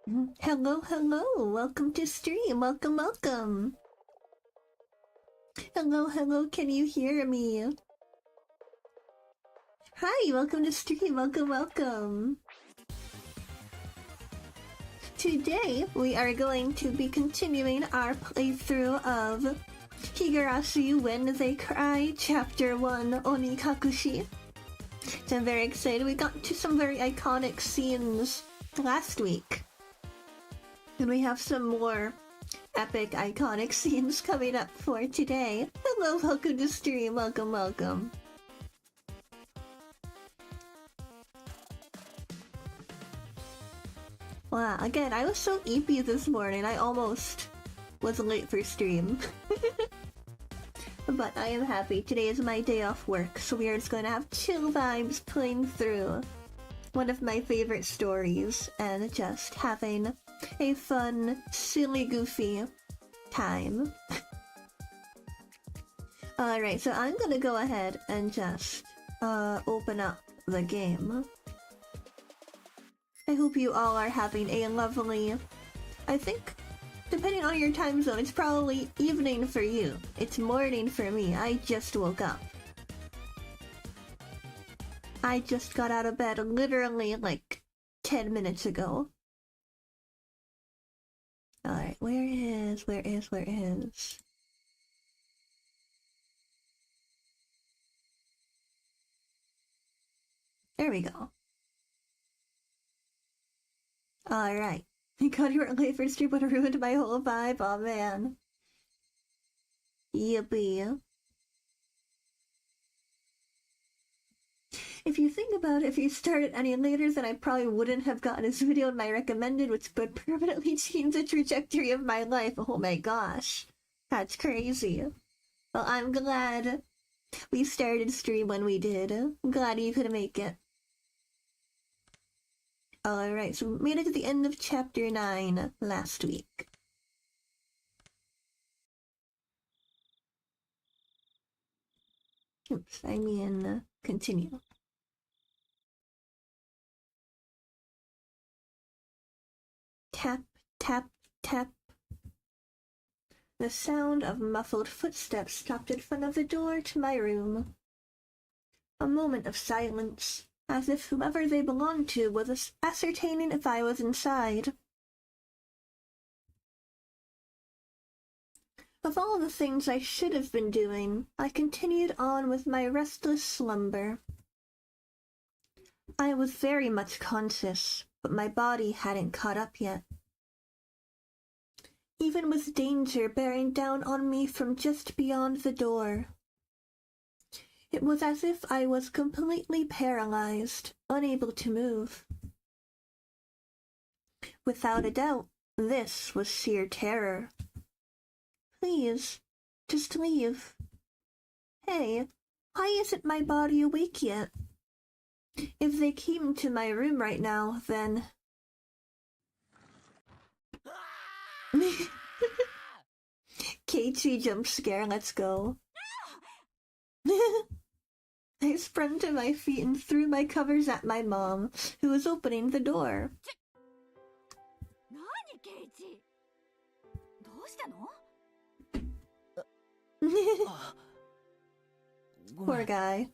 Hello, hello, welcome to stream, welcome. Hello, hello, can you hear me? Hi, welcome to stream, welcome. Today, we are going to be continuing our playthrough of Higurashi When They Cry, Chapter 1, Onikakushi. So I'm very excited. We got to some very iconic scenes last week. And we have some more epic, iconic scenes coming up for today. Hello, welcome to stream, welcome. Wow, again, I was so eepy this morning, I almost was late for stream. But I am happy. Today is my day off work, so we are just going to have chill vibes playing through one of my favorite stories and just having a fun, silly, goofy time. Alright, so I'm gonna go ahead and just open up the game. I hope you all are having a lovely... I think, depending on your time zone, it's probably evening for you. It's morning for me. I just woke up. I just got out of bed literally like 10 minutes ago. Alright, where is? There we go. Alright. God, you were late for stream, but it ruined my whole vibe. Aw, man. Yippee. If you think about it, if you started any later, then I probably wouldn't have gotten this video in my recommended, which would permanently change the trajectory of my life. Oh my gosh. That's crazy. Well, I'm glad we started stream when we did. I'm glad you could make it. Alright, so we made it to the end of chapter 9 last week. Oops, I mean, continue. Tap, tap, tap. The sound of muffled footsteps stopped in front of the door to my room. A moment of silence, as if whoever they belonged to was ascertaining if I was inside. Of all the things I should have been doing, I continued on with my restless slumber. I was very much conscious, but my body hadn't caught up yet. Even with danger bearing down on me from just beyond the door, it was as if I was completely paralyzed, unable to move. Without a doubt, this was sheer terror. Please, just leave. Hey, why isn't my body awake yet? If they came to my room right now, then... Keiichi jump scare, let's go. I sprang to my feet and threw my covers at my mom, who was opening the door. Poor guy.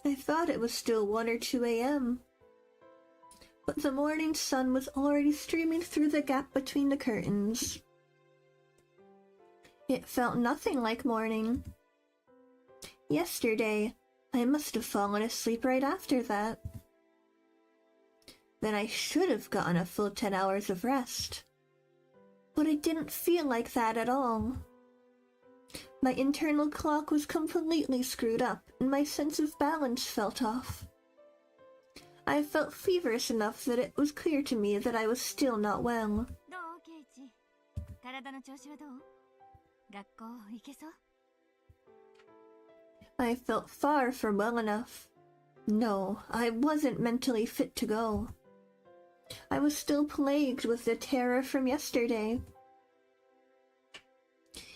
I thought it was still 1 or 2 a.m. But the morning sun was already streaming through the gap between the curtains. It felt nothing like morning. Yesterday, I must have fallen asleep right after that. Then I should have gotten a full 10 hours of rest. But it didn't feel like that at all. My internal clock was completely screwed up, and my sense of balance felt off. I felt feverish enough that it was clear to me that I was still not well. I felt far from well enough. No, I wasn't mentally fit to go. I was still plagued with the terror from yesterday.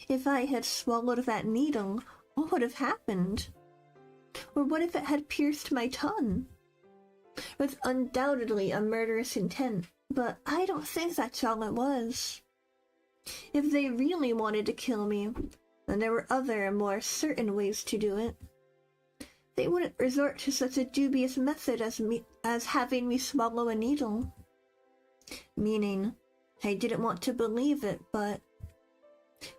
If I had swallowed that needle, what would have happened? Or what if it had pierced my tongue? with undoubtedly a murderous intent, but I don't think that's all it was. If they really wanted to kill me, then there were other, more certain ways to do it. They wouldn't resort to such a dubious method as having me swallow a needle. Meaning, I didn't want to believe it, but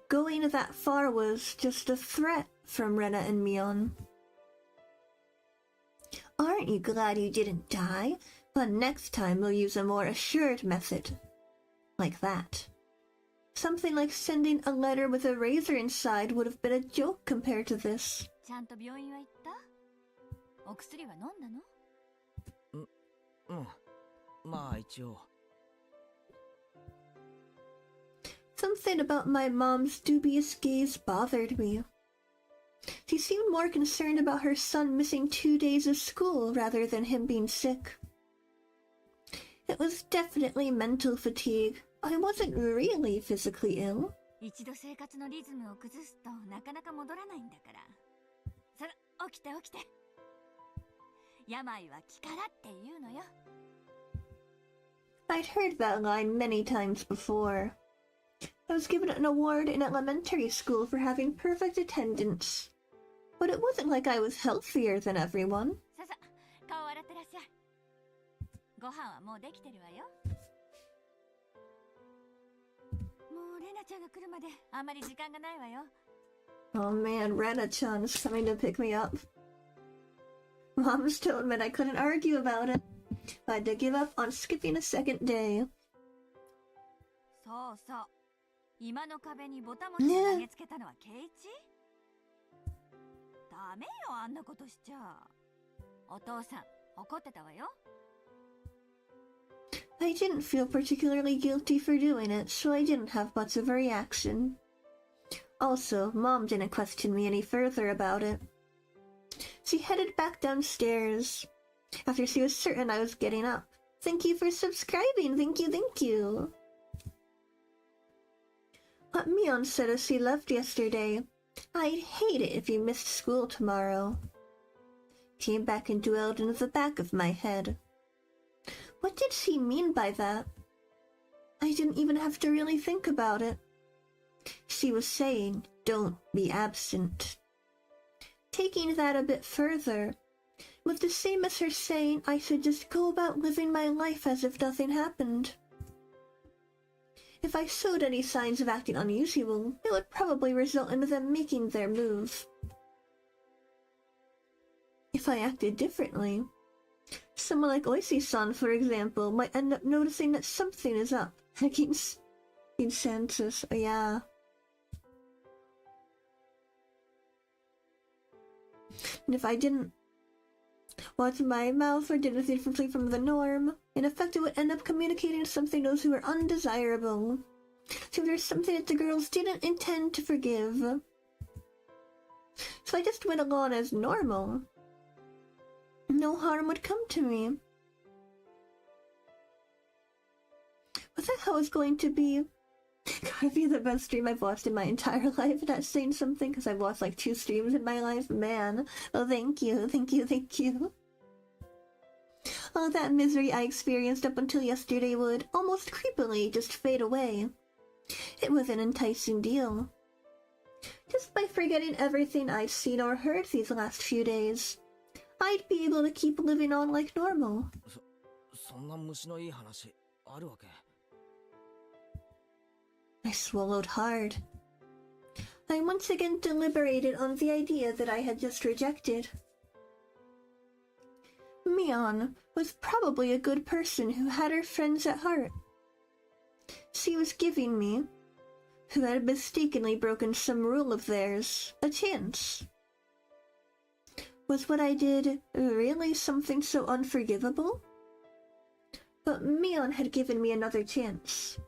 going that far was just a threat from Rena and Mion. Aren't you glad you didn't die? But next time we'll use a more assured method. Like that. Something like sending a letter with a razor inside would have been a joke compared to this. ちゃんと病院は行った？お薬は飲んだの？まあ一応。 Something about my mom's dubious gaze bothered me. She seemed more concerned about her son missing 2 days of school rather than him being sick. It was definitely mental fatigue. I wasn't really physically ill. 一度生活のリズムを崩すとなかなか戻らないんだから。さあ、起きて起きて。病は気からって言うのよ。I'd heard that line many times before. I was given an award in elementary school for having perfect attendance. But it wasn't like I was healthier than everyone. ささ、顔洗ってらっしゃい。ご飯はもうできてるわよ。もうレナちゃんが来るまであまり時間がないわよ。Oh man, Rena-chan's coming to pick me up. Mom's told me I couldn't argue about it. I had to give up on skipping a second day. そうそう。今の壁にボタン持ち投げつけたのはケイチ？ダメよ、あんなことしちゃ。お父さん、怒ってたわよ。I didn't feel particularly guilty for doing it, so I didn't have much of a reaction. Also, Mom didn't question me any further about it. She headed back downstairs after she was certain I was getting up. Thank you for subscribing, thank you. What Mion said as she left yesterday. I'd hate it if you missed school tomorrow. Came back and dwelled into the back of my head. What did she mean by that? I didn't even have to really think about it. She was saying, don't be absent. Taking that a bit further, was the same as her saying I should just go about living my life as if nothing happened. If I showed any signs of acting unusual, it would probably result in them making their move. If I acted differently, someone like Oishi-san, for example, might end up noticing that something is up. Consensus, yeah. And if I didn't watch my mouth or did anything differently from the norm, in effect it would end up communicating something to those who were undesirable. So there's something that the girls didn't intend to forgive. So I just went along as normal. No harm would come to me. Was that how it's going to be? Gotta be the best stream I've watched in my entire life. That's saying something because I've watched like 2 streams in my life. Man. Oh, thank you. All that misery I experienced up until yesterday would, almost creepily, just fade away. It was an enticing deal. Just by forgetting everything I'd seen or heard these last few days, I'd be able to keep living on like normal. そんな虫のいい話あるわけ? I swallowed hard. I once again deliberated on the idea that I had just rejected. Mion was probably a good person who had her friends at heart. She was giving me, who had mistakenly broken some rule of theirs, a chance. Was what I did really something so unforgivable? But Mion had given me another chance.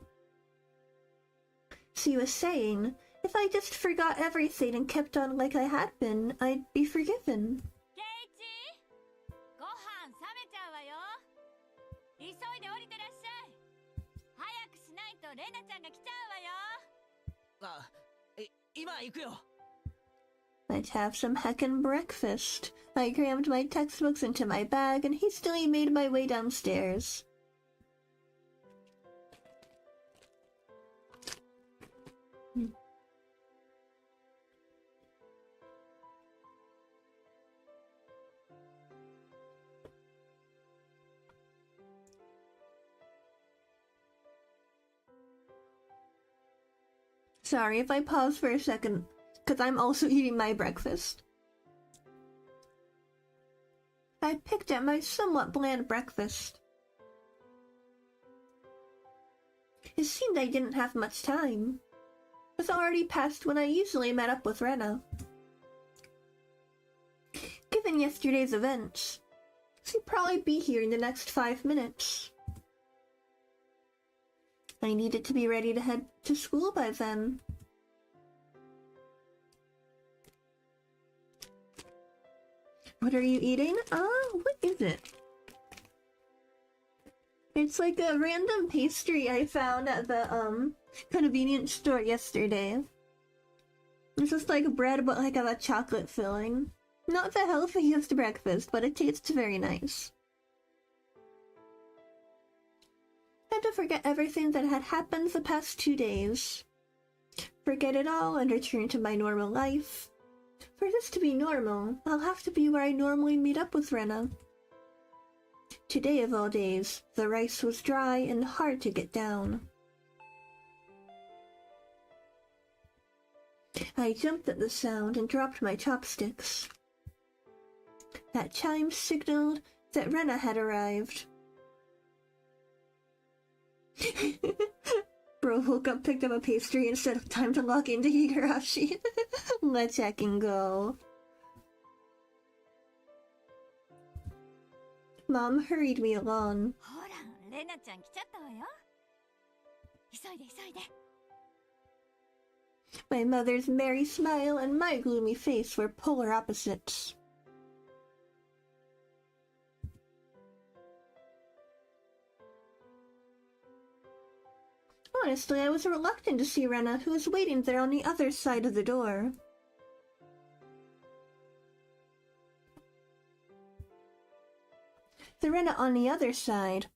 She was saying, if I just forgot everything and kept on like I had been, I'd be forgiven. Keiichi! ご飯冷めちゃうわよ。急いで降りてらっしゃい。早くしないとレナちゃんが来ちゃうわよ。今行くよ。Let's have some heckin' breakfast. I crammed my textbooks into my bag and hastily made my way downstairs. Sorry if I pause for a second, because I'm also eating my breakfast. I picked at my somewhat bland breakfast. It seemed I didn't have much time. It was already past when I usually met up with Rena. Given yesterday's events, she'd probably be here in the next 5 minutes. I needed to be ready to head to school by then. What are you eating? What is it? It's like a random pastry I found at the, convenience store yesterday. It's just like bread but like a chocolate filling. Not the healthiest breakfast, but it tastes very nice. I had to forget everything that had happened the past 2 days. Forget it all and return to my normal life. For this to be normal, I'll have to be where I normally meet up with Rena. Today of all days, the rice was dry and hard to get down. I jumped at the sound and dropped my chopsticks. That chime signaled that Rena had arrived. Bro woke up, picked up a pastry, and said, "Time to log into higurashi." Let's check and go. Mom hurried me along. ほら、レナちゃん来ちゃったわよ。急いで急いで。My mother's merry smile and my gloomy face were polar opposites. Honestly, I was reluctant to see Rena, who was waiting there on the other side of the door. The Rena on the other side.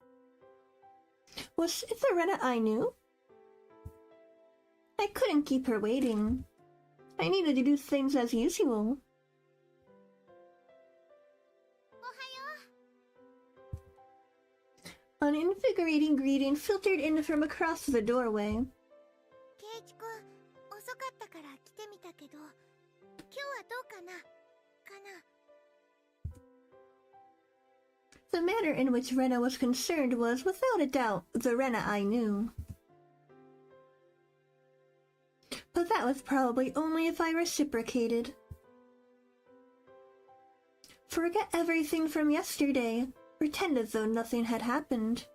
Was it the Rena I knew? I couldn't keep her waiting. I needed to do things as usual. An invigorating greeting filtered in from across the doorway. ケイチ君、遅かったから来てみたけど、今日はどうかな？かな？ The manner in which Rena was concerned was, without a doubt, the Rena I knew. But that was probably only if I reciprocated. Forget everything from yesterday. Pretend as though nothing had happened.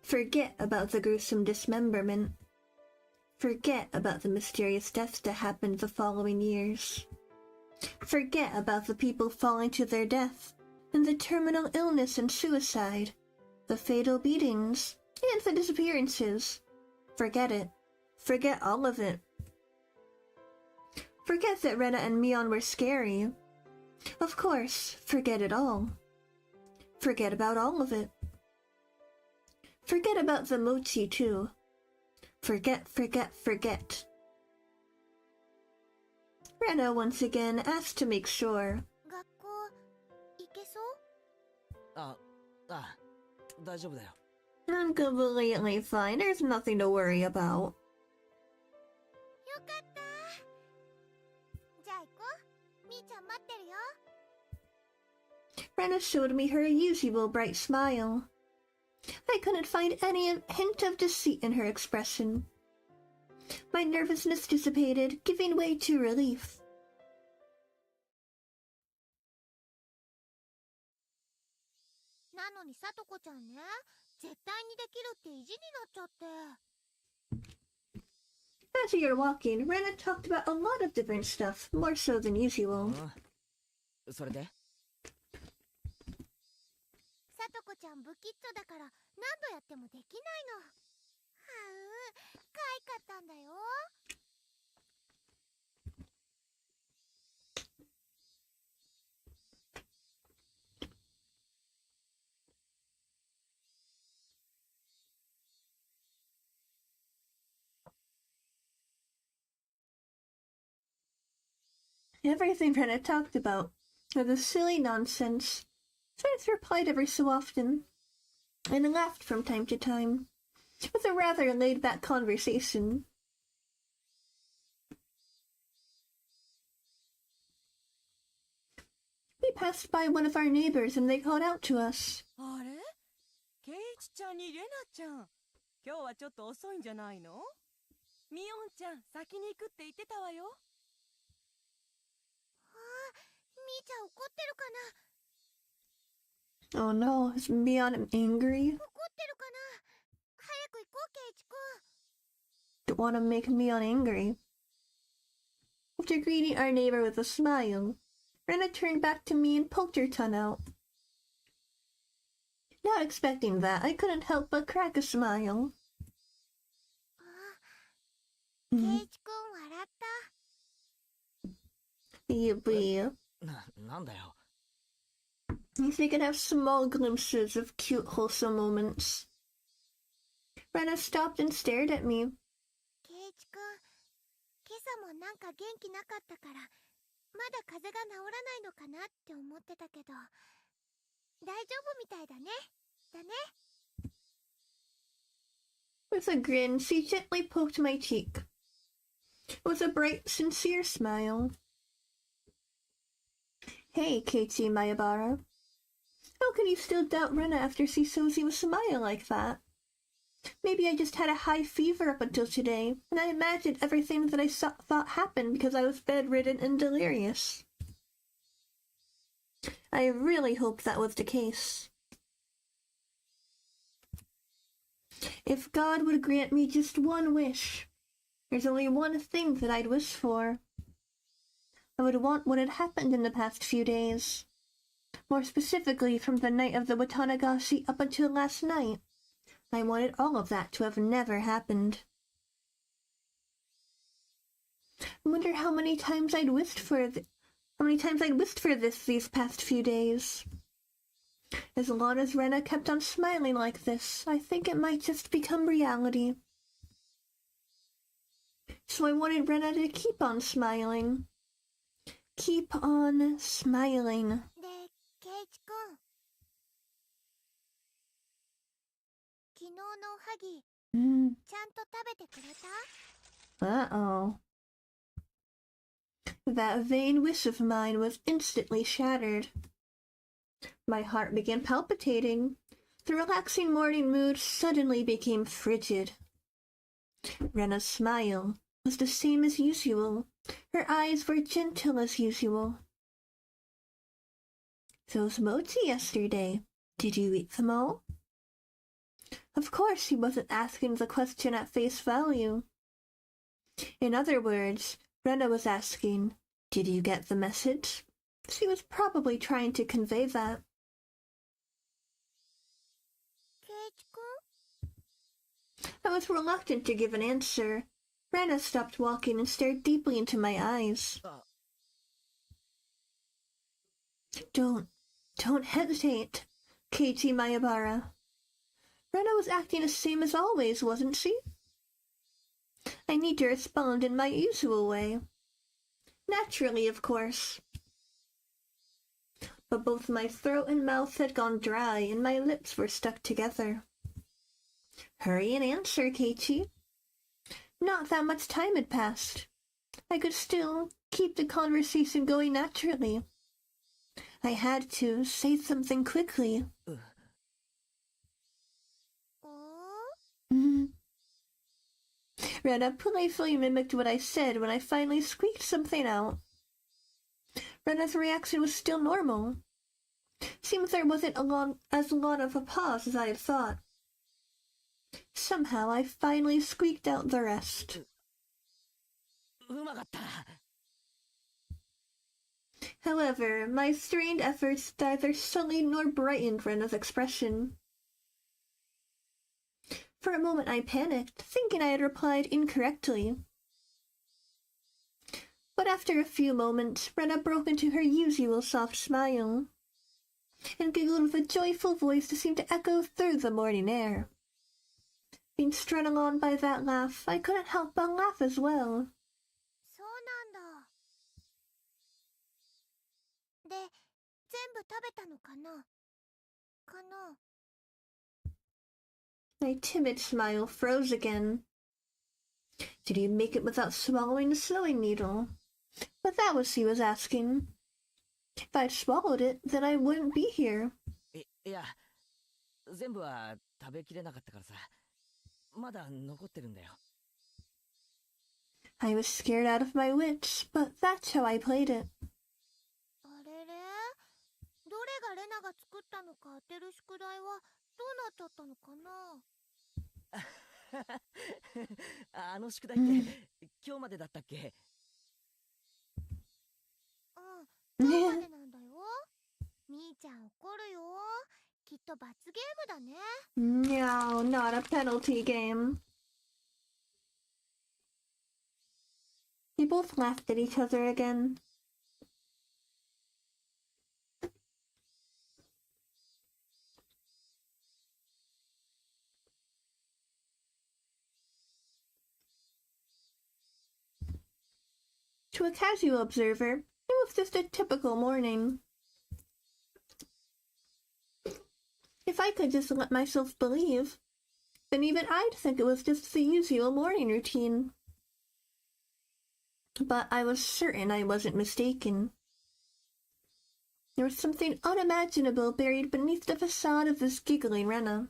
Forget about the gruesome dismemberment. Forget about the mysterious deaths that happened the following years. Forget about the people falling to their death, and the terminal illness and suicide, the fatal beatings, and the disappearances. Forget it. Forget all of it. Forget that Rena and Mion were scary. Of course, forget it all. Forget about all of it. Forget about the mochi, too. Forget, forget, forget. Rena once again asked to make sure. 学校行けそう？大丈夫だよ。I'm completely fine. There's nothing to worry about. よかった。じゃあ行こう。みーちゃん待ってるよ。 Rena showed me her usual bright smile. I couldn't find any hint of deceit in her expression. My nervousness dissipated, giving way to relief. なのにさとこちゃんね、絶対にできるって意地になっちゃって。 As we were walking, Rena talked about a lot of different stuff, more so than usual. それで？さとこちゃん不吉祥だから何度やってもできないの。はう、かいかったんだよ。Everything Rena talked about was a silly nonsense, so I just replied every so often, and laughed from time to time. It was a rather laid-back conversation. We passed by one of our neighbors and they called out to us. あれケイチちゃんにレナちゃん。今日はちょっと遅いんじゃないの？ミオンちゃん、先に行くって言ってたわよ。みーちゃん怒ってるかな？ Oh no, is Mion angry? 怒ってるかな？早く行こう、ケイチくん。 Don't want to make Mion angry. After greeting our neighbor with a smile, Rena turned back to me and poked her tongue out. Not expecting that, I couldn't help but crack a smile. ケイチくん笑った？ Yippee. なんだよ。 If they could have small glimpses of cute, wholesome moments. Rena stopped and stared at me. ケイチくん、今朝もなんか元気なかったから、まだ風邪が治らないのかなって思ってたけど、大丈夫みたいだね。だね。With a grin, she gently poked my cheek. It was a bright, sincere smile. Hey, Keiichi Mayabara. How can you still doubt Rena after she shows you a smile like that? Maybe I just had a high fever up until today, and I imagined everything that I thought happened because I was bedridden and delirious. I really hope that was the case. If God would grant me just one wish, there's only one thing that I'd wish for. I would want what had happened in the past few days. More specifically, from the night of the Watanagashi up until last night. I wanted all of that to have never happened. I wonder how many times I'd wished for this these past few days. As long as Rena kept on smiling like this, I think it might just become reality. So I wanted Rena to keep on smiling. Keep on smiling. で、ケイチくん。昨日のおはぎ、ちゃんと食べてくれた？ Uh-oh. That vain wish of mine was instantly shattered. My heart began palpitating. The relaxing morning mood suddenly became frigid. Rena's smile was the same as usual. Her eyes were gentle as usual. Those mochi yesterday, did you eat them all? Of course, he wasn't asking the question at face value. In other words, Rena was asking, did you get the message? She was probably trying to convey that. ケイチくん？ I was reluctant to give an answer. Rena stopped walking and stared deeply into my eyes. Don't hesitate, Keiichi Mayabara. Rena was acting the same as always, wasn't she? I need to respond in my usual way. Naturally, of course. But both my throat and mouth had gone dry and my lips were stuck together. Hurry and answer, Keiichi. Not that much time had passed. I could still keep the conversation going naturally. I had to say something quickly. Rena playfully mimicked what I said when I finally squeaked something out. Rena's reaction was still normal. Seems there wasn't as long of a pause as I had thought. Somehow I finally squeaked out the rest. うまかった。 However, my strained efforts neither sullied nor brightened Rena's expression. For a moment I panicked, thinking I had replied incorrectly. But after a few moments, Rena broke into her usual soft smile, and giggled with a joyful voice that seemed to echo through the morning air. Being strung on by that laugh, I couldn't help but laugh as well. そうなんだ。で、全部食べたのかなかな。 My timid smile froze again. Did he make it without swallowing the sewing needle? But that was he was asking. If I'd swallowed it, then I wouldn't be here. いや、全部は食べきれなかったからさ。まだ残ってるんだよ。I was scared out of my wits, but that's how I played it. あれれ、どれがレナが作ったのか当てる宿題はどうなっちゃったのかな。あの宿題って今日までだったっけ？うん、今日までなんだよ。みーちゃん怒るよ。きっと罰ゲームだね。No, not a penalty game. They both laughed at each other again. To a casual observer, it was just a typical morning. If I could just let myself believe, then even I'd think it was just the usual morning routine. But I was certain I wasn't mistaken. There was something unimaginable buried beneath the facade of this giggling Rena.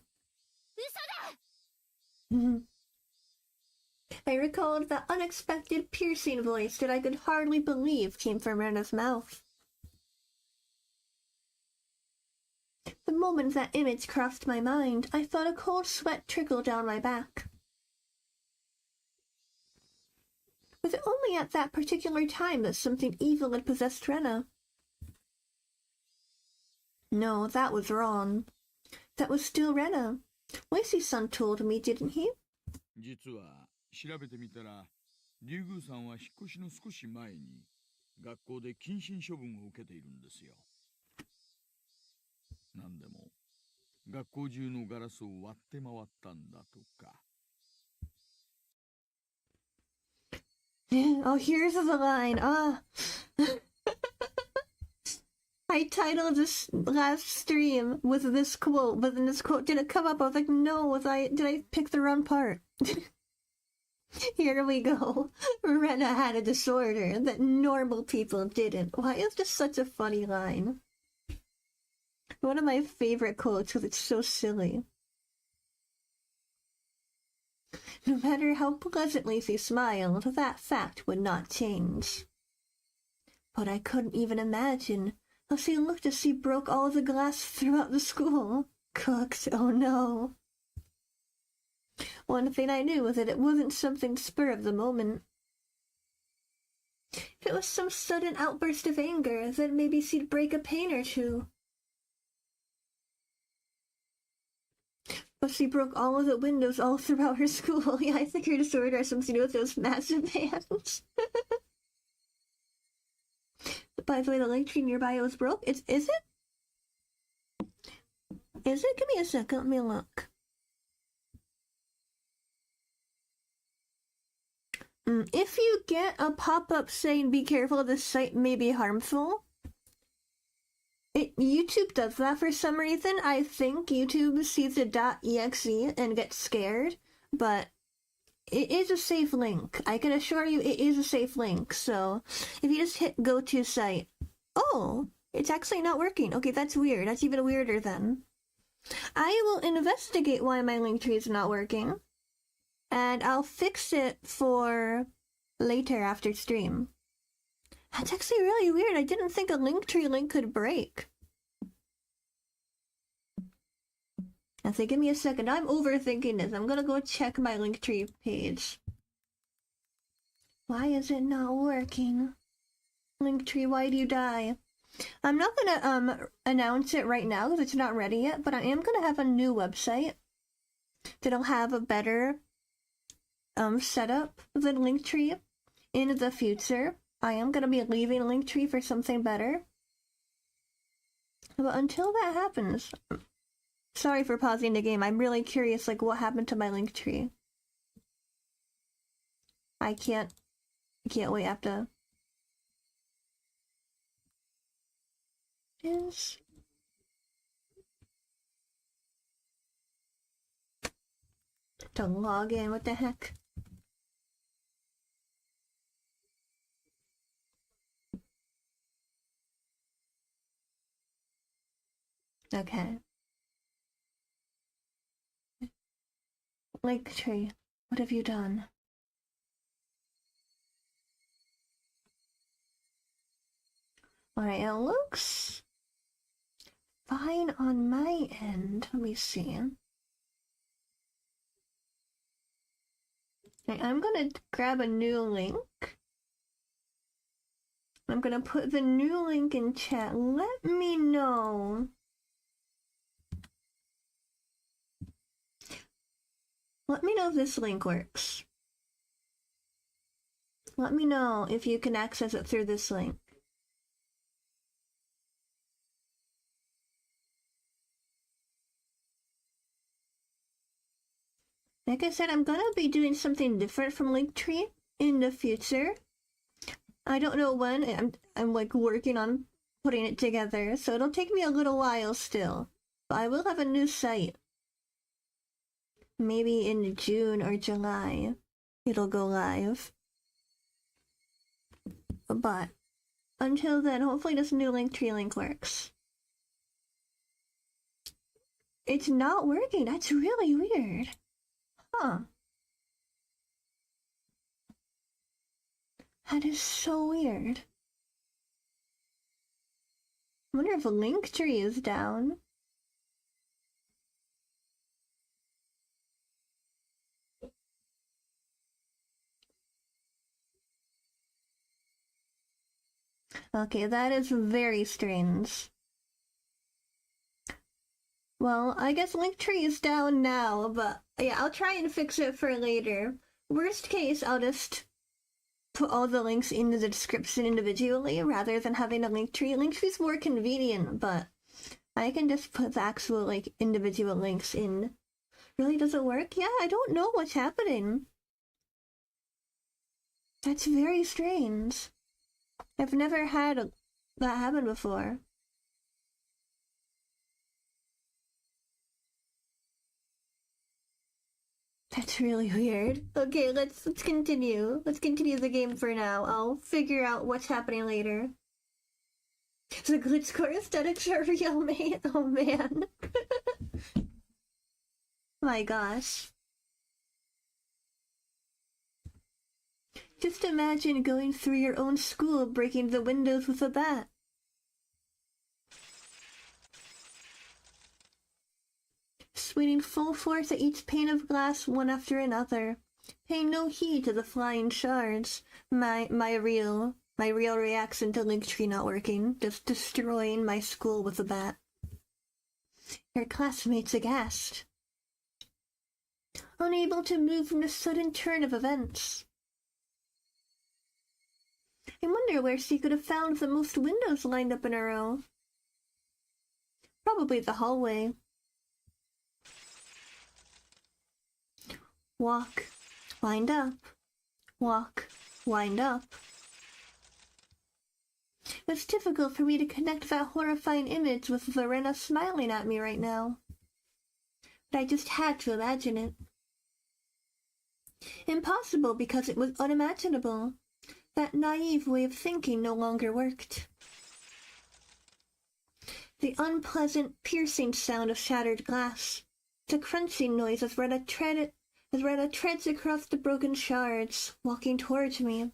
I recalled the unexpected, piercing voice that I could hardly believe came from Rena's mouth. The moment that image crossed my mind, I felt a cold sweat trickle down my back. Was it only at that particular time that something evil had possessed Rena? No, that was wrong. That was still Rena. Lacey-san told me, didn't he? 実は調べてみたら、リュウグウさんは引っ越しの少し前に学校で謹慎処分を受けているんですよ。なんでも学校中のガラスを割って回ったんだとか。Oh, here's the line. I titled this last stream with this quote, but then this quote didn't come up. I was like, no, did I pick the wrong part? Here we go. Rena had a disorder that normal people didn't. Why is this such a funny line? One of my favorite quotes because it's so silly. No matter how pleasantly she smiled, that fact would not change. But I couldn't even imagine how she looked as she broke all the glass throughout the school. Cooked, oh no. One thing I knew was that it wasn't something spur of the moment. If it was some sudden outburst of anger, then maybe she'd break a pane or two. But she broke all of the windows all throughout her school. Yeah, I think her disorder has something to do with those massive hands. By the way, the link tree nearby was broke. Is it? Is it? Give me a second. Let me look. If you get a pop-up saying "Be careful, this site may be harmful," YouTube does that for some reason. I think YouTube sees the .exe and gets scared, but it is a safe link. I can assure you it is a safe link. So if you just hit go to site, oh, it's actually not working. Okay, that's weird. That's even weirder then. I will investigate why my link tree is not working, and I'll fix it for later after stream. That's actually really weird. I didn't think a Linktree link could break. Now, say, give me a second. I'm overthinking this. I'm gonna go check my Linktree page. Why is it not working? Linktree, why do you die? I'm not gonna announce it right now because it's not ready yet, but I am gonna have a new website that'll have a better setup than Linktree in the future. I am going to be leaving Linktree for something better. But until that happens, sorry for pausing the game. I'm really curious, like, what happened to my Linktree. I can't wait. I have to... is. To log in, what the heck? Okay. Linktree, what have you done? Alright, it looks fine on my end. Let me see. Okay, I'm gonna grab a new link. I'm gonna put the new link in chat. Let me know. Let me know if this link works. Let me know if you can access it through this link. Like I said, I'm gonna be doing something different from Linktree in the future. I don't know when. I'm like working on putting it together, so it'll take me a little while still. But I will have a new site. Maybe in June or July, it'll go live. But until then, hopefully this new Linktree link works. It's not working. That's really weird. Huh. That is so weird. I wonder if a Linktree is down. Okay, that is very strange. Well, I guess Linktree is down now, but yeah, I'll try and fix it for later. Worst case, I'll just put all the links in the description individually rather than having a Linktree. Linktree's more convenient, but I can just put the actual, like, individual links in. Really doesn't work? Yeah, I don't know what's happening. That's very strange. I've never had that happen before. That's really weird. Okay, let's continue. Let's continue the game for now. I'll figure out what's happening later. The glitch core aesthetics are real, mate. Oh man. My gosh. Just imagine going through your own school breaking the windows with a bat. Swinging full force at each pane of glass one after another, paying no heed to the flying shards. My real reaction to Linktree not working, just destroying my school with a bat. Your classmates aghast, unable to move from the sudden turn of events. I wonder where she could have found the most windows lined up in a row. Probably the hallway. Walk, wind up. Walk, wind up. It's difficult for me to connect that horrifying image with Verena smiling at me right now. But I just had to imagine it. Impossible because it was unimaginable. That naive way of thinking no longer worked. The unpleasant, piercing sound of shattered glass. The crunching noise as Rena treads across the broken shards, walking towards me.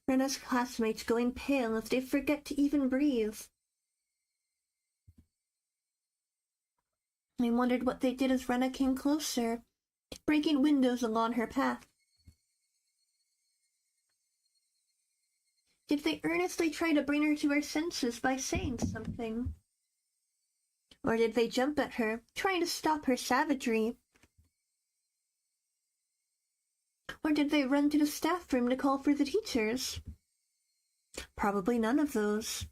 Rena's classmates going pale as they forget to even breathe. I wondered what they did as Rena came closer, breaking windows along her path. Did they earnestly try to bring her to her senses by saying something? Or did they jump at her, trying to stop her savagery? Or did they run to the staff room to call for the teachers? Probably none of those.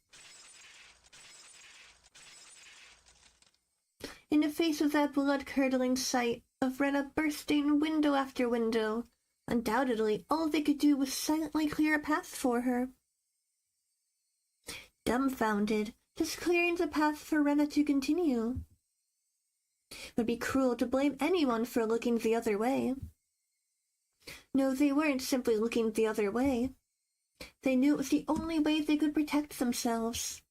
In the face of that blood-curdling sight of Rena bursting window after window, undoubtedly all they could do was silently clear a path for her. dumbfounded, just clearing the path for Rena to continue. It would be cruel to blame anyone for looking the other way. No, they weren't simply looking the other way. They knew it was the only way they could protect themselves.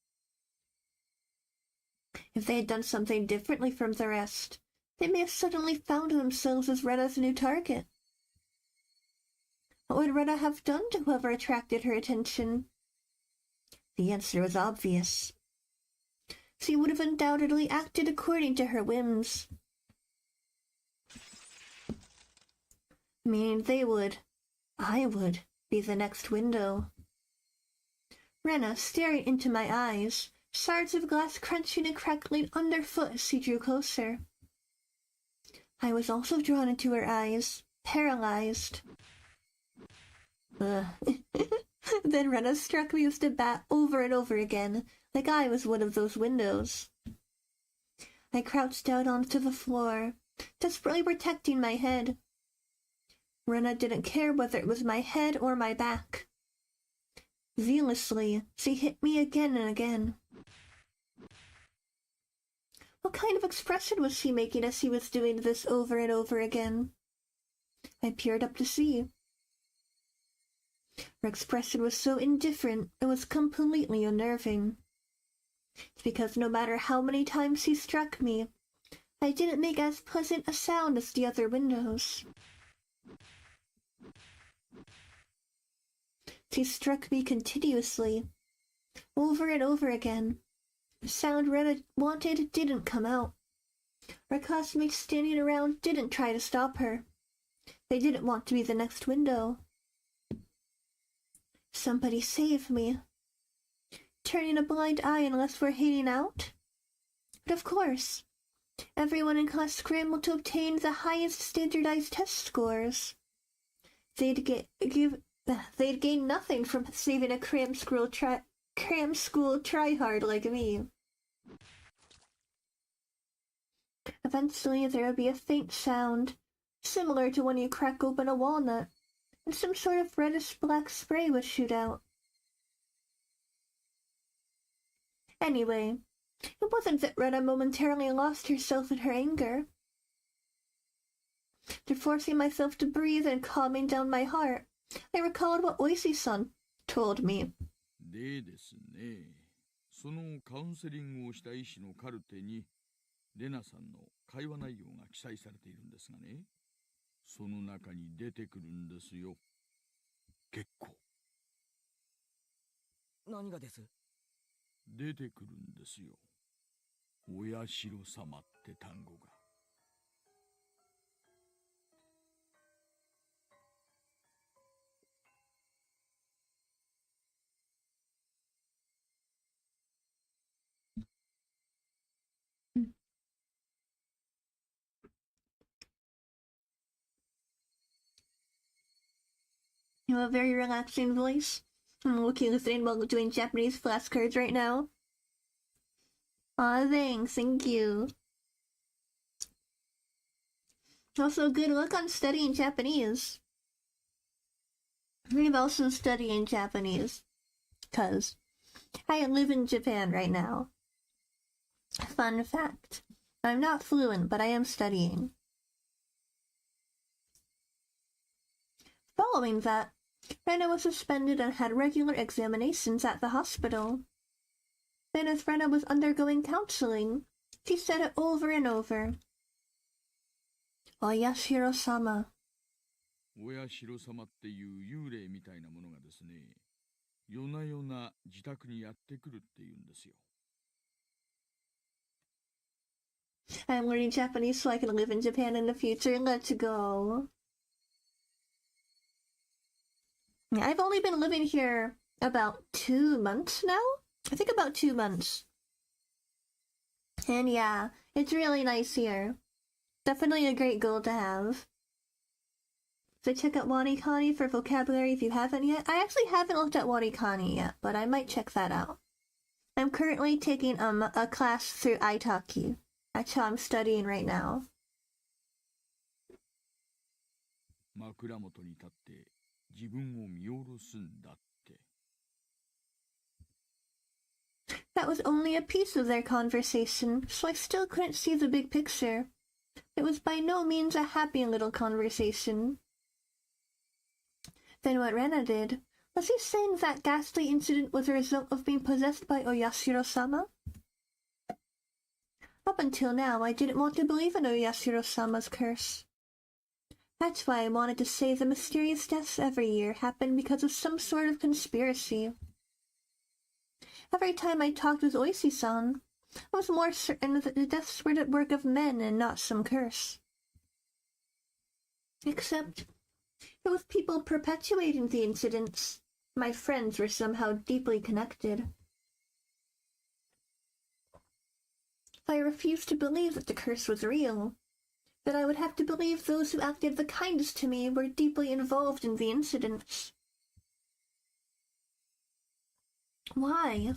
If they had done something differently from the rest, they may have suddenly found themselves as Rena's new target. What would Rena have done to whoever attracted her attention? The answer was obvious. She would have undoubtedly acted according to her whims. Meaning I would, be the next window. Rena, staring into my eyes, shards of glass crunching and crackling underfoot as she drew closer. I was also drawn into her eyes, paralyzed. Then Rena struck me with the bat over and over again, like I was one of those windows. I crouched down onto the floor, desperately protecting my head. Rena didn't care whether it was my head or my back. Zealously, she hit me again and again. What kind of expression was she making as she was doing this over and over again? I peered up to see. Her expression was so indifferent, it was completely unnerving. It's because no matter how many times she struck me, I didn't make as pleasant a sound as the other windows. She struck me continuously, over and over again. The sound Rena wanted didn't come out. Our classmates standing around didn't try to stop her. They didn't want to be the next window. Somebody save me. Turning a blind eye unless we're heading out? But of course, everyone in class scrambled to obtain the highest standardized test scores. They'd gain nothing from saving a cram school tryhard like me. Eventually, there would be a faint sound, similar to when you crack open a walnut, and some sort of reddish-black spray would shoot out. Anyway, it wasn't that Rena momentarily lost herself in her anger. After forcing myself to breathe and calming down my heart, I recalled what Oishi-san told me. でですね、そのカウンセリングをした医師のカルテに、レナさんの会話内容が記載されているんですがね、その中に出てくるんですよ。結構。何がです？出てくるんですよ。お社様って単語が。You have a very relaxing voice. I'm listening while doing Japanese flashcards right now. Aw, thanks, thank you. Also, good luck on studying Japanese. I'm also studying Japanese, 'cause I live in Japan right now. Fun fact. I'm not fluent, but I am studying. Following that, Rena was suspended and had regular examinations at the hospital. Then as Rena was undergoing counseling, she said it over and over. Oyashiro-sama. お社様っていう幽霊みたいなものがですね、夜な夜な自宅にやってくるっていうんですよ。I'm learning Japanese so I can live in Japan in the future. Let's go. I've only been living here about 2 months now? I think about 2 months. And yeah, it's really nice here. Definitely a great goal to have. So check out Wanikani for vocabulary if you haven't yet. I actually haven't looked at Wanikani yet, but I might check that out. I'm currently taking a class through Italki. That's how I'm studying right now. 枕元に立って自分を見下ろすんだって。That was only a piece of their conversation, so I still couldn't see the big picture. It was by no means a happy little conversation. Then what Rena did, was he saying that ghastly incident was a result of being possessed by Oyashiro-sama? Up until now, I didn't want to believe in Oyashiro-sama's curse. That's why I wanted to say the mysterious deaths every year happened because of some sort of conspiracy. Every time I talked with Oishi-san, I was more certain that the deaths were the work of men and not some curse. Except, it was people perpetuating the incidents. My friends were somehow deeply connected. I refused to believe that the curse was real, that I would have to believe those who acted the kindest to me were deeply involved in the incidents. Why?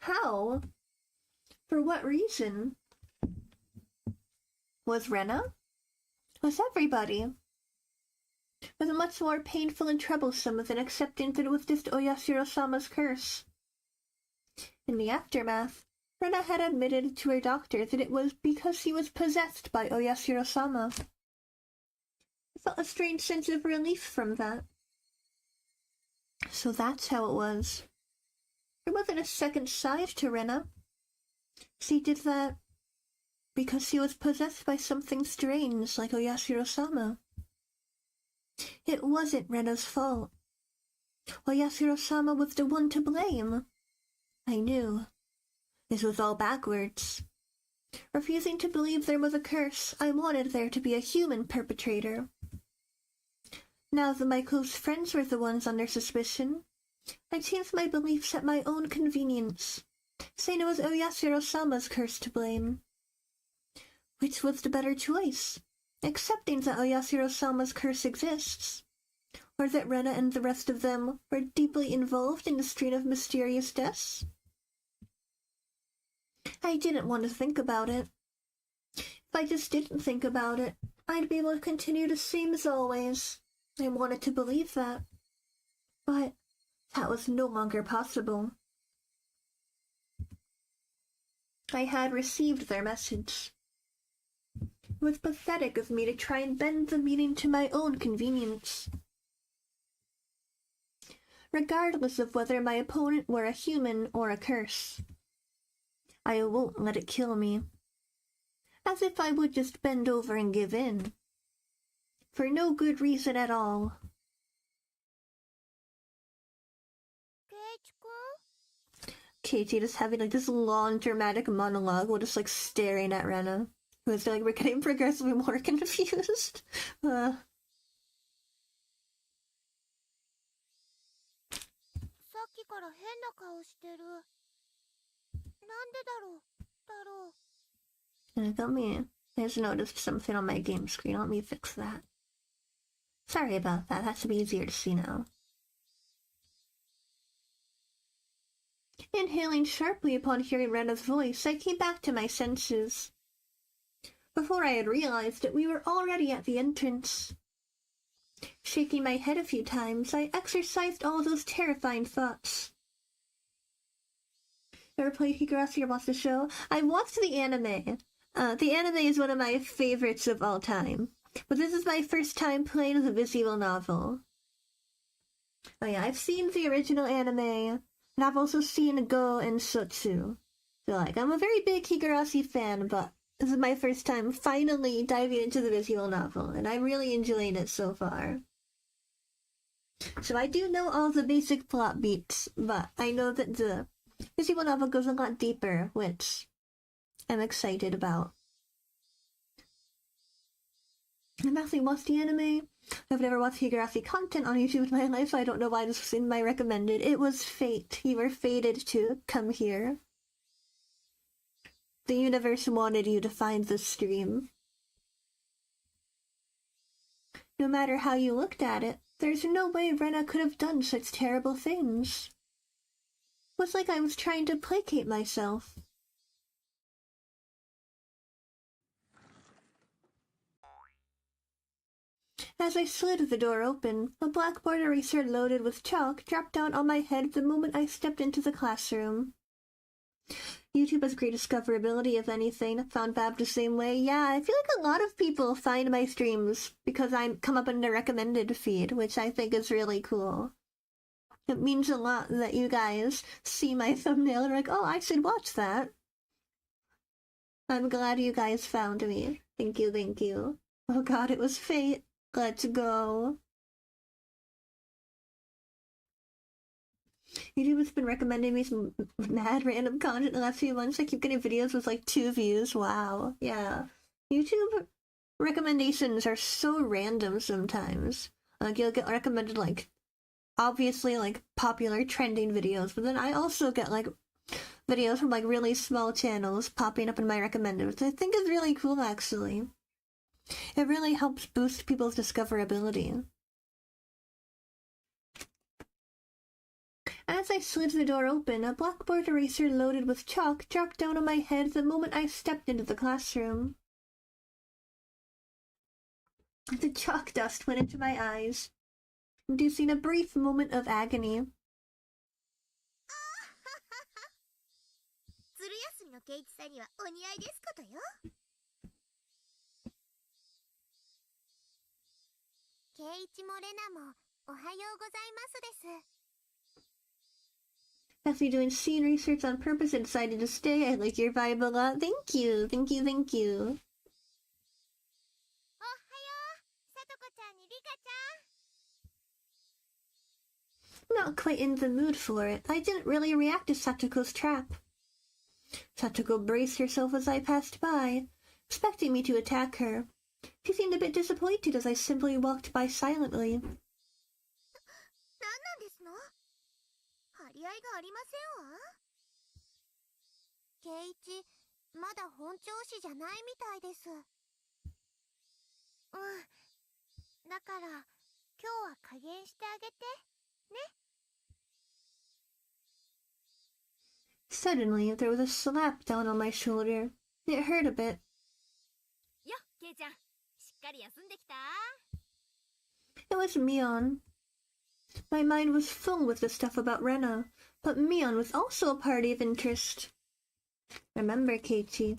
How? For what reason? Was Rena? Was everybody? Was it much more painful and troublesome than accepting that it was just Oyashiro-sama's curse? In the aftermath, Rena had admitted to her doctor that it was because she was possessed by Oyashiro-sama. I felt a strange sense of relief from that. So that's how it was. There wasn't a second side to Rena. She did that because she was possessed by something strange like Oyashiro-sama. It wasn't Rena's fault. Oyashiro-sama was the one to blame. I knew. This was all backwards. Refusing to believe there was a curse, I wanted there to be a human perpetrator. Now that my close friends were the ones under suspicion, I changed my beliefs at my own convenience, saying it was Oyashiro-sama's curse to blame. Which was the better choice? Accepting that Oyashiro-sama's curse exists, or that Rena and the rest of them were deeply involved in the string of mysterious deaths? I didn't want to think about it. If I just didn't think about it, I'd be able to continue the same as always. I wanted to believe that. But that was no longer possible. I had received their message. It was pathetic of me to try and bend the meaning to my own convenience. Regardless of whether my opponent were a human or a curse, I won't let it kill me. As if I would just bend over and give in. For no good reason at all. Keiichi just having like this long dramatic monologue while just like staring at Rena, who is like we're getting progressively more confused. なんでだろうだろう。 Let me. I just noticed something on my game screen. Let me fix that. Sorry about that. That should be easier to see now. Inhaling sharply upon hearing Rena's voice, I came back to my senses. Before I had realized it, we were already at the entrance. Shaking my head a few times, I exorcised all those terrifying thoughts. Ever played Higurashi or watched the show? I watched the anime. The anime is one of my favorites of all time. But this is my first time playing the visual novel. Oh yeah, I've seen the original anime, and I've also seen Go and Sotsu. So like, I'm a very big Higurashi fan, but this is my first time finally diving into the visual novel, and I'm really enjoying it so far. So I do know all the basic plot beats, but I know that the visual novel goes a lot deeper, which I'm excited about. I've actually watched the anime. I've never watched Higurashi content on YouTube in my life, so I don't know why this was in my recommended. It was fate. You were fated to come here. The universe wanted you to find this stream. No matter how you looked at it, there's no way Rena could have done such terrible things. It was like I was trying to placate myself. As I slid the door open, a blackboard eraser loaded with chalk dropped down on my head the moment I stepped into the classroom. YouTube has great discoverability, if anything. Found Bab the same way. Yeah, I feel like a lot of people find my streams because I come up in the recommended feed, which I think is really cool. It means a lot that you guys see my thumbnail and are like, oh, I should watch that. I'm glad you guys found me. Thank you, thank you. Oh god, it was fate. Let's go. YouTube has been recommending me some mad random content the last few months. I keep getting videos with like 2 views. Wow. Yeah. YouTube recommendations are so random sometimes. Like you'll get recommended like obviously like popular trending videos, but then I also get like videos from like really small channels popping up in my recommended, which I think is really cool actually. It really helps boost people's discoverability. As I slid the door open, a blackboard eraser loaded with chalk dropped down on my head the moment I stepped into the classroom. The chalk dust went into my eyes, inducing a brief moment of agony. ずる休みのケイチさんにはお似合いですことよ。ケイチもレナもおはようございますです。After doing scene research on purpose, I decided to stay. I like your vibe a lot. Thank you, thank you, thank you. おはよう、さとこちゃんにリカちゃん。 Not quite in the mood for it. I didn't really react to Satoko's trap. Satoko braced herself as I passed by, expecting me to attack her. She seemed a bit disappointed as I simply walked by silently. 何なんですの？張り合いがありませんわ。ケイチ、まだ本調子じゃないみたいです。だから今日は加減してあげてね。 Suddenly, there was a slap down on my shoulder. It hurt a bit. よ、ケイちゃん、しっかり休んできた？ It was Mion. My mind was full with the stuff about Rena, but Mion was also a party of interest. Remember, Keiichi,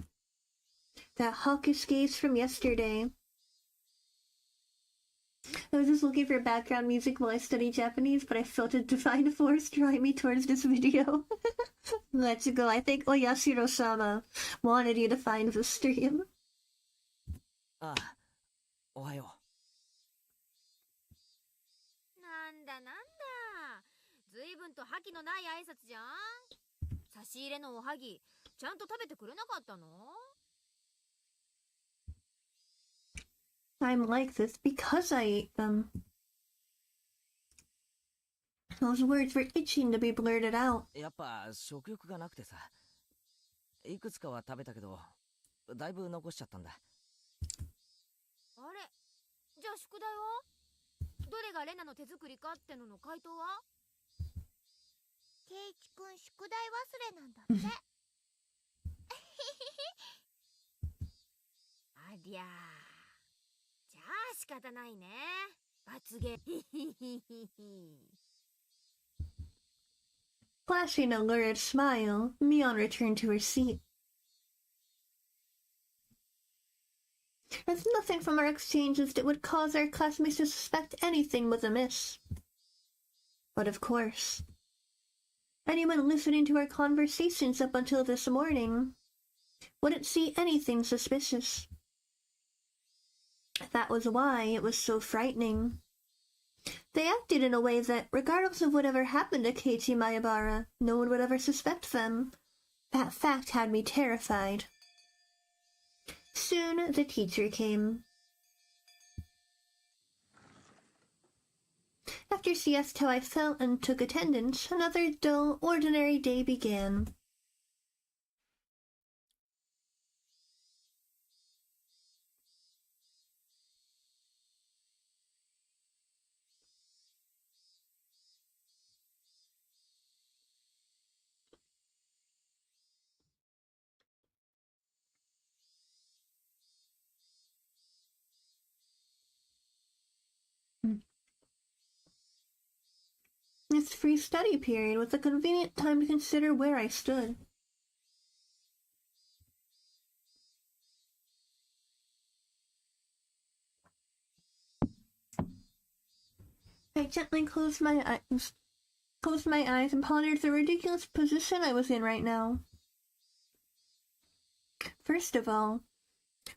that hawkish gaze from yesterday. I was just looking for background music while I studied Japanese, but I felt a divine force drawing me towards this video. Let's go. I think Oyashiro-sama wanted you to find the stream. ああ、おはよなんだなんだ。ずいぶんと覇気のない挨拶じゃん。差し入れのおはぎ、ちゃんと食べてくれなかったの？ I'm like this because I ate them. Those words were itching to be blurted out. う。やっぱ食欲がなくてさ。いくつかは食べたけど、だいぶ残しちゃったんだ。あれ、じゃあ宿題は？どれがレナの手作りかってのの回答は？ケイチくん宿題忘れなんだって。ありゃー。じゃあ仕方ないね。罰ゲーム。Flashing a lurid smile, Mion returned to her seat. There's nothing from our exchanges that would cause our classmates to suspect anything was amiss. But of course, anyone listening to our conversations up until this morning wouldn't see anything suspicious. That was why it was so frightening. They acted in a way that, regardless of whatever happened to Keiichi Maebara, no one would ever suspect them. That fact had me terrified. Soon the teacher came. After she asked how I felt and took attendance, another dull, ordinary day began. It's free study period with a convenient time to consider where I stood. I gently closed my eyes and pondered the ridiculous position I was in right now. First of all,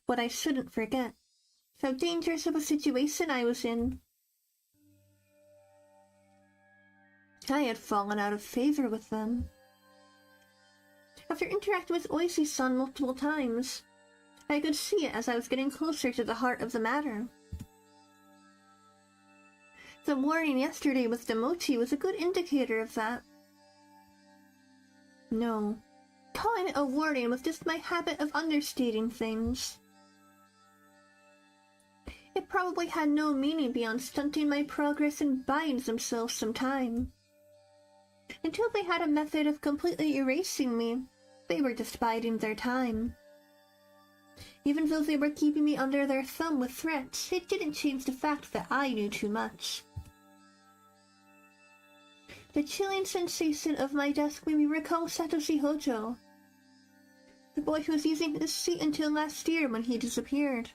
what I shouldn't forget, how dangerous of a situation I was in. I had fallen out of favor with them. After interacting with Oishi-san multiple times, I could see it as I was getting closer to the heart of the matter. The warning yesterday with the mochi was a good indicator of that. No, calling it a warning was just my habit of understating things. It probably had no meaning beyond stunting my progress and buying themselves some time. Until they had a method of completely erasing me, they were just biding their time. Even though they were keeping me under their thumb with threats, it didn't change the fact that I knew too much. The chilling sensation of my desk made me recall Satoshi Hojo, the boy who was using his seat until last year when he disappeared.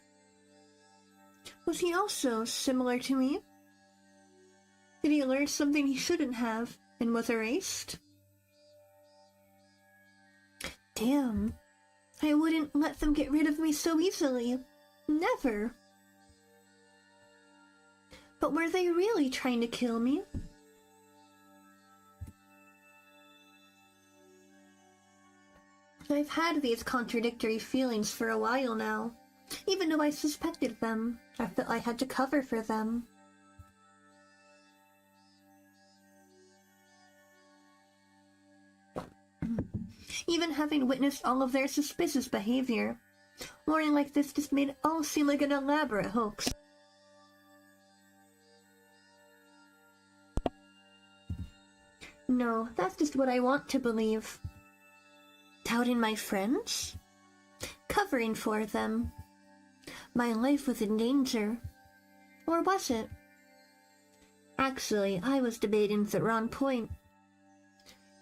Was he also similar to me? Did he learn something he shouldn't have and was erased? Damn, I wouldn't let them get rid of me so easily. Never. But were they really trying to kill me? I've had these contradictory feelings for a while now. Even though I suspected them, I felt I had to cover for them. Even having witnessed all of their suspicious behavior, warning like this just made it all seem like an elaborate hoax. No, that's just what I want to believe. Doubting my friends? Covering for them? My life was in danger. Or was it? Actually, I was debating the wrong point.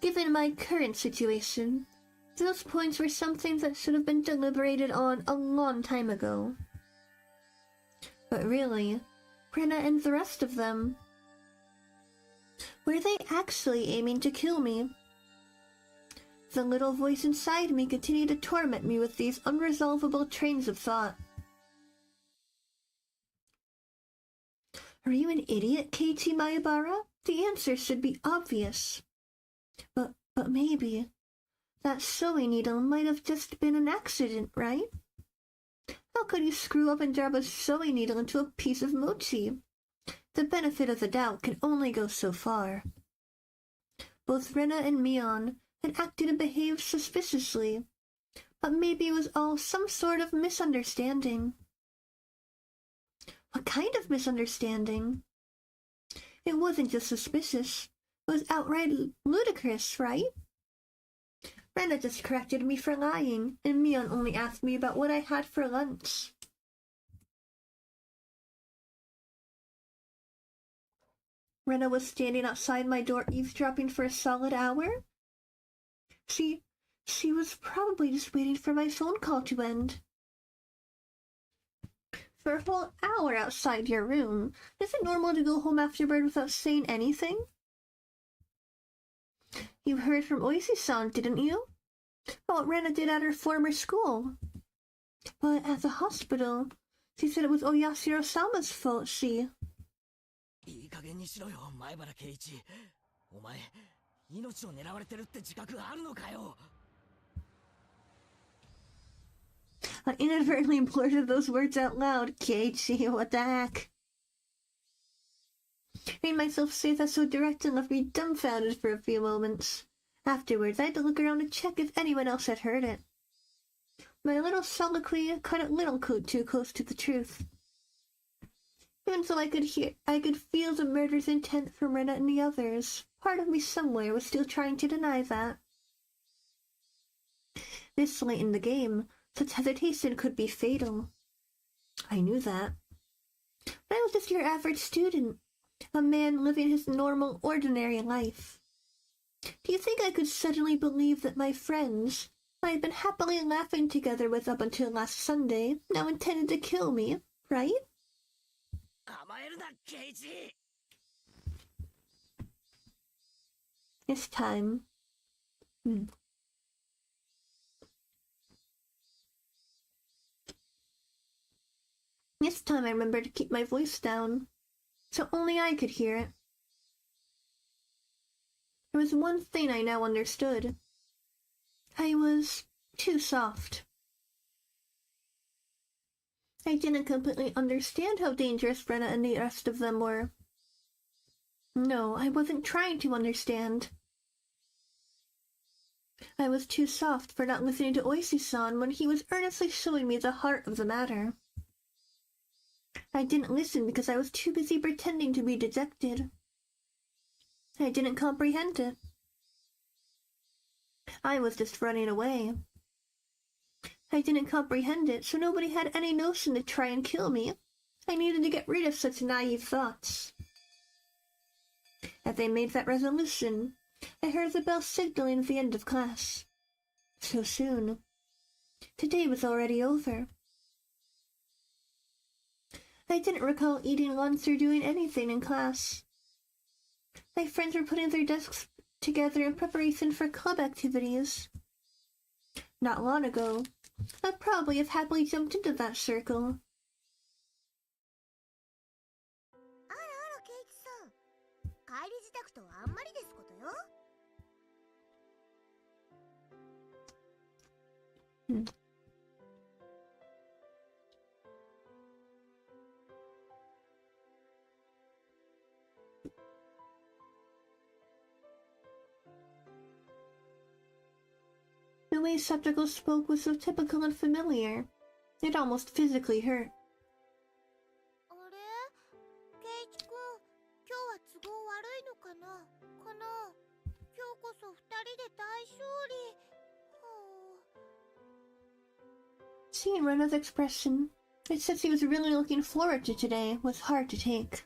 Given my current situation, those points were something that should have been deliberated on a long time ago. But really, Rena and the rest of them, were they actually aiming to kill me? The little voice inside me continued to torment me with these unresolvable trains of thought. Are you an idiot, Keiichi Maebara? The answer should be obvious. But maybe that sewing needle might have just been an accident, right? How could you screw up and drop a sewing needle into a piece of mochi? The benefit of the doubt can only go so far. Both Rena and Mion had acted and behaved suspiciously, but maybe it was all some sort of misunderstanding. What kind of misunderstanding? It wasn't just suspicious. It was outright ludicrous, right? Rena just corrected me for lying, and Mion only asked me about what I had for lunch. Rena was standing outside my door eavesdropping for a solid hour? She was probably just waiting for my phone call to end. For a whole hour outside your room. Is it normal to go home afterward without saying anything? You heard from Oishi-san, didn't you? Well, Rena did at her former school. But at the hospital, she said it was Oyashiro-sama's fault, she... いい加減にしろよ、前原圭一。お前、命を狙われてるって自覚あるのかよ。I inadvertently blurted those words out loud. Keiichi, what the heck? I made myself say that so direct and left me dumbfounded for a few moments. Afterwards, I had to look around to check if anyone else had heard it. My little soliloquy cut a little too close to the truth. Even so I could feel the murderous intent from Rena and the others. Part of me somewhere was still trying to deny that. This late in the game, such hesitation could be fatal. I knew that. But I was just your average student, a man living his normal, ordinary life. Do you think I could suddenly believe that my friends, I had been happily laughing together with up until last Sunday, now intended to kill me, right? 甘えるな、圭一。This time. This time I remembered to keep my voice down, so only I could hear it. There was one thing I now understood. I was too soft. I didn't completely understand how dangerous Brenna and the rest of them were. No, I wasn't trying to understand. I was too soft for not listening to Oishi-san when he was earnestly showing me the heart of the matter. I didn't listen because I was too busy pretending to be dejected. I didn't comprehend it. I was just running away. I didn't comprehend it, so nobody had any notion to try and kill me. I needed to get rid of such naive thoughts. As I made that resolution, I heard the bell signaling the end of class. So soon. Today was already over. I didn't recall eating lunch or doing anything in class. My friends were putting their desks together in preparation for club activities. Not long ago, I'd probably have happily jumped into that circle. あらあらケイチさん、帰り支度とはあんまりですことよ。The way Septical spoke was so typical and familiar. It almost physically hurt. あれケイチくん、今日は都合悪いのかな今日こそ二人で大勝利。Seeing Rena's expression, it says he was really looking forward to today, was hard to take.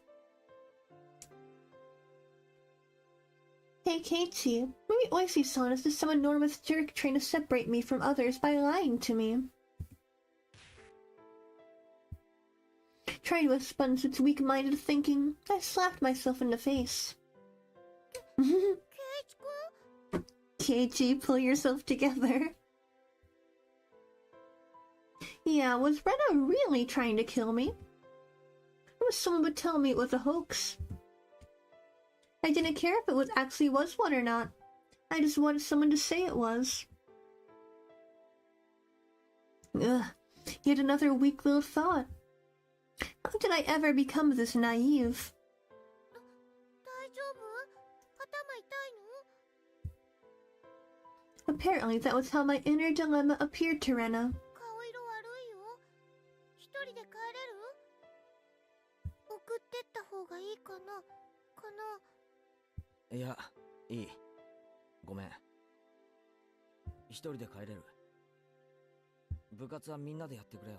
Hey Keiichi, maybe Oishi-san is just some enormous jerk trying to separate me from others by lying to me. Trying to expunge its weak-minded thinking, I slapped myself in the face. Keiichi, pull yourself together. Yeah, was Rena really trying to kill me? I wish someone would tell me it was a hoax. I didn't care if it actually was one or not. I just wanted someone to say it was. Ugh, yet another weak-willed thought. How did I ever become this naive? 大丈夫？頭痛いの？ Apparently that was how my inner dilemma appeared to Rena. 顔色悪いよ。一人で帰れる？送ってった方がいいかな？いや、いい。ごめん。一人で帰れる。部活はみんなでやってくれよ。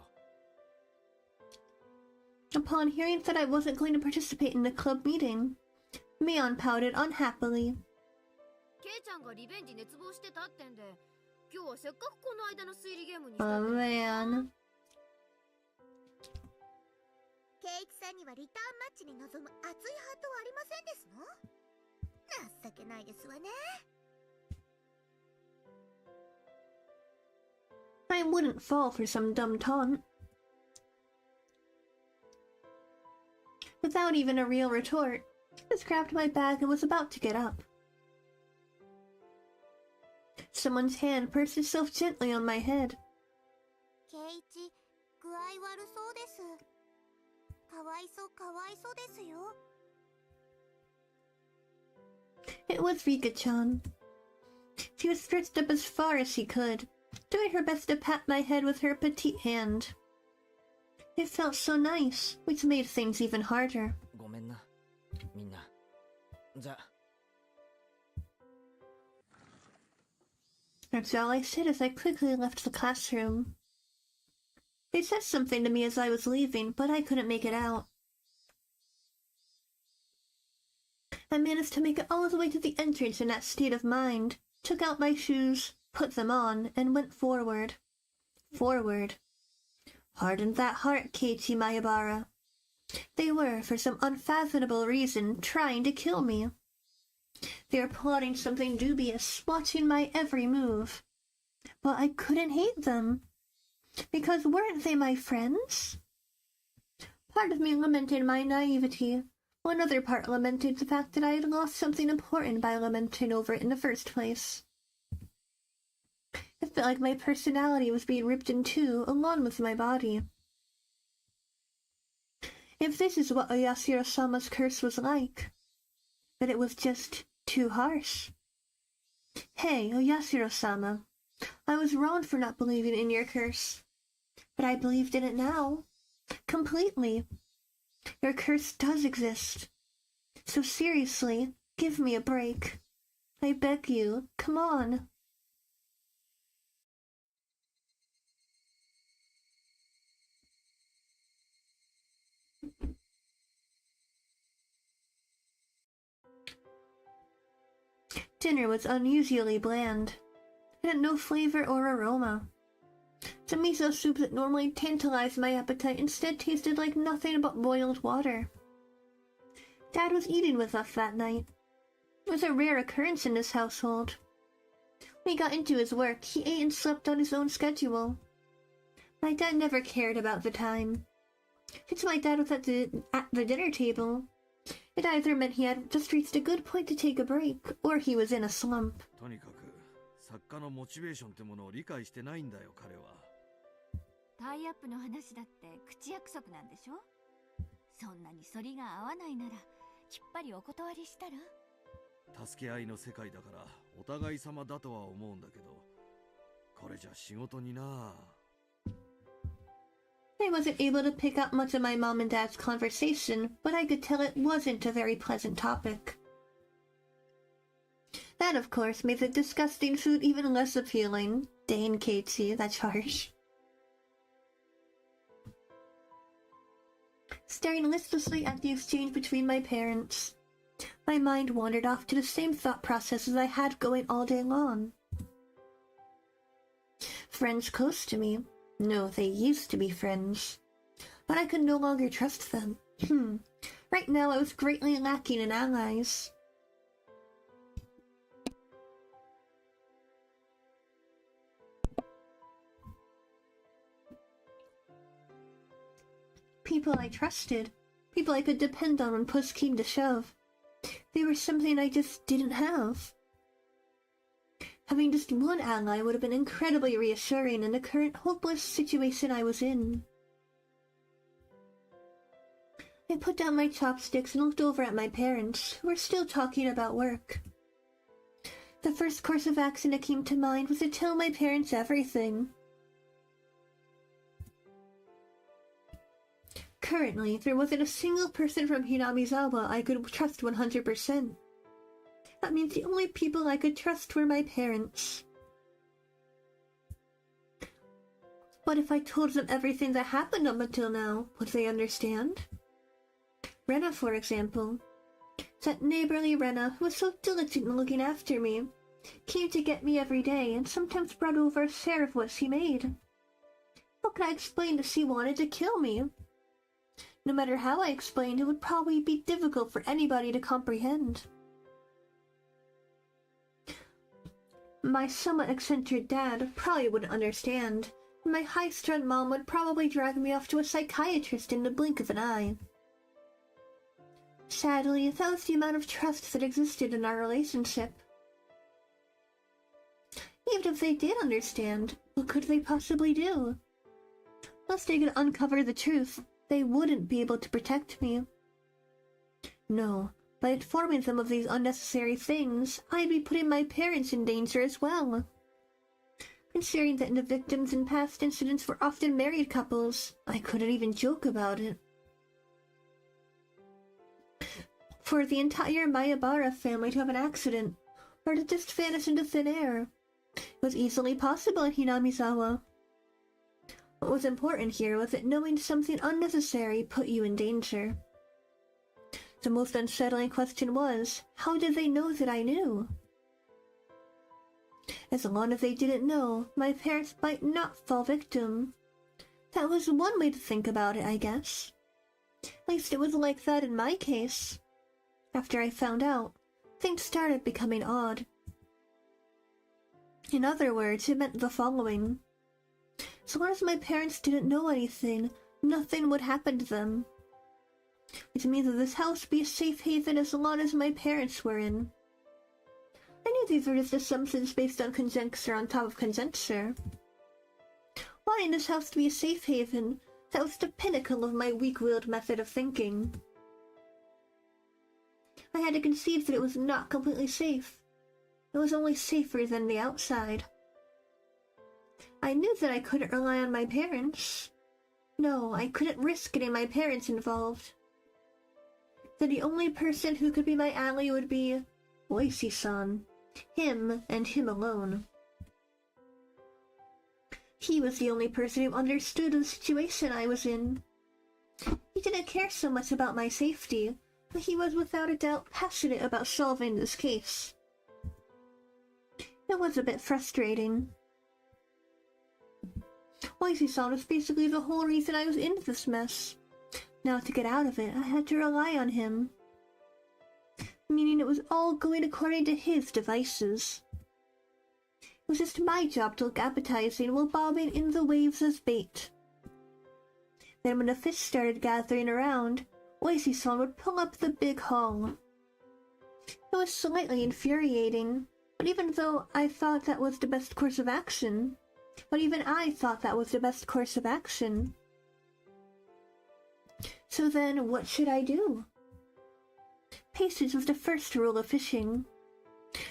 Upon hearing that I wasn't going to participate in the club meeting, Mion pouted unhappily. ケイちゃんがリベンジ熱望してたってんで、今日はせっかくこの間の推理ゲームにしたん Oh だ。 man. ケイチさんにはリターンマッチに臨む熱いハートはありませんですの？情けないですわね。 I wouldn't fall for some dumb taunt. Without even a real retort, I just grabbed my bag and was about to get up. Someone's hand perched itself gently on my head. ケイチ、具合悪そうです。かわいそうですよ。 It was Rika-chan. She was stretched up as far as she could, doing her best to pat my head with her petite hand. It felt so nice, which made things even harder. ごめんな、みんな。じゃ。 That's all I said as I quickly left the classroom. They said something to me as I was leaving, but I couldn't make it out. I managed to make it all the way to the entrance in that state of mind, took out my shoes, put them on, and went forward. Forward. Hardened that heart, Keiichi Mayabara. They were, for some unfathomable reason, trying to kill me. They were plotting something dubious, watching my every move. But I couldn't hate them, because weren't they my friends? Part of me lamented my naivety. One other part lamented the fact that I had lost something important by lamenting over it in the first place. It felt like my personality was being ripped in two along with my body. If this is what Oyashiro-sama's curse was like, then it was just too harsh. Hey, Oyashiro-sama, I was wrong for not believing in your curse, but I believed in it now. Completely. Your curse does exist. So seriously, give me a break. I beg you, come on. Dinner was unusually bland. It had no flavor or aroma. The miso soup that normally tantalized my appetite instead tasted like nothing but boiled water. Dad was eating with us that night. It was a rare occurrence in this household. When he got into his work, he ate and slept on his own schedule. My dad never cared about the time. Since my dad was at the dinner table, it either meant he had just reached a good point to take a break, or he was in a slump. とにかく作家のモチベーションってものを理解してないんだよ彼は。タイアップの話だって口約束なんでしょ。そんなに反りが合わないならきっぱりお断りしたら。助け合いの世界だからお互い様だとは思うんだけど、これじゃ仕事にな。I wasn't able to pick up much of my mom and dad's conversation, but I could tell it wasn't a very pleasant topic. That, of course, made the disgusting food even less appealing. Dang, Keiichi, that's harsh. Staring listlessly at the exchange between my parents, my mind wandered off to the same thought processes I had going all day long. Friends close to me. No, they used to be friends. But I could no longer trust them. Right now I was greatly lacking in allies. People I trusted. People I could depend on when push came to shove. They were something I just didn't have. Having just one ally would have been incredibly reassuring in the current hopeless situation I was in. I put down my chopsticks and looked over at my parents, who were still talking about work. The first course of action that came to mind was to tell my parents everything. Currently, there wasn't a single person from Hinamizawa I could trust 100%. That means the only people I could trust were my parents. But if I told them everything that happened up until now, would they understand? Rena, for example. That neighborly Rena, who was so diligent in looking after me, came to get me every day and sometimes brought over a share of what she made. How could I explain that she wanted to kill me? No matter how I explained, it would probably be difficult for anybody to comprehend. My somewhat eccentric dad probably wouldn't understand, and my high-strung mom would probably drag me off to a psychiatrist in the blink of an eye. Sadly, that was the amount of trust that existed in our relationship. Even if they did understand, what could they possibly do? Unless they could uncover the truth, they wouldn't be able to protect me. No, by informing them of these unnecessary things, I'd be putting my parents in danger as well. Considering that the victims in past incidents were often married couples, I couldn't even joke about it. For the entire Mayabara family to have an accident, or to just vanish into thin air, was easily possible in Hinamizawa. What was important here was that knowing something unnecessary put you in danger. The most unsettling question was, how did they know that I knew? As long as they didn't know, my parents might not fall victim. That was one way to think about it, I guess. At least it was like that in my case. After I found out, things started becoming odd. In other words, it meant the following. So long as my parents didn't know anything, nothing would happen to them. Which means that this house would be a safe haven as long as my parents were in. I knew these were just assumptions based on conjecture on top of conjecture. Wanting this house to be a safe haven, that was the pinnacle of my weak-willed method of thinking. I had to conceive that it was not completely safe. It was only safer than the outside. I knew that I couldn't rely on my parents. No, I couldn't risk getting my parents involved. That the only person who could be my ally would be Oishi-san. Him and him alone. He was the only person who understood the situation I was in. He didn't care so much about my safety, but he was without a doubt passionate about solving this case. It was a bit frustrating. Oishi-san was basically the whole reason I was in this mess. Now to get out of it, I had to rely on him. Meaning it was all going according to his devices. It was just my job to look appetizing while bobbing in the waves as bait. Then when the fish started gathering around, Oishi-san would pull up the big haul. It was slightly infuriating, but even I thought that was the best course of action. So then, what should I do? Patience was the first rule of fishing.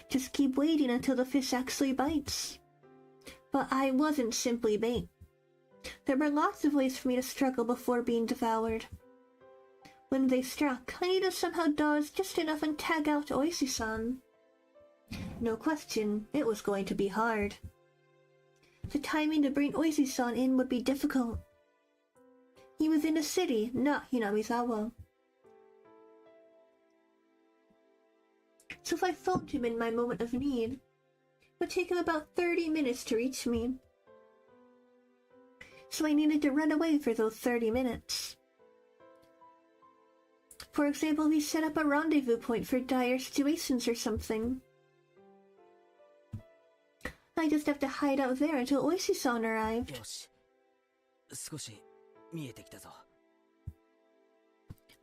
Just keep waiting until the fish actually bites. But I wasn't simply bait. There were lots of ways for me to struggle before being devoured. When they struck, I needed to somehow dodge just enough and tag out Oishi-san. No question, it was going to be hard. The timing to bring Oishi-san in would be difficult. He was in the city, not Hinamizawa. So if I phoned him in my moment of need, it would take him about 30 minutes to reach me. So I needed to run away for those 30 minutes. For example, he set up a rendezvous point for dire situations or something. I just have to hide out there until Oishi-san arrived. よし。少し見えてきたぞ。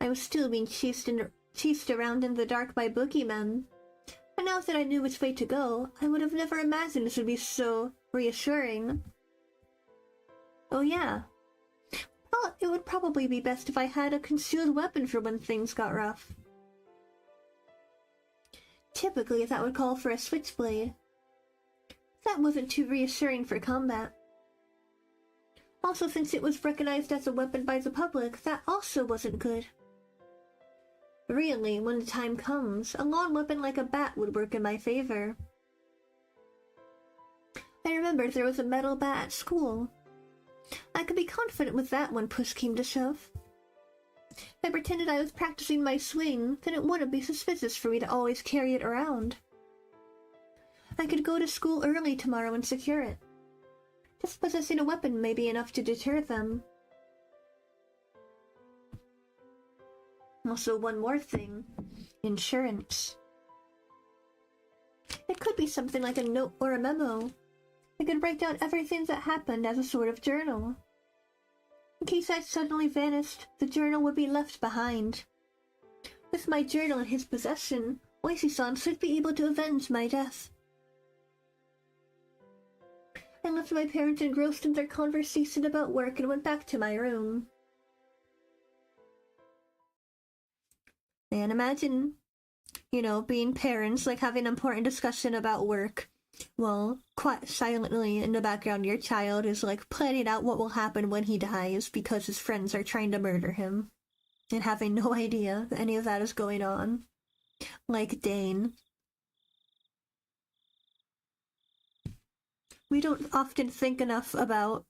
I was still being chased around in the dark by boogeymen. But now that I knew which way to go, I would have never imagined this would be so reassuring. Oh yeah. Well, it would probably be best if I had a concealed weapon for when things got rough. Typically, that would call for a switchblade. That wasn't too reassuring for combat. Also, since it was recognized as a weapon by the public, that also wasn't good. Really, when the time comes, a long weapon like a bat would work in my favor. I remember there was a metal bat at school. I could be confident with that when push came to shove. If I pretended I was practicing my swing, then it wouldn't be suspicious for me to always carry it around. I could go to school early tomorrow and secure it. Just possessing a weapon may be enough to deter them. Also, one more thing. Insurance. It could be something like a note or a memo. I could write down everything that happened as a sort of journal. In case I suddenly vanished, the journal would be left behind. With my journal in his possession, Oishi-san should be able to avenge my death. I left my parents engrossed in their conversation about work and went back to my room. And imagine, being parents, like having an important discussion about work. Well, quite silently in the background, your child is like planning out what will happen when he dies because his friends are trying to murder him. And having no idea that any of that is going on. Like Dane. We don't often think enough about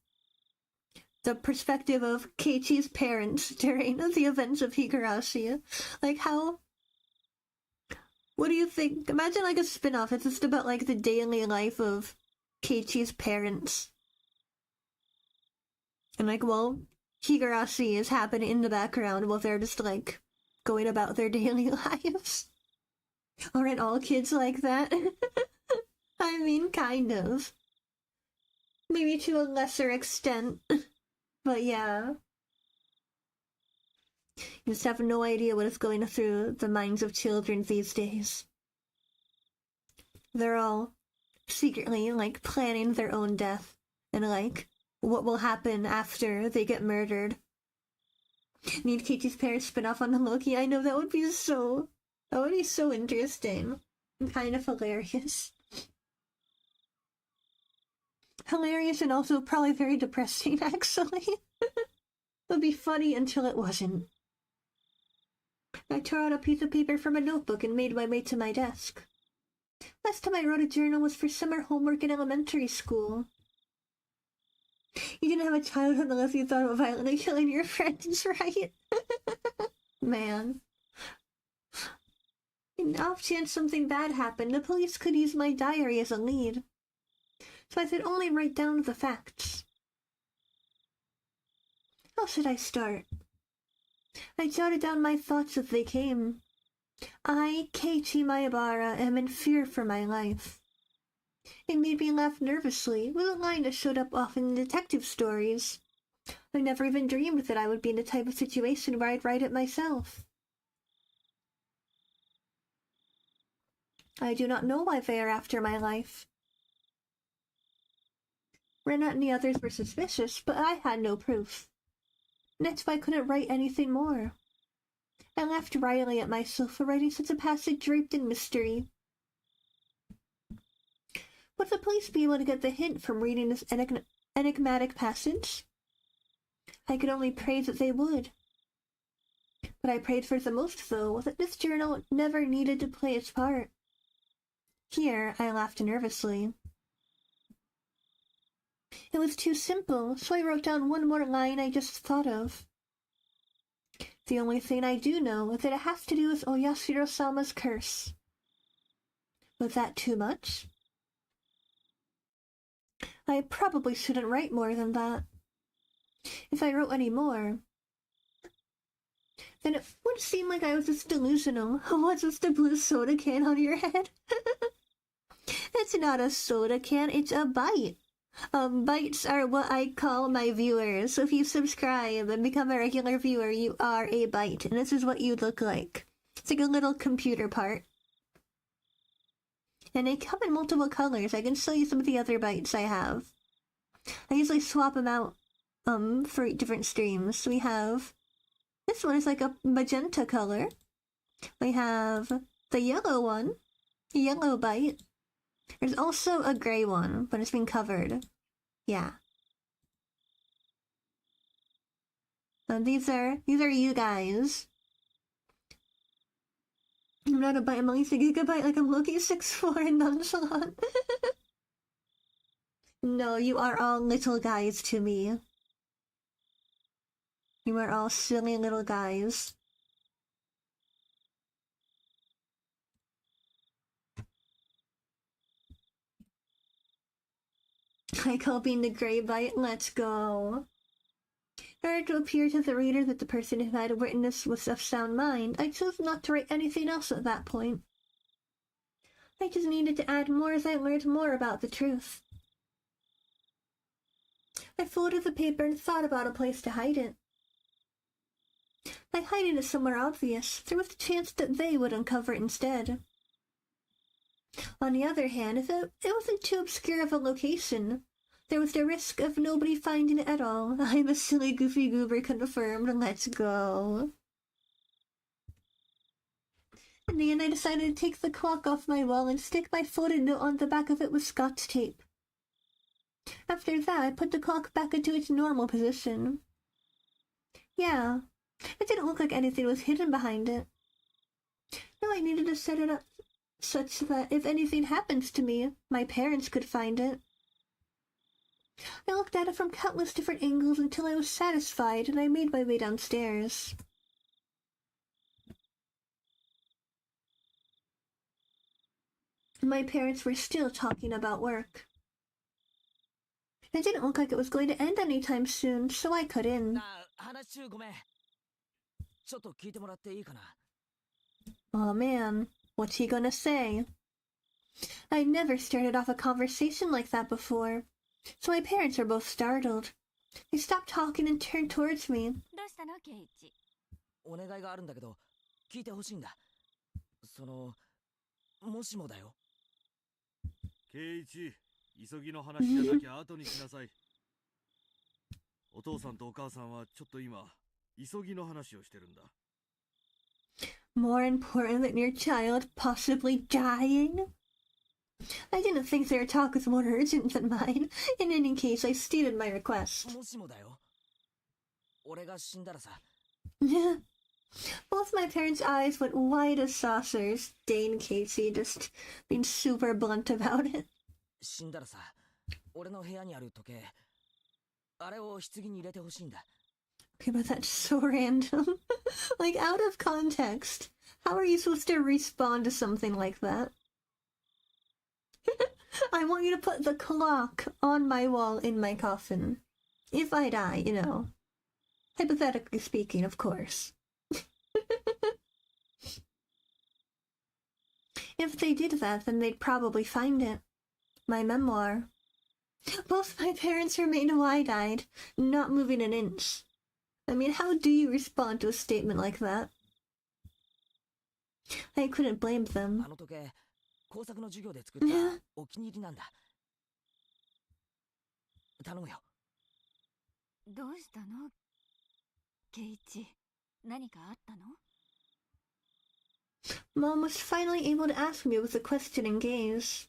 the perspective of Keiichi's parents during the events of Higurashi. Like how... What do you think? Imagine like a spin-off. It's just about like the daily life of Keiichi's parents. And like, well, Higurashi is happening in the background while they're just like going about their daily lives. Aren't all kids like that? I mean, kind of. Maybe to a lesser extent. But yeah. You just have no idea what is going through the minds of children these days. They're all secretly, like, planning their own death. And, like, what will happen after they get murdered. Need Kichi's parents spin off on Loki? I know, that would be so interesting. And kind of hilarious. Hilarious and also probably very depressing, actually. It would be funny until it wasn't. I tore out a piece of paper from a notebook and made my way to my desk. Last time I wrote a journal was for summer homework in elementary school. You didn't have a childhood unless you thought about violently killing your friends, right? Man. In off chance something bad happened, the police could use my diary as a lead. So I said only write down the facts. How should I start? I jotted down my thoughts as they came. I, Keiichi Maebara, am in fear for my life. It made me laugh nervously, with a line that showed up often in detective stories. I never even dreamed that I would be in the type of situation where I'd write it myself. I do not know why they are after my life. Renat and the others were suspicious, but I had no proof. That's why I couldn't write anything more. I laughed wryly at myself for writing such a passage draped in mystery. Would the police be able to get the hint from reading this enigmatic passage? I could only pray that they would. But I prayed for the most, though, that this journal never needed to play its part. Here, I laughed nervously. It was too simple, so I wrote down one more line I just thought of. The only thing I do know is that it has to do with Oyashiro-sama's curse. Was that too much? I probably shouldn't write more than that. If I wrote any more, then it would seem like I was just delusional. What's just a blue soda can on your head? It's not a soda can, it's a bite. Bites are what I call my viewers, so if you subscribe and become a regular viewer, you are a bite, and this is what you look like. It's like a little computer part. And they come in multiple colors. I can show you some of the other bites I have. I usually swap them out for different streams. So we have, this one is like a magenta color. We have the yellow one, yellow bite. There's also a gray one, but it's been covered. Yeah. These are you guys. I'm not a bite, I'm at least a gigabyte, like I'm Loki 6'4" and nonchalant. No, you are all little guys to me. You are all silly little guys. I call being the gray bite, let's go. In order to appear to the reader that the person who had written this was of sound mind, I chose not to write anything else at that point. I just needed to add more as I learned more about the truth. I folded the paper and thought about a place to hide it. By hiding it somewhere obvious, there was a chance that they would uncover it instead. On the other hand, if it wasn't too obscure of a location, there was the risk of nobody finding it at all. I'm a silly goofy goober confirmed, let's go. In the end, I decided to take the clock off my wall and stick my folded note on the back of it with Scotch tape. After that, I put the clock back into its normal position. Yeah, it didn't look like anything was hidden behind it. Now I needed to set it up such that if anything happens to me, my parents could find it. I looked at it from countless different angles until I was satisfied, and I made my way downstairs. My parents were still talking about work. It didn't look like it was going to end anytime soon, so I cut in. 話中ごめん。ちょっと聞いてもらっていいかな。 Oh man, What's he gonna say? I never started off a conversation like that before, so my parents were both startled. They stopped talking and turned towards me. どうしたのケイチ？お願いがあるんだけど、聞いてほしいんだ。もしもだよ。ケイチ、急ぎの話じゃなきゃ後にしなさい。お父さんとお母さんはちょっと今、急ぎの話をしてるんだ。More important than your child possibly dying? I didn't think their talk was more urgent than mine. In any case, I stated my request. もしもだよ。俺が死んだらさ。Both my parents' eyes went wide as saucers. Dane Casey just being super blunt about it. 死んだらさ、俺の部屋にある時計、あれを棺に入れてほしいんだ。Okay, but that's so random. Like, out of context. How are you supposed to respond to something like that? I want you to put the clock on my wall in my coffin. If I die, you know. Hypothetically speaking, of course. If they did that, then they'd probably find it. My memoir. Both my parents remained wide-eyed, not moving an inch. I mean, how do you respond to a statement like that? I couldn't blame them. あの時計、工作の授業で作ったお気に入りなんだ。頼むよ。どうしたのケイチ？何かあったの？ Mom was finally able to ask me with a questioning gaze.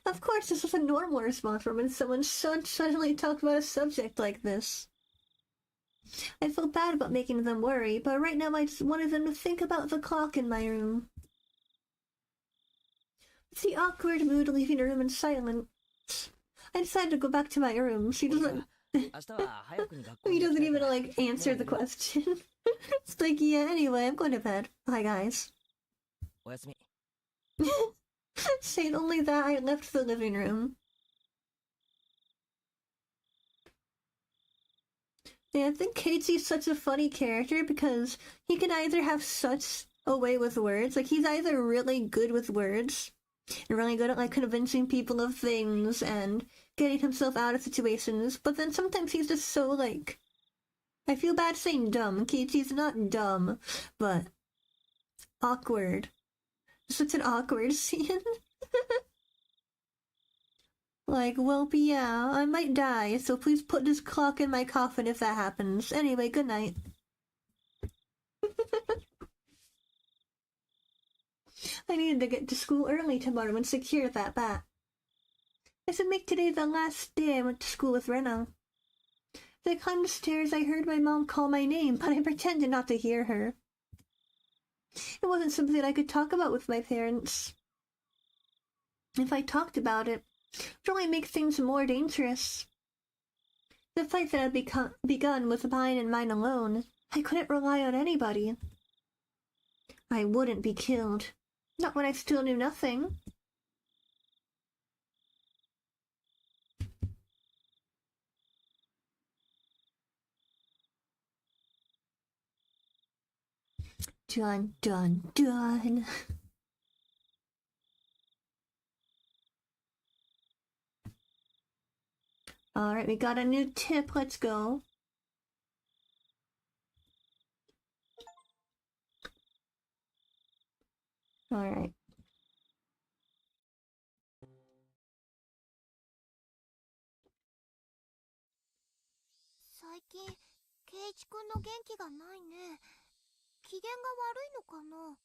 Of course, this was a normal response from when someone suddenly talked about a subject like this. I felt bad about making them worry, but right now I just wanted them to think about the clock in my room. With the awkward mood leaving the room in silence, I decided to go back to my room. He doesn't even, like, answer the question. It's like, yeah, anyway, I'm going to bed. Bye, guys. おやすみ。Saying only that, I left the living room. Yeah, I think Casey's such a funny character because he can either have such a way with words, like he's either really good with words and really good at like convincing people of things and getting himself out of situations, but then sometimes he's just so like, I feel bad saying dumb. Casey's not dumb, but awkward. Such an awkward scene. Like, well, yeah, I might die, so please put this clock in my coffin if that happens. Anyway, good night. I needed to get to school early tomorrow and secure that bat. I should make today the last day I went to school with Rena. As I climbed the stairs, I heard my mom call my name, but I pretended not to hear her. It wasn't something I could talk about with my parents. If I talked about it, it would only make things more dangerous. The fight that had begun was mine and mine alone. I couldn't rely on anybody. I wouldn't be killed. Not when I still knew nothing. Dun, dun, dun. Alright, we got a new tip. Let's go. Alright. 最近圭一くんの元気がないね。機嫌が悪いのかな。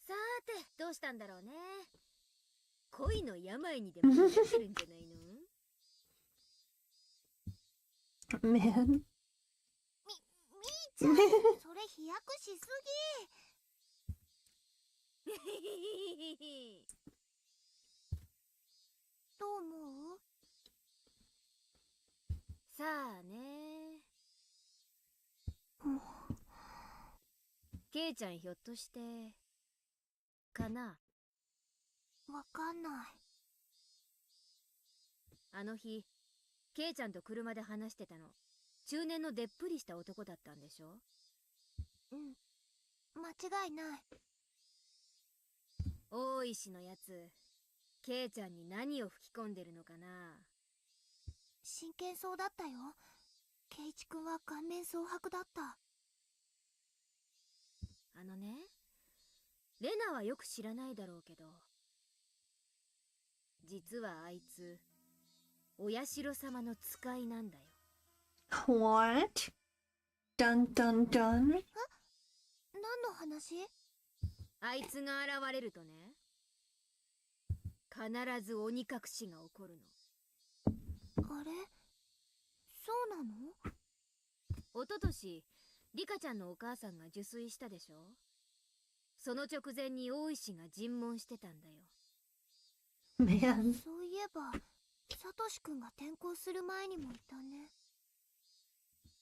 さーて、どうしたんだろうね。恋の病にでもなってるんじゃないの？ Man. みーちゃん、それ飛躍しすぎ。どう思う？さあね。ケイちゃんひょっとしてかな？わかんない。あの日ケイちゃんと車で話してたの中年のでっぷりした男だったんでしょ？うん、間違いない。大石のやつ、ケイちゃんに何を吹き込んでるのかな。真剣そうだったよ。圭一君は顔面蒼白だった。あのね、レナはよく知らないだろうけど、実はあいつお社様の使いなんだよ。What? Dun dun dun. 何の話？あいつが現れるとね、必ず鬼隠しが起こるの。あれ？そうなの？おととしリカちゃんのお母さんが受水したでしょ。その直前に大石が尋問してたんだよ。Man. そういえばサトシ君が転校する前にもいたね。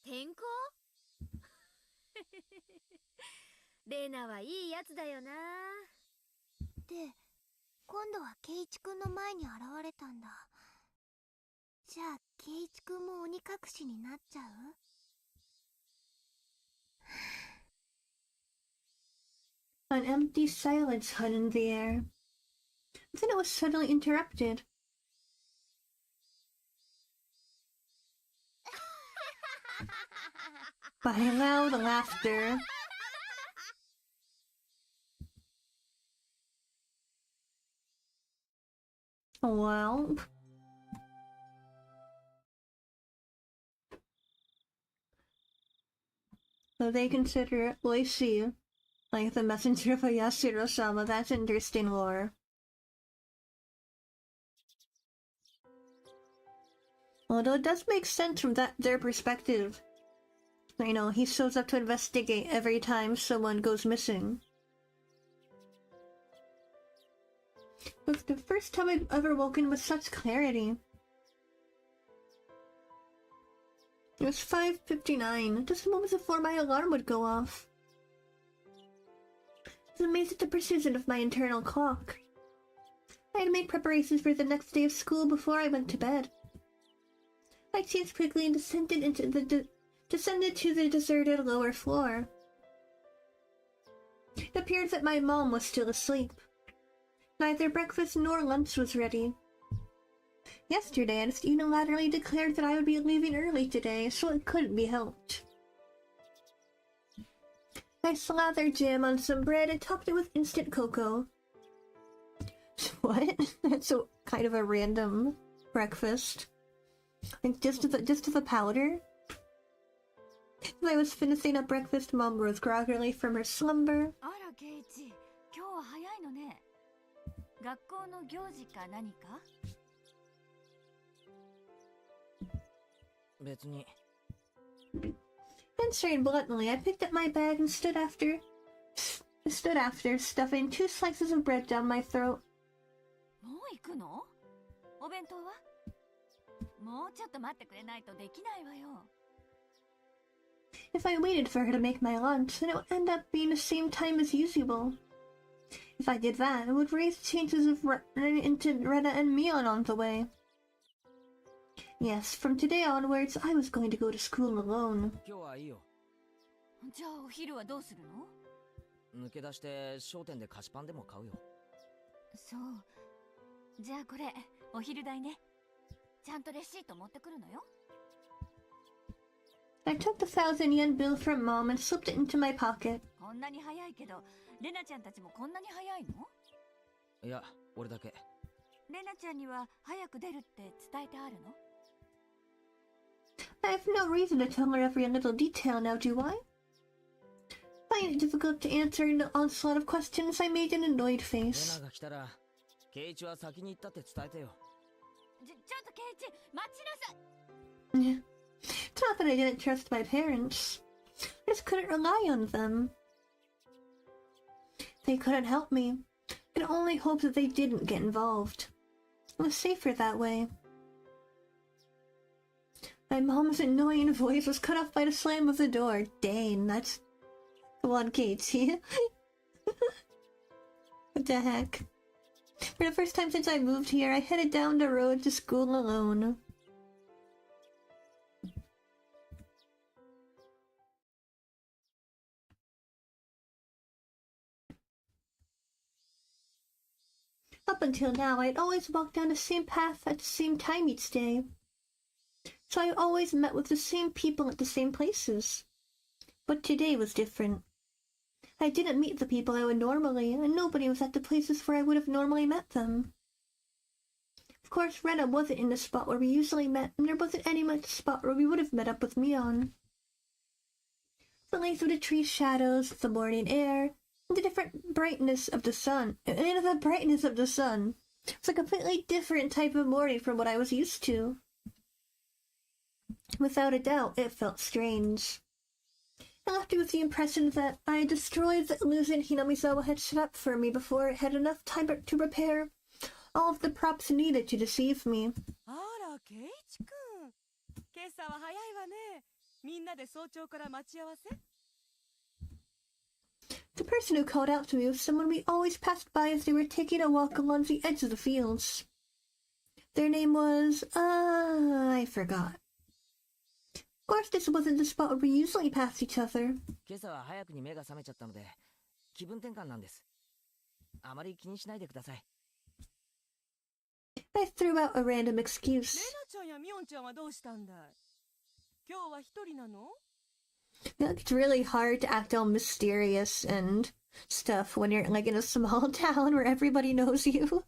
転校レナはいいやつだよな。で、今度は圭一君の前に現れたんだ。じゃあ圭一君も鬼隠しになっちゃうAn empty silence hung in the air. Then it was suddenly interrupted. By loud laughter. Well, so they consider Oishi like the messenger of Yashiro-sama. That's interesting lore. Although it does make sense from their perspective. You know, he shows up to investigate every time someone goes missing. It was the first time I'd ever woken with such clarity. It was 5:59, just moments before my alarm would go off. I was amazed at the precision of my internal clock. I had made preparations for the next day of school before I went to bed. I changed quickly and descended to the deserted lower floor. It appeared that my mom was still asleep. Neither breakfast nor lunch was ready. Yesterday, I just unilaterally declared that I would be leaving early today, so it couldn't be helped. I slathered jam on some bread and topped it with instant cocoa. What? That's so kind of a random breakfast. Like just the powder? As I was finishing up breakfast, Mom rose groggily from her slumber. あらケイチ、今日は早いのね。学校の行事か何か？別に。 Answering bluntly, I picked up my bag and stood after stuffing 2 slices of bread down my throat. もう行くの？お弁当は？もうちょっと待ってくれないとできないわよ。If I waited for her to make my lunch, then it would end up being the same time as usual. If I did that, it would raise the chances of running into Rena and Mion on the way. Yes, from today onwards, I was going to go to school alone. 今日はいいよ。じゃあお昼はどうするの？抜け出して商店で菓子パンでも買うよ。そう。じゃあこれお昼代ね。ちゃんとレシート持ってくるのよ。I took the 1,000 yen bill from Mom and slipped it into my pocket. こんなに早いけど、レナちゃんたちもこんなに早いの？いや、俺だけ。レナちゃんには早く出るって伝えてあるの？ I have no reason to tell her every little detail now, do I? Finding it difficult to answer an onslaught of questions, I made an annoyed レ face. ナが来たら、ケイチは先に行ったって伝えてよ。ちょっとケイチ、待ちなさい。 It's not that I didn't trust my parents. I just couldn't rely on them. They couldn't help me. I could only hope that they didn't get involved. It was safer that way. My mom's annoying voice was cut off by the slam of the door. Dang, that's... Come on, Katie. What the heck? For the first time since I moved here, I headed down the road to school alone. Up until now, I'd always walked down the same path at the same time each day. So I always met with the same people at the same places. But today was different. I didn't meet the people I would normally, and nobody was at the places where I would have normally met them. Of course, Rena wasn't in the spot where we usually met, and there wasn't any much spot where we would have met up with Mion. The length of the tree's shadows, the morning air, and the different brightness of the sun. It's a completely different type of morning from what I was used to. Without a doubt, it felt strange. I left it with the impression that I had destroyed the illusion Hinamizawa had set up for me before it had enough time to prepare all of the props needed to deceive me. あら、ケイチくん。今朝は早いわね。みんなで早朝から待ち合わせ？ The person who called out to me was someone we always passed by as they were taking a walk along the edge of the fields. Their name was, I forgot. Of course, this wasn't the spot where we usually pass each other. 今朝は早くに目が覚めちゃったので、気分転換なんです。あまり気にしないでください。I threw out a random excuse. レナちゃんやミオンちゃんはどうしたんだい？今日は一人なの？ It's really hard to act all mysterious and stuff when you're like in a small town where everybody knows you.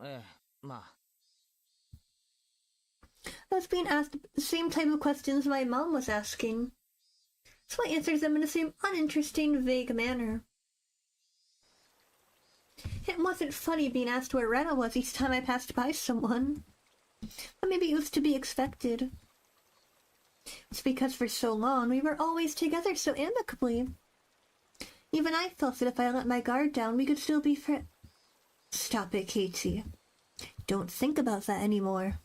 ええ、まあ。I was being asked the same type of questions my mom was asking, so I answered them in the same uninteresting, vague manner. It wasn't funny being asked where Rena was each time I passed by someone, but maybe it was to be expected. It's because for so long we were always together so amicably. Even I felt that if I let my guard down, we could still be friends. Stop it, Katie. Don't think about that anymore.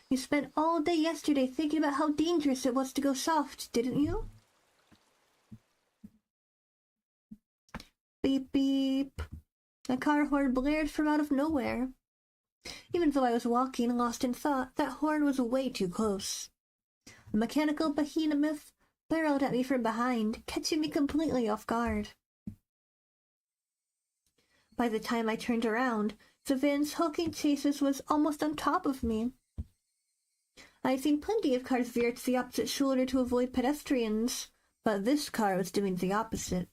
You spent all day yesterday thinking about how dangerous it was to go soft, didn't you? Beep beep. A car horn blared from out of nowhere. Even though I was walking, lost in thought, that horn was way too close. A mechanical behemoth barreled at me from behind, catching me completely off guard. By the time I turned around, the van's hulking chassis was almost on top of me. I had seen plenty of cars veer to the opposite shoulder to avoid pedestrians, but this car was doing the opposite.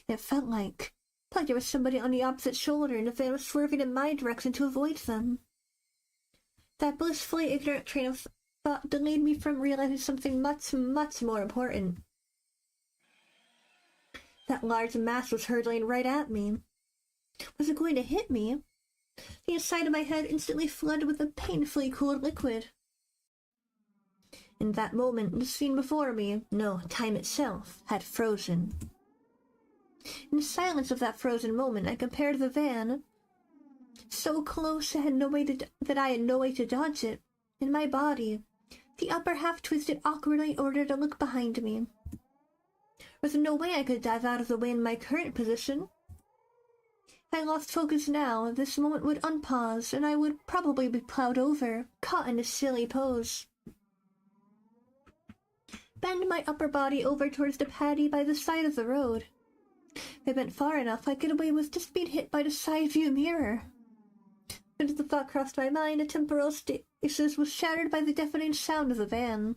It felt like there was somebody on the opposite shoulder and the van was swerving in my direction to avoid them. That blissfully ignorant train of thought delayed me from realizing something much, much more important. That large mass was hurtling right at me. Was it going to hit me? The inside of my head instantly flooded with a painfully cold liquid. In that moment, the scene before me, no, time itself, had frozen. In the silence of that frozen moment, I compared the van. So close that I had no way to dodge it. In my body, the upper half twisted awkwardly in order to look behind me. There was no way I could dive out of the way in my current position. If I lost focus now, this moment would unpause, and I would probably be plowed over, caught in a silly pose. Bend my upper body over towards the paddy by the side of the road. If I bent far enough, I could get away with just being hit by the side view mirror. As the thought crossed my mind, a temporal stasis was shattered by the deafening sound of the van.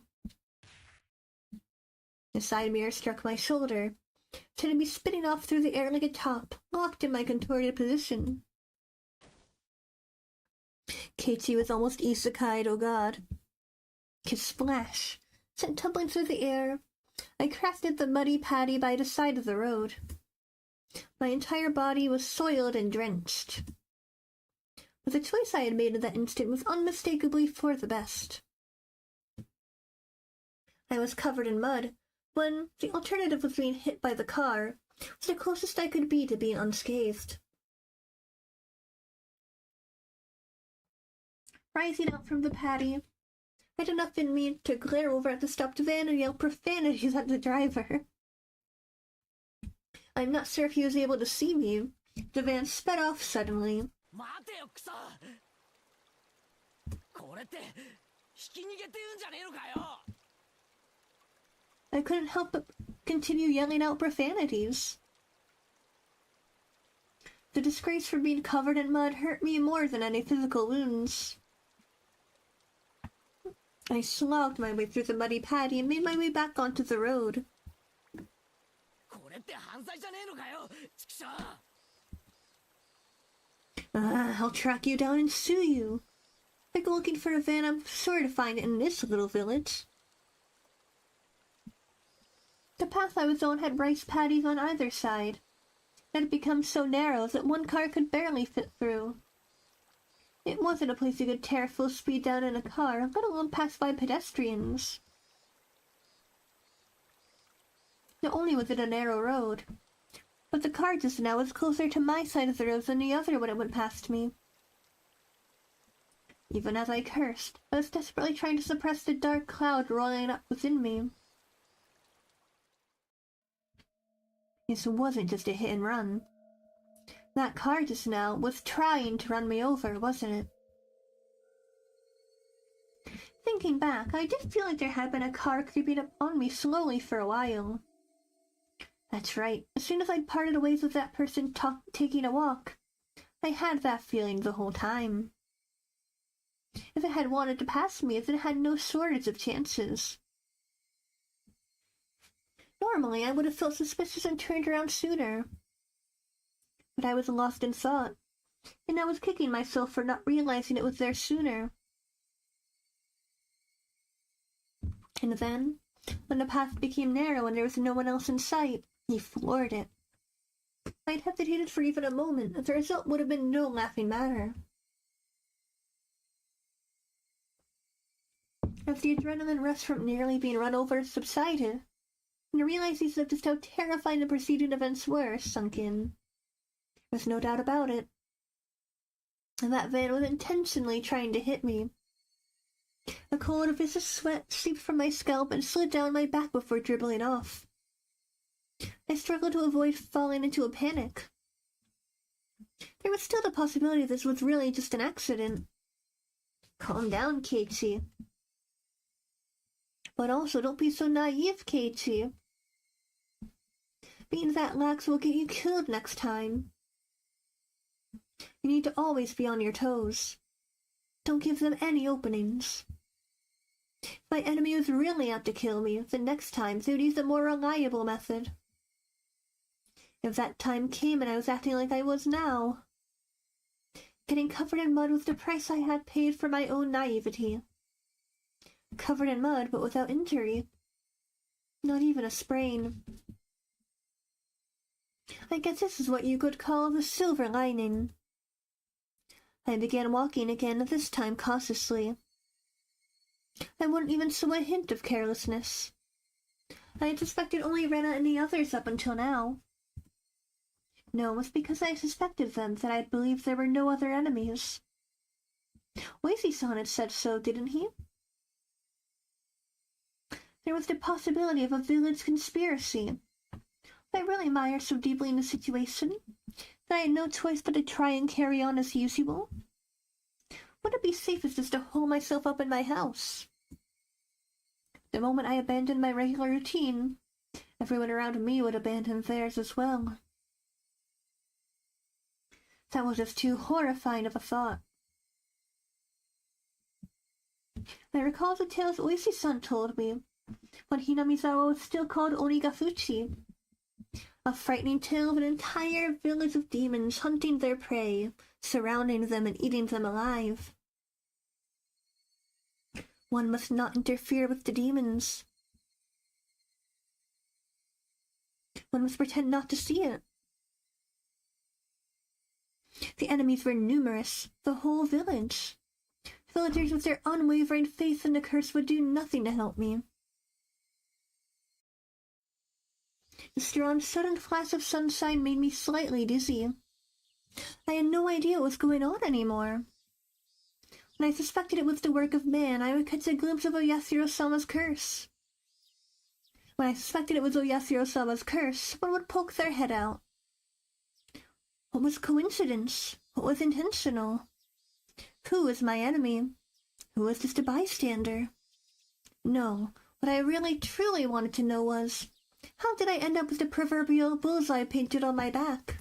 The side mirror struck my shoulder, sending me spinning off through the air like a top, locked in my contorted position. Keiichi was almost isekai'd, oh god. Splash! Sent tumbling through the air, I crashed into the muddy paddy by the side of the road. My entire body was soiled and drenched. But the choice I had made in that instant was unmistakably for the best. I was covered in mud, when the alternative of being hit by the car was the closest I could be to being unscathed. Rising up from the paddy, I had enough in me to glare over at the stopped van and yell profanities at the driver. I'm not sure if he was able to see me. The van sped off suddenly. 待てよ、クソ！これってひき逃げって言うんじゃねえのかよ！ I couldn't help but continue yelling out profanities. The disgrace for being covered in mud hurt me more than any physical wounds. I slogged my way through the muddy paddy and made my way back onto the road. これって犯罪じゃねえのかよ、畜生。I'll track you down and sue you. Like looking for a van, I'm sure to find it in this little village. The path I was on had rice paddies on either side. It had become so narrow that one car could barely fit through. It wasn't a place you could tear full speed down in a car, let alone pass by pedestrians. Not only was it a narrow road, but the car just now was closer to my side of the road than the other when it went past me. Even as I cursed, I was desperately trying to suppress the dark cloud rolling up within me. This wasn't just a hit and run. That car just now was trying to run me over, wasn't it? Thinking back, I did feel like there had been a car creeping up on me slowly for a while. That's right, as soon as I parted ways with that person taking a walk, I had that feeling the whole time. If it had wanted to pass me, it had no shortage of chances. Normally, I would have felt suspicious and turned around sooner. But I was lost in thought, and I was kicking myself for not realizing it was there sooner. And then, when the path became narrow and there was no one else in sight, he floored it. I'd hesitated for even a moment, and the result would have been no laughing matter. As the adrenaline rush from nearly being run over subsided, and the realization of just how terrifying the preceding events were sunk in. There's no doubt about it. And that van was intentionally trying to hit me. A cold vicious sweat seeped from my scalp and slid down my back before dribbling off. I struggled to avoid falling into a panic. There was still the possibility this was really just an accident. Calm down, Keiichi. But also, don't be so naive, Keiichi. Being that lax will get you killed next time. You need to always be on your toes. Don't give them any openings. If my enemy was really out to kill me, then next time they would use a more reliable method. If that time came and I was acting like I was now, getting covered in mud was the price I had paid for my own naivety. Covered in mud, but without injury. Not even a sprain. I guess this is what you could call the silver lining. I began walking again, this time cautiously. I wouldn't even show a hint of carelessness. I had suspected only Rena and the others up until now. No, it was because I suspected them that I believed there were no other enemies. Oishi-san had said so, didn't he? There was the possibility of a village conspiracy. I really mired so deeply in the situation that I had no choice but to try and carry on as usual. Would it be safest just to hole myself up in my house? The moment I abandoned my regular routine, everyone around me would abandon theirs as well. That was just too horrifying of a thought. I recall the tales Oishi-san told me, when Hinamizawa was still called onikakushi. A frightening tale of an entire village of demons hunting their prey, surrounding them and eating them alive. One must not interfere with the demons. One must pretend not to see it. The enemies were numerous, the whole village. Villagers with their unwavering faith in the curse would do nothing to help me. The strong, sudden flash of sunshine made me slightly dizzy. I had no idea what was going on anymore. When I suspected it was the work of man, I would catch a glimpse of Oyasuro-sama's curse. When I suspected it was Oyasuro-sama's curse, someone would poke their head out. What was coincidence? What was intentional? Who was my enemy? Who was just a bystander? No, what I really truly wanted to know was, how did I end up with the proverbial bullseye painted on my back?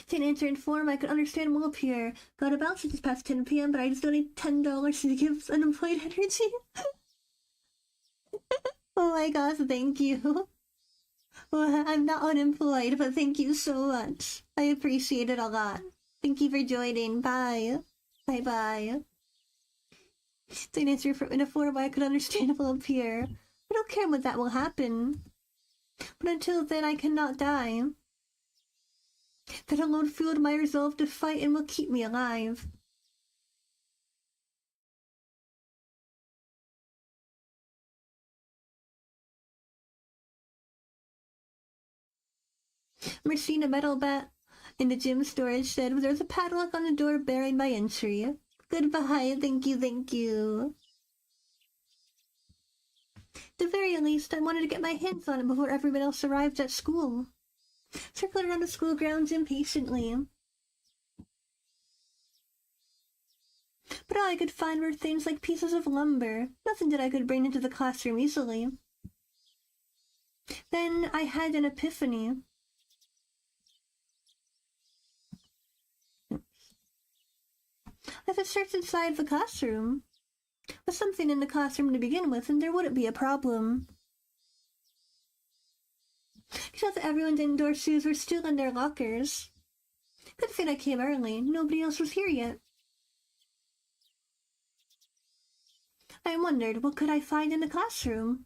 To answer in form I could understand will appear. Got about since past 10 p.m., but I just donate $10 to give unemployed energy. Oh my gosh, thank you. Well, I'm not unemployed, but thank you so much. I appreciate it a lot. Thank you for joining. Bye. Bye-bye. To answer in a form I could understand will appear. I don't care when that will happen. But until then, I cannot die. That alone fueled my resolve to fight and will keep me alive. We're seeing a metal bat in the gym storage shed. There's a padlock on the door bearing my entry. Goodbye, thank you, thank you. At the very least, I wanted to get my hands on it before everyone else arrived at school. Circling around the school grounds impatiently. But all I could find were things like pieces of lumber, nothing that I could bring into the classroom easily. Then I had an epiphany. I could search inside the classroom. With something in the classroom to begin with, and there wouldn't be a problem. Except that everyone's indoor shoes were still in their lockers. Good thing I came early. Nobody else was here yet. I wondered, what could I find in the classroom?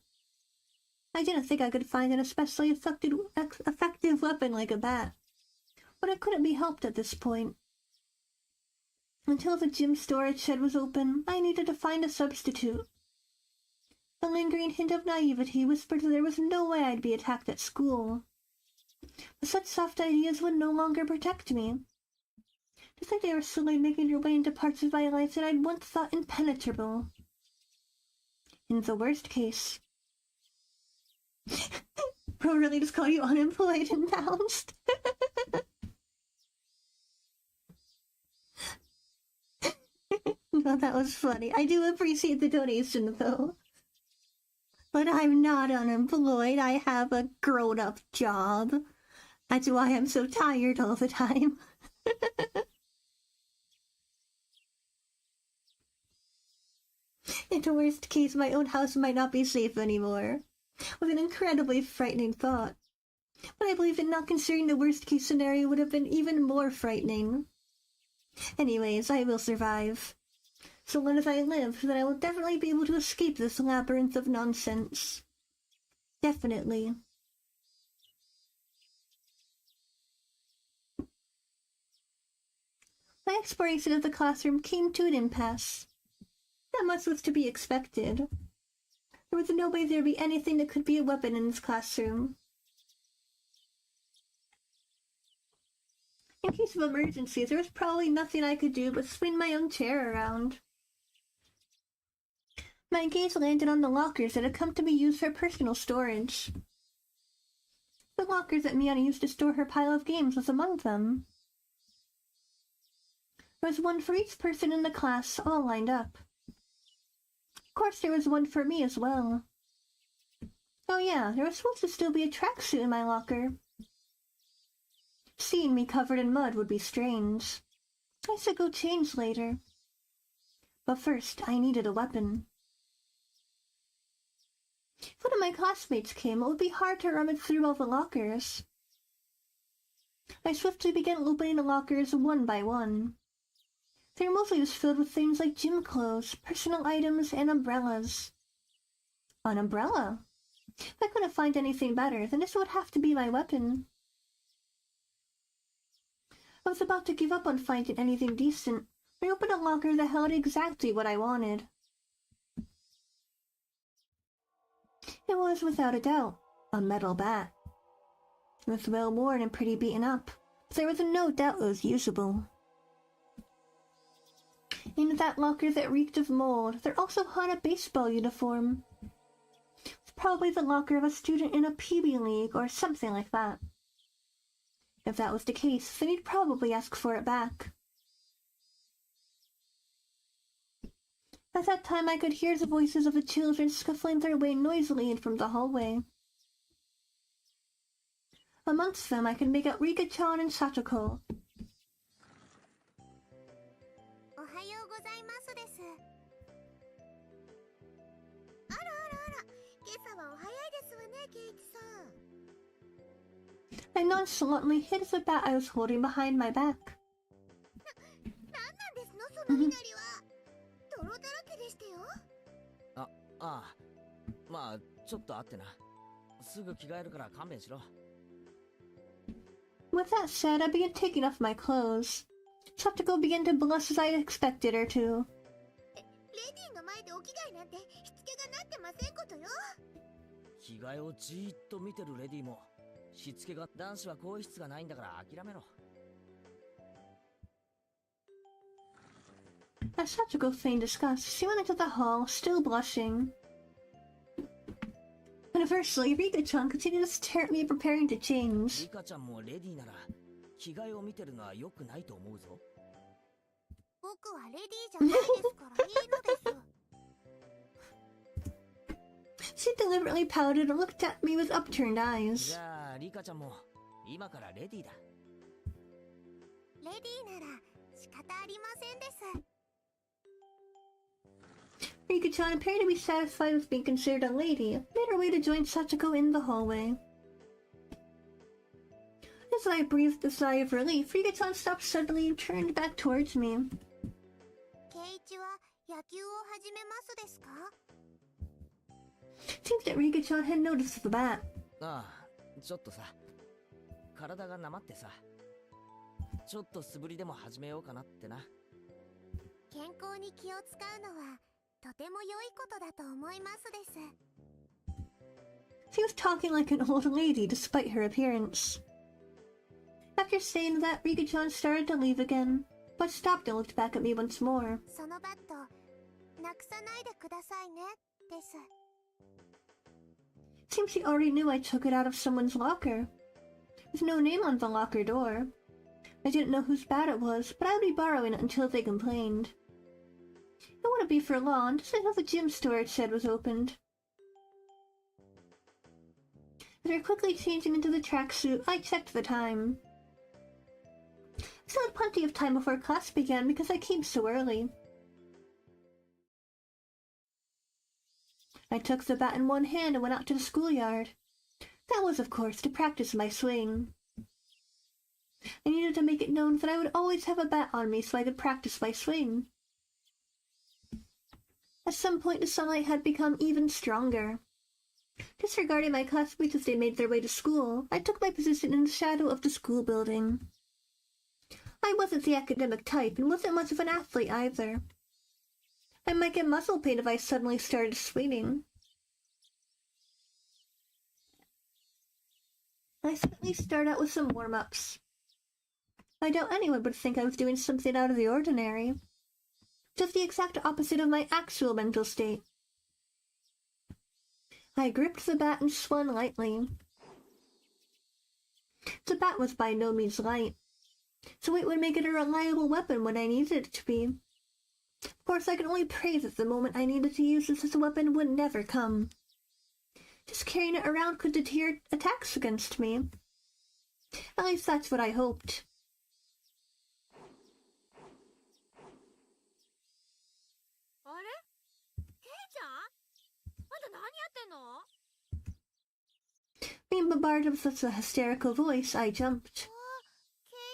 I didn't think I could find an especially effective weapon like a bat. But it couldn't be helped at this point. Until the gym storage shed was open, I needed to find a substitute. A lingering hint of naivety whispered that there was no way I'd be attacked at school. But such soft ideas would no longer protect me. Just like they were slowly making their way into parts of my life that I'd once thought impenetrable. In the worst case... Bro really just called you unemployed and bounced. No, that was funny. I do appreciate the donation, though. But I'm not unemployed. I have a grown-up job. That's why I'm so tired all the time. In the worst case, my own house might not be safe anymore. With an incredibly frightening thought. But I believe that not considering the worst-case scenario would have been even more frightening. Anyways, I will survive. So long as I live, then I will definitely be able to escape this labyrinth of nonsense. Definitely. My exploration of the classroom came to an impasse. That much was to be expected. There was no way there would be anything that could be a weapon in this classroom. In case of emergencies, there was probably nothing I could do but swing my own chair around. My gaze landed on the lockers that had come to be used for personal storage. The lockers that Miana used to store her pile of games was among them. There was one for each person in the class, all lined up. Of course, there was one for me as well. Oh yeah, there was supposed to still be a tracksuit in my locker. Seeing me covered in mud would be strange. I should go change later. But first, I needed a weapon. If one of my classmates came, it would be hard to rummage through all the lockers. I swiftly began opening the lockers one by one. They were mostly just filled with things like gym clothes, personal items, and umbrellas. An umbrella? If I couldn't find anything better, then this would have to be my weapon. I was about to give up on finding anything decent when I opened a locker that held exactly what I wanted. It was, without a doubt, a metal bat. It was well worn and pretty beaten up, but there was no doubt it was usable. In that locker that reeked of mold, there also hung a baseball uniform. It was probably the locker of a student in a PB league or something like that. If that was the case, then he'd probably ask for it back. At that time, I could hear the voices of the children scuffling their way noisily in from the hallway. Amongst them, I could make out Rika-chan and Satoko, ますです。あらあらあら、今朝はお早いですわね、ケイチさん。I nonchalantly hid the bat I was holding behind my back. なんなんですの、その身なりは。泥だらけでしたよ。ああ、まあちょっとあってな。すぐ着替えるから勘弁しろ。With that said, I began taking off my clothes. Satoko began to blush as I expected her to. レディーの前でお着替えなんてしつけがなってませんことよ。着替えをじーっと見てるレディもしつけが。男子は更衣室がないんだから諦めろ。As Satoko feigned disgust, she went into the hall, still blushing. Conversely, Rika-chan continued to stare at me, preparing to change. リカちゃんもレディなら着替えを見てるのは良くないと思うぞ。僕はレディーじゃないですからいいのです。She deliberately pouted and looked at me with upturned じ eyes. ゃあリカちゃんも今からレディだ。レディーなら仕方ありませんです。Rika-chan appeared to be satisfied with being considered a lady, made her way to join Satoko in the hallway. As I breathed a sigh of relief, Rika-chan stopped suddenly and turned back towards me. ケイチは野球を始めますですか？ Seems that Rika-chan had noticed the bat. ああ、ちょっとさ、体がなまってさ、ちょっと素振りでも始めようかなってな。健康に気を使うのはとても良いことだと思いますです。 She was talking like an old lady despite her appearance. After saying that, Rika-chan started to leave again, but stopped and looked back at me once more. そのバットなくさないでくださいねです。 Seems she already knew I took it out of someone's locker. There's no name on the locker door. I didn't know whose bat it was, but I would be borrowing it until they complained. It wouldn't be for long, just until the gym storage shed was opened. After quickly changing into the tracksuit, I checked the time. I still had plenty of time before class began because I came so early. I took the bat in one hand and went out to the schoolyard. That was, of course, to practice my swing. I needed to make it known that I would always have a bat on me so I could practice my swing. At some point, the sunlight had become even stronger. Disregarding my classmates as they made their way to school, I took my position in the shadow of the school building. I wasn't the academic type and wasn't much of an athlete either. I might get muscle pain if I suddenly started swinging. I certainly started out with some warm-ups. I doubt anyone would think I was doing something out of the ordinary. Just the exact opposite of my actual mental state. I gripped the bat and swung lightly. The bat was by no means light, so it would make it a reliable weapon when I needed it to be. Of course, I could only pray that the moment I needed to use this as a weapon would never come. Just carrying it around could deter attacks against me. At least that's what I hoped. あれ？ケイちゃん？まだ何やってんの？ Being bombarded with such a hysterical voice, I jumped. ケイ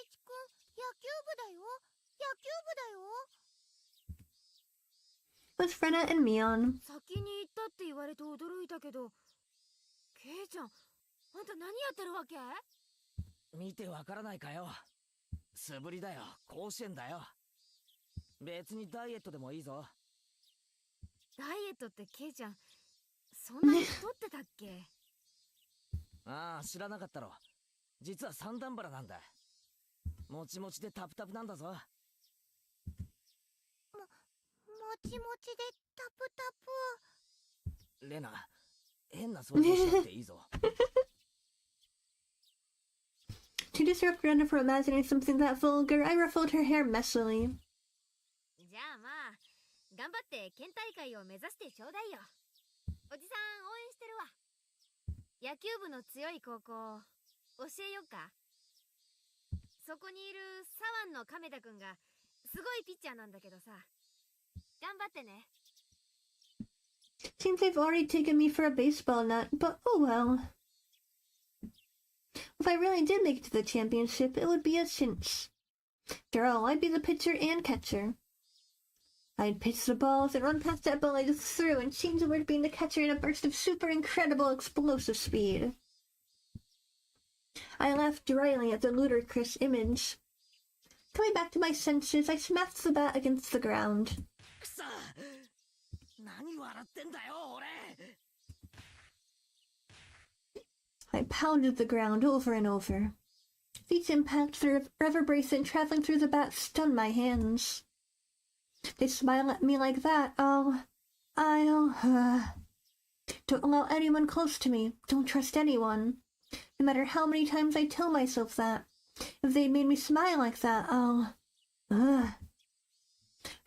チくん、野球部だよ。野球部だよ。 With Frenna and Mion. 先に行ったって言われて驚いたけど、ケイちゃん、あんた何やってるわけ？見てわからないかよ。素振りだよ、甲子園だよ。別にダイエットでもいいぞ。ダイエットってケイちゃん、そんなに太ってたっけ？ああ、知らなかったろ。実は三段腹なんだ。もちもちでタプタプなんだぞ。もちもちでタプタプ。レナ、変な想像しなくていいぞ。To disrupt Frenna from imagining something that vulgar, I ruffled her hair messily. じゃあまあ、頑張って県大会を目指してちょうだいよ。おじさん応援してるわ。野球部の強い高校教えよっか。そこにいる左腕の亀田くんがすごいピッチャーなんだけどさ、頑張ってね。 Seems they've already taken me for a baseball nut, but oh well. If I really did make it to the championship, it would be a cinch. After all, I'd be the pitcher and catcher. I'd pitch the balls and run past that ball I just threw and change the word to being the catcher in a burst of super incredible explosive speed. I laughed dryly at the ludicrous image. Coming back to my senses, I smashed the bat against the ground. くそ、何笑ってんだよ俺。 I pounded the ground over and over. Each impact, the reverberation traveling through the bat stunned my hands. They smile at me like that. I'll... Don't allow anyone close to me. Don't trust anyone. No matter how many times I tell myself that. If they made me smile like that, I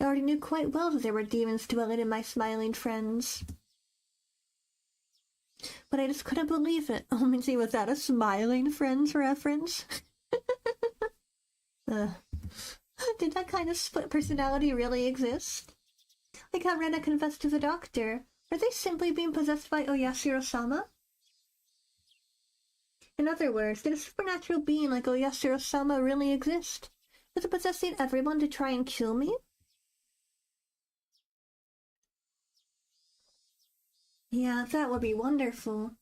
already knew quite well that there were demons dwelling in my smiling friends. But I just couldn't believe it. Oh, Minzy, was that a smiling friends reference? Did that kind of split personality really exist? Like how Rena confessed to the doctor. Are they simply being possessed by Oyashiro-sama? In other words, did a supernatural being like Oyashiro-sama really exist? Was it possessing everyone to try and kill me? Yeah, that would be wonderful.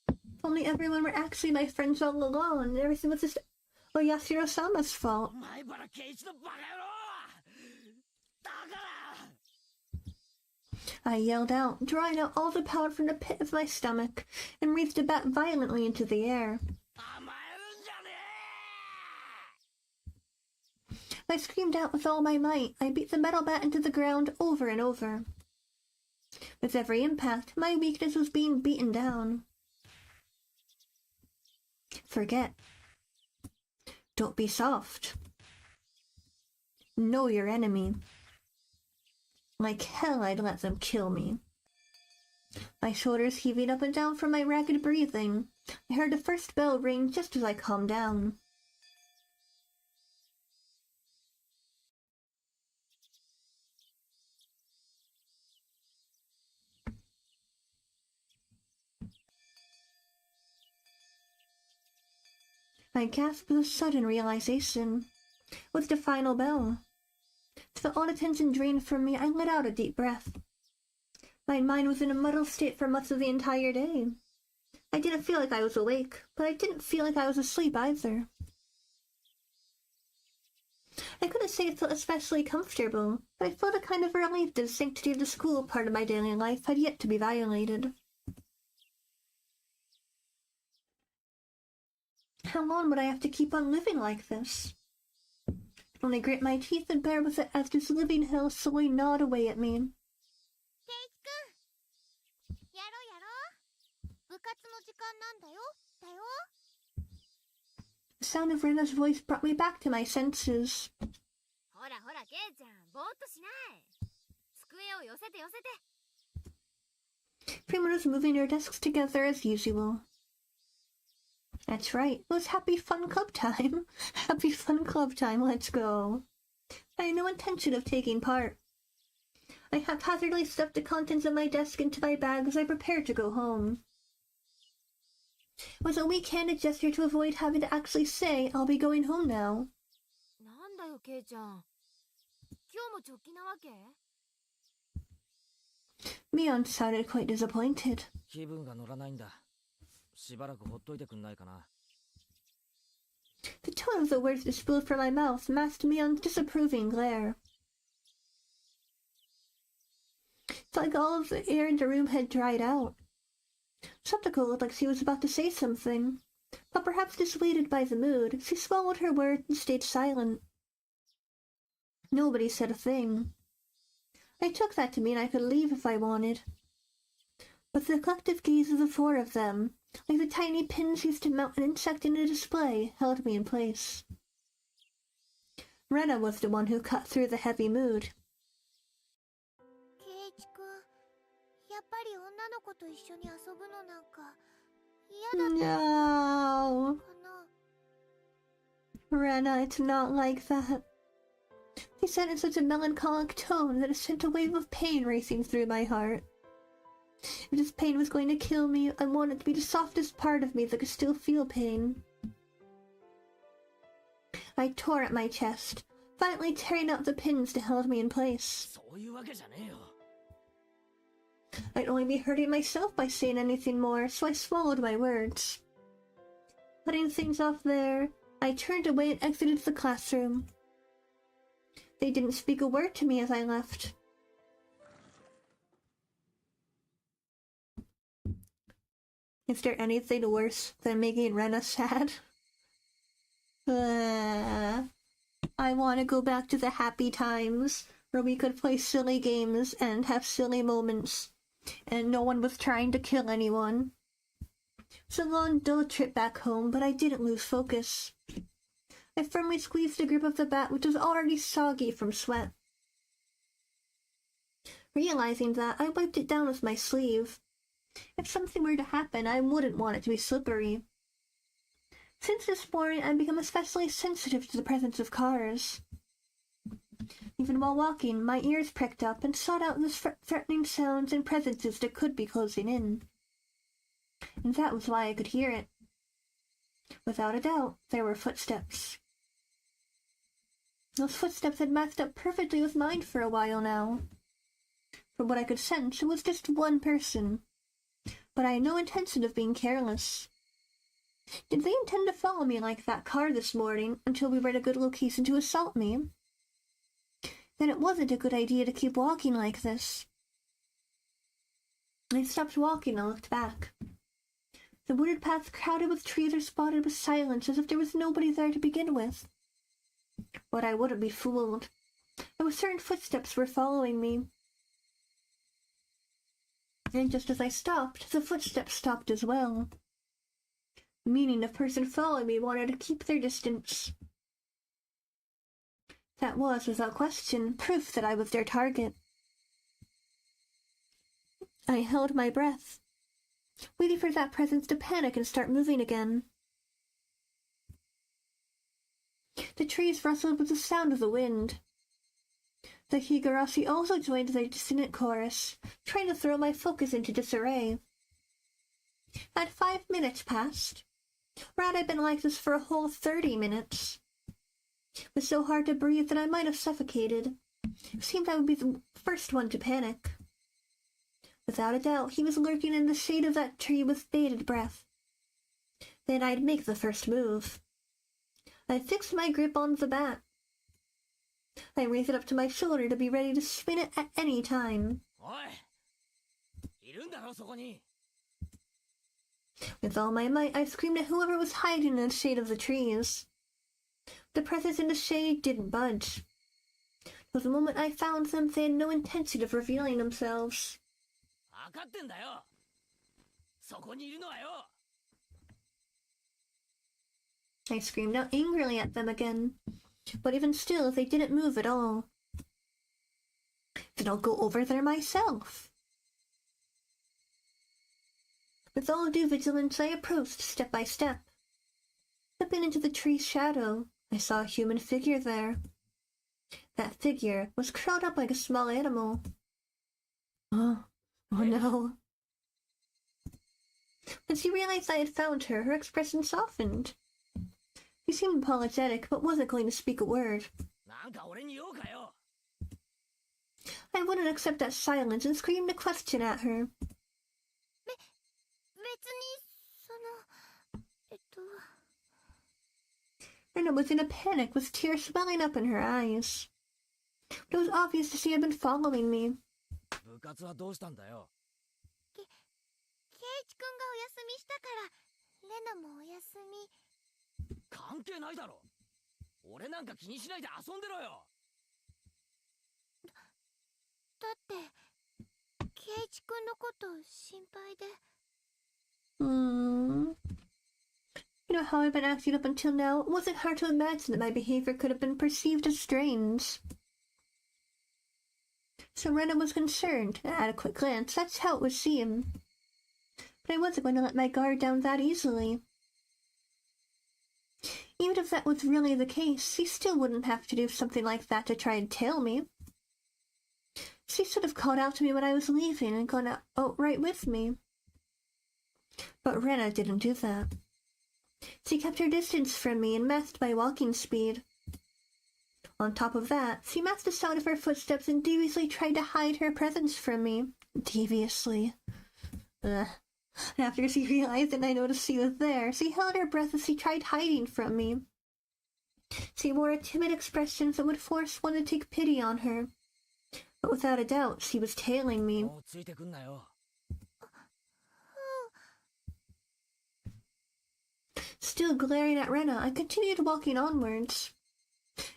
If only everyone were actually my friends all along, and everything was just Oyashiro-sama's fault. 前原圭一のバカ野郎。だから。 I yelled out, drawing out all the power from the pit of my stomach, and wreathed the bat violently into the air. 甘えるんじゃねえ。 I screamed out with all my might. I beat the metal bat into the ground over and over. With every impact, my weakness was being beaten down. Forget. Don't be soft. Know your enemy. Like hell I'd let them kill me. My shoulders heaving up and down from my ragged breathing. I heard the first bell ring just as I calmed down. I gasped with a sudden realization. It was the final bell. To feel all attention drained from me, I let out a deep breath. My mind was in a muddled state for much of the entire day. I didn't feel like I was awake, but I didn't feel like I was asleep either. I couldn't say it felt especially comfortable, but I felt a kind of relief that the sanctity of the school part of my daily life had yet to be violated. How long would I have to keep on living like this? I'd only grit my teeth and bear with it as this living hell slowly gnawed away at me. ケイチくん、やろうやろう。部活の時間なんだよ。だよ。 The sound of Rena's voice brought me back to my senses. ほらほらケイちゃん、ぼーっとしない。机を寄せて寄せて。 Prima was moving their desks together as usual. That's right, it was happy fun club time. Happy fun club time, let's go. I had no intention of taking part. I haphazardly stuffed the contents of my desk into my bag as I prepared to go home. It was a weak-handed gesture to avoid having to actually say, I'll be going home now. なんだよケイちゃん。今日も直帰なわけ？ Mion sounded quite disappointed. 気分が乗らないんだ。しばらくほっといてくんないかな。 The tone of the words that spilled from my mouth masked Mion's disapproving glare. It's like all of the air in the room had dried out. Septical looked like she was about to say something, but perhaps dissuaded by the mood, she swallowed her words and stayed silent. Nobody said a thing. I took that to mean I could leave if I wanted. But the collective gaze of the four of them, like the tiny pins used to mount an insect in a display, held me in place. Rena was the one who cut through the heavy mood. ケイチくん、やっぱり女の子と一緒に遊ぶのなんか嫌だった No, かな。 Rena, it's not like that. He said in such a melancholic tone that it sent a wave of pain racing through my heart. If this pain was going to kill me, I wanted it to be the softest part of me that could still feel pain. I tore at my chest, finally tearing out the pins that held me in place. I'd only be hurting myself by saying anything more, so I swallowed my words. Putting things off there, I turned away and exited the classroom. They didn't speak a word to me as I left. Is there anything worse than making Rena sad? I want to go back to the happy times where we could play silly games and have silly moments, and no one was trying to kill anyone. It's a long, dull trip back home, but I didn't lose focus. I firmly squeezed the grip of the bat, which was already soggy from sweat. Realizing that, I wiped it down with my sleeve. If something were to happen, I wouldn't want it to be slippery. Since this morning, I've become especially sensitive to the presence of cars. Even while walking, my ears pricked up and sought out the threatening sounds and presences that could be closing in. And that was why I could hear it. Without a doubt, there were footsteps. Those footsteps had matched up perfectly with mine for a while now. From what I could sense, it was just one person. But I had no intention of being careless. Did they intend to follow me like that car this morning until we were at a good location to assault me? Then it wasn't a good idea to keep walking like this. I stopped walking and looked back. The wooded path crowded with trees or spotted with silence as if there was nobody there to begin with. But I wouldn't be fooled. I was certain footsteps were following me. And just as I stopped, the footsteps stopped as well. Meaning the person following me wanted to keep their distance. That was, without question, proof that I was their target. I held my breath, waiting for that presence to panic and start moving again. The trees rustled with the sound of the wind. The higurashi also joined their dissonant chorus, trying to throw my focus into disarray. Had 5 minutes passed, or had I been like this for a whole 30 minutes? It was so hard to breathe that I might have suffocated. It seemed I would be the first one to panic. Without a doubt, he was lurking in the shade of that tree with bated breath. Then I'd make the first move. I fixed my grip on the bat. I raised it up to my shoulder to be ready to spin it at any time. With all my might, I screamed at whoever was hiding in the shade of the trees. The presence in the shade didn't budge. But the moment I found them, they had no intention of revealing themselves. I screamed out angrily at them again, but even still, they didn't move at all. Then I'll go over there myself. With all due vigilance, I approached step by step. Stepping into the tree's shadow, I saw a human figure there. That figure was curled up like a small animal. Oh no. When she realized I had found her, her expression softened. She seemed apologetic, but wasn't going to speak a word. I wouldn't accept that silence and screamed a question at her. Rena was in a panic with tears swelling up in her eyes. But it was obvious that she had been following me. ケイイチくんがお休みしたからレナもお休み。関係ないだろ。俺なんか気にしないで遊んでろよ。だってケイイチくんのこと心配で。You know how I've been acting up until now? It wasn't hard to imagine that my behavior could have been perceived as strange. So Rena was concerned. At a quick glance, that's how it would seem. But I wasn't going to let my guard down that easily. Even if that was really the case, she still wouldn't have to do something like that to try and tail me. She should have called out to me when I was leaving and gone out right with me. But Rena didn't do that. She kept her distance from me and matched my walking speed. On top of that, she matched the sound of her footsteps and deviously tried to hide her presence from me. Deviously. Ugh. After she realized and I noticed she was there, she held her breath as she tried hiding from me. She wore a timid expression that would force one to take pity on her. But without a doubt, she was tailing me. Still glaring at Rena, I continued walking onwards.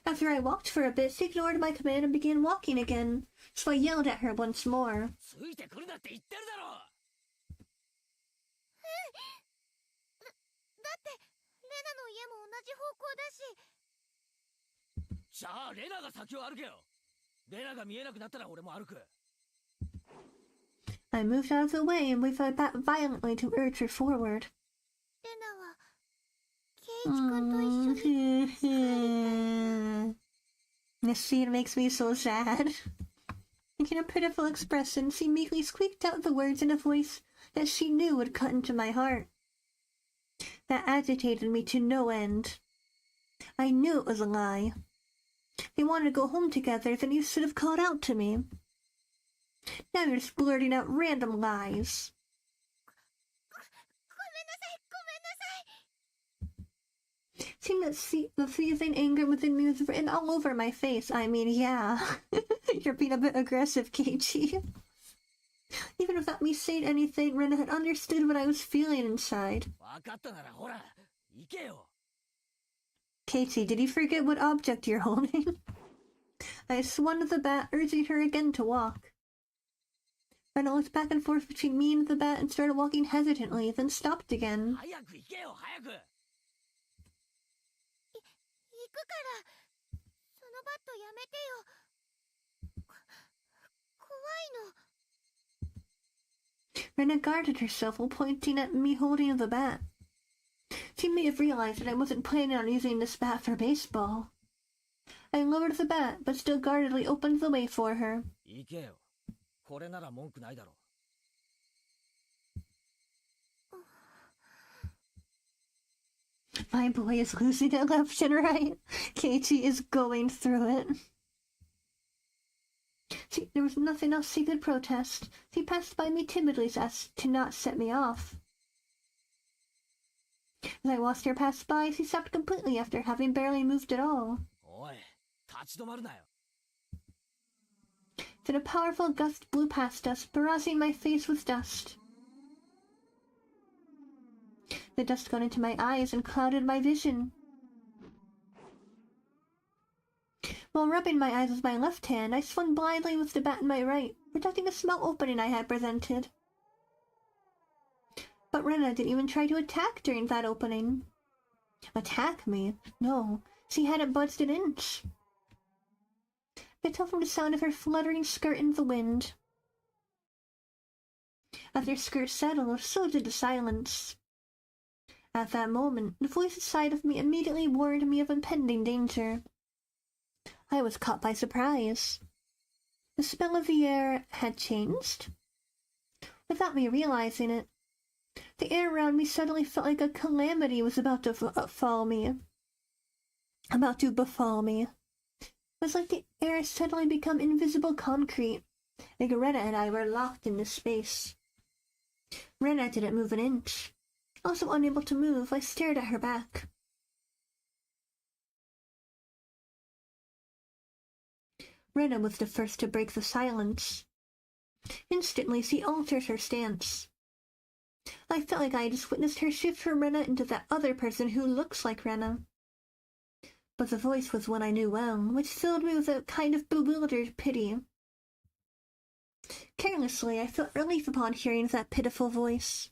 After I walked for a bit, she ignored my command and began walking again, so I yelled at her once more. じゃあレナが先を歩けよ。レナが見えなくなったら俺も歩く。I moved out of the way and waved my bat violently to urge her forward. レナはケイイチ君と一緒に帰りたい。 This scene makes me so sad. Making a pitiful expression, she meekly squeaked out the words in a voice that she knew would cut into my heart. That agitated me to no end. I knew it was a lie. They wanted to go home together, then you should have called out to me. Now you're just blurting out random lies. Seeing that the seething anger within me was written all over my face. I mean, yeah. You're being a bit aggressive, Keiichi. Even without me saying anything, Rena had understood what I was feeling inside. Keiichi, did you forget what object you're holding? I swung at the bat, urging her again to walk. Rena looked back and forth between me and the bat and started walking hesitantly, then stopped again. 行くからそのバットやめてよ。怖いの。 Rena guarded herself while pointing at me holding the bat. She may have realized that I wasn't planning on using this bat for baseball. I lowered the bat, but still guardedly opened the way for her. 行けよ。これなら文句ないだろ。My boy is losing it left and right. Keiichi is going through it. There was nothing else she could protest. She passed by me timidly as to not set me off. As I watched her pass by, she stopped completely after having barely moved at all. おい、立ち止まるなよ。 Then a powerful gust blew past us, barraging my face with dust. The dust got into my eyes and clouded my vision. While rubbing my eyes with my left hand, I swung blindly with the bat in my right, protecting the small opening I had presented. But Rena didn't even try to attack during that opening. Attack me? No, she hadn't budged an inch. I could tell from the sound of her fluttering skirt in the wind. As her skirt settled, so did the silence. At that moment, the voice inside of me immediately warned me of impending danger. I was caught by surprise. The smell of the air had changed. Without me realizing it, the air around me suddenly felt like a calamity was about to befall me. It was like the air had suddenly become invisible concrete, like Rena and I were locked into space. Rena didn't move an inch. Also unable to move, I stared at her back. Rena was the first to break the silence. Instantly, she altered her stance. I felt like I had just witnessed her shift from Rena into that other person who looks like Rena. But the voice was one I knew well, which filled me with a kind of bewildered pity. Carelessly, I felt relief upon hearing that pitiful voice.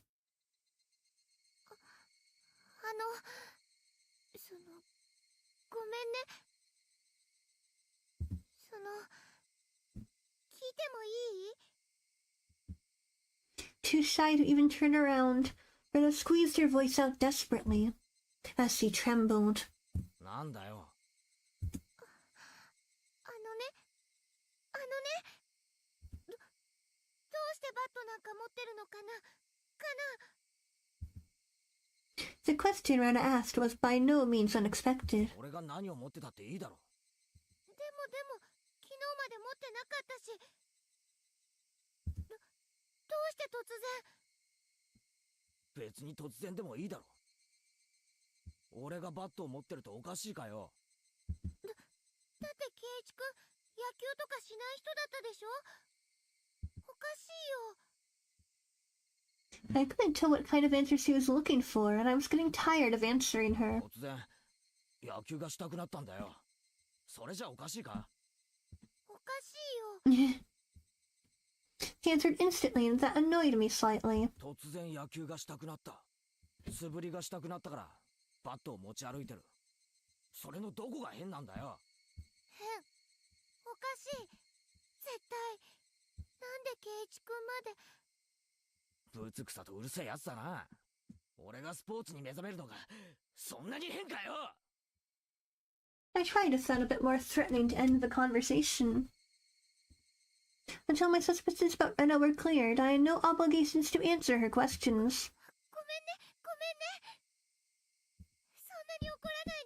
ごめんね。聞いてもいい？ Too shy to even turn around, Rena squeezed her voice out desperately, as she trembled. なんだよ。あのね、どうしてバットなんか持ってるのかな The question Rena asked was by no means unexpected. 俺が何を持ってたっていいだろ。でも、昨日まで持ってなかったし、どうして突然。別に突然でもいいだろ。俺がバットを持ってるとおかしいかよ。だって圭一くん、野球とかしない人だったでしょ。おかしいよ。I couldn't tell what kind of answer she was looking for, and I was getting tired of answering her. 突然野球がしたくなったんだよ。それじゃおかしいか？おかしいよ。He answered instantly, and that annoyed me slightly. 突然野球がしたくなった。素振りがしたくなったからバットを持ち歩いてる。それのどこが変なんだよ。変。おかしい。絶対。なんで圭一くんまで。ぶつくさとうるせえやつだな。俺がスポーツに目覚めるのがそんなに変かよ。I tried to sound a bit more threatening to end the conversation. Until my suspicions about Rena were cleared, I had no obligations to answer her questions. ごめんね。そんなに怒らない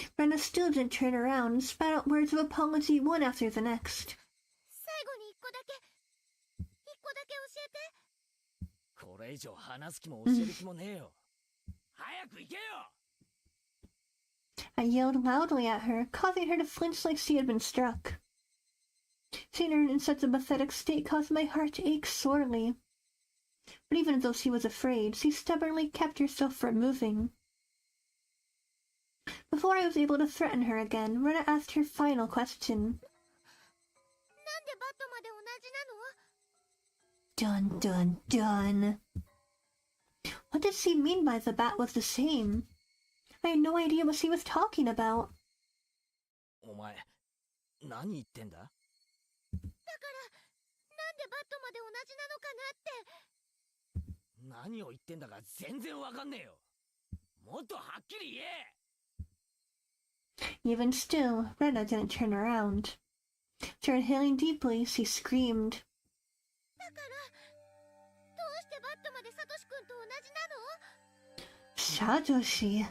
で。Rena still didn't turn around and spat out words of apology one after the next. 最後に一個だけ教えて。これ以上話す気も教える気もねえよ。早く行けよ。I yelled loudly at her, causing her to flinch like she had been struck. Seeing her in such a pathetic state caused my heart to ache sorely. But even though she was afraid, she stubbornly kept herself from moving. Before I was able to threaten her again, Rena asked her final question. なんでバットまで同じなの？ Dun dun dun. What did she mean by the bat was the same? I had no idea what she was talking about. お前何言ってんだ？だからなんでバットまで同じなのかなって。何を言ってんだか全然わかんねえよ。もっとはっきり言え。 Even still, Rena didn't turn around. After inhaling deeply, she screamed. だからどうしてバットまでサトシ君と同じなの？ Satoshi.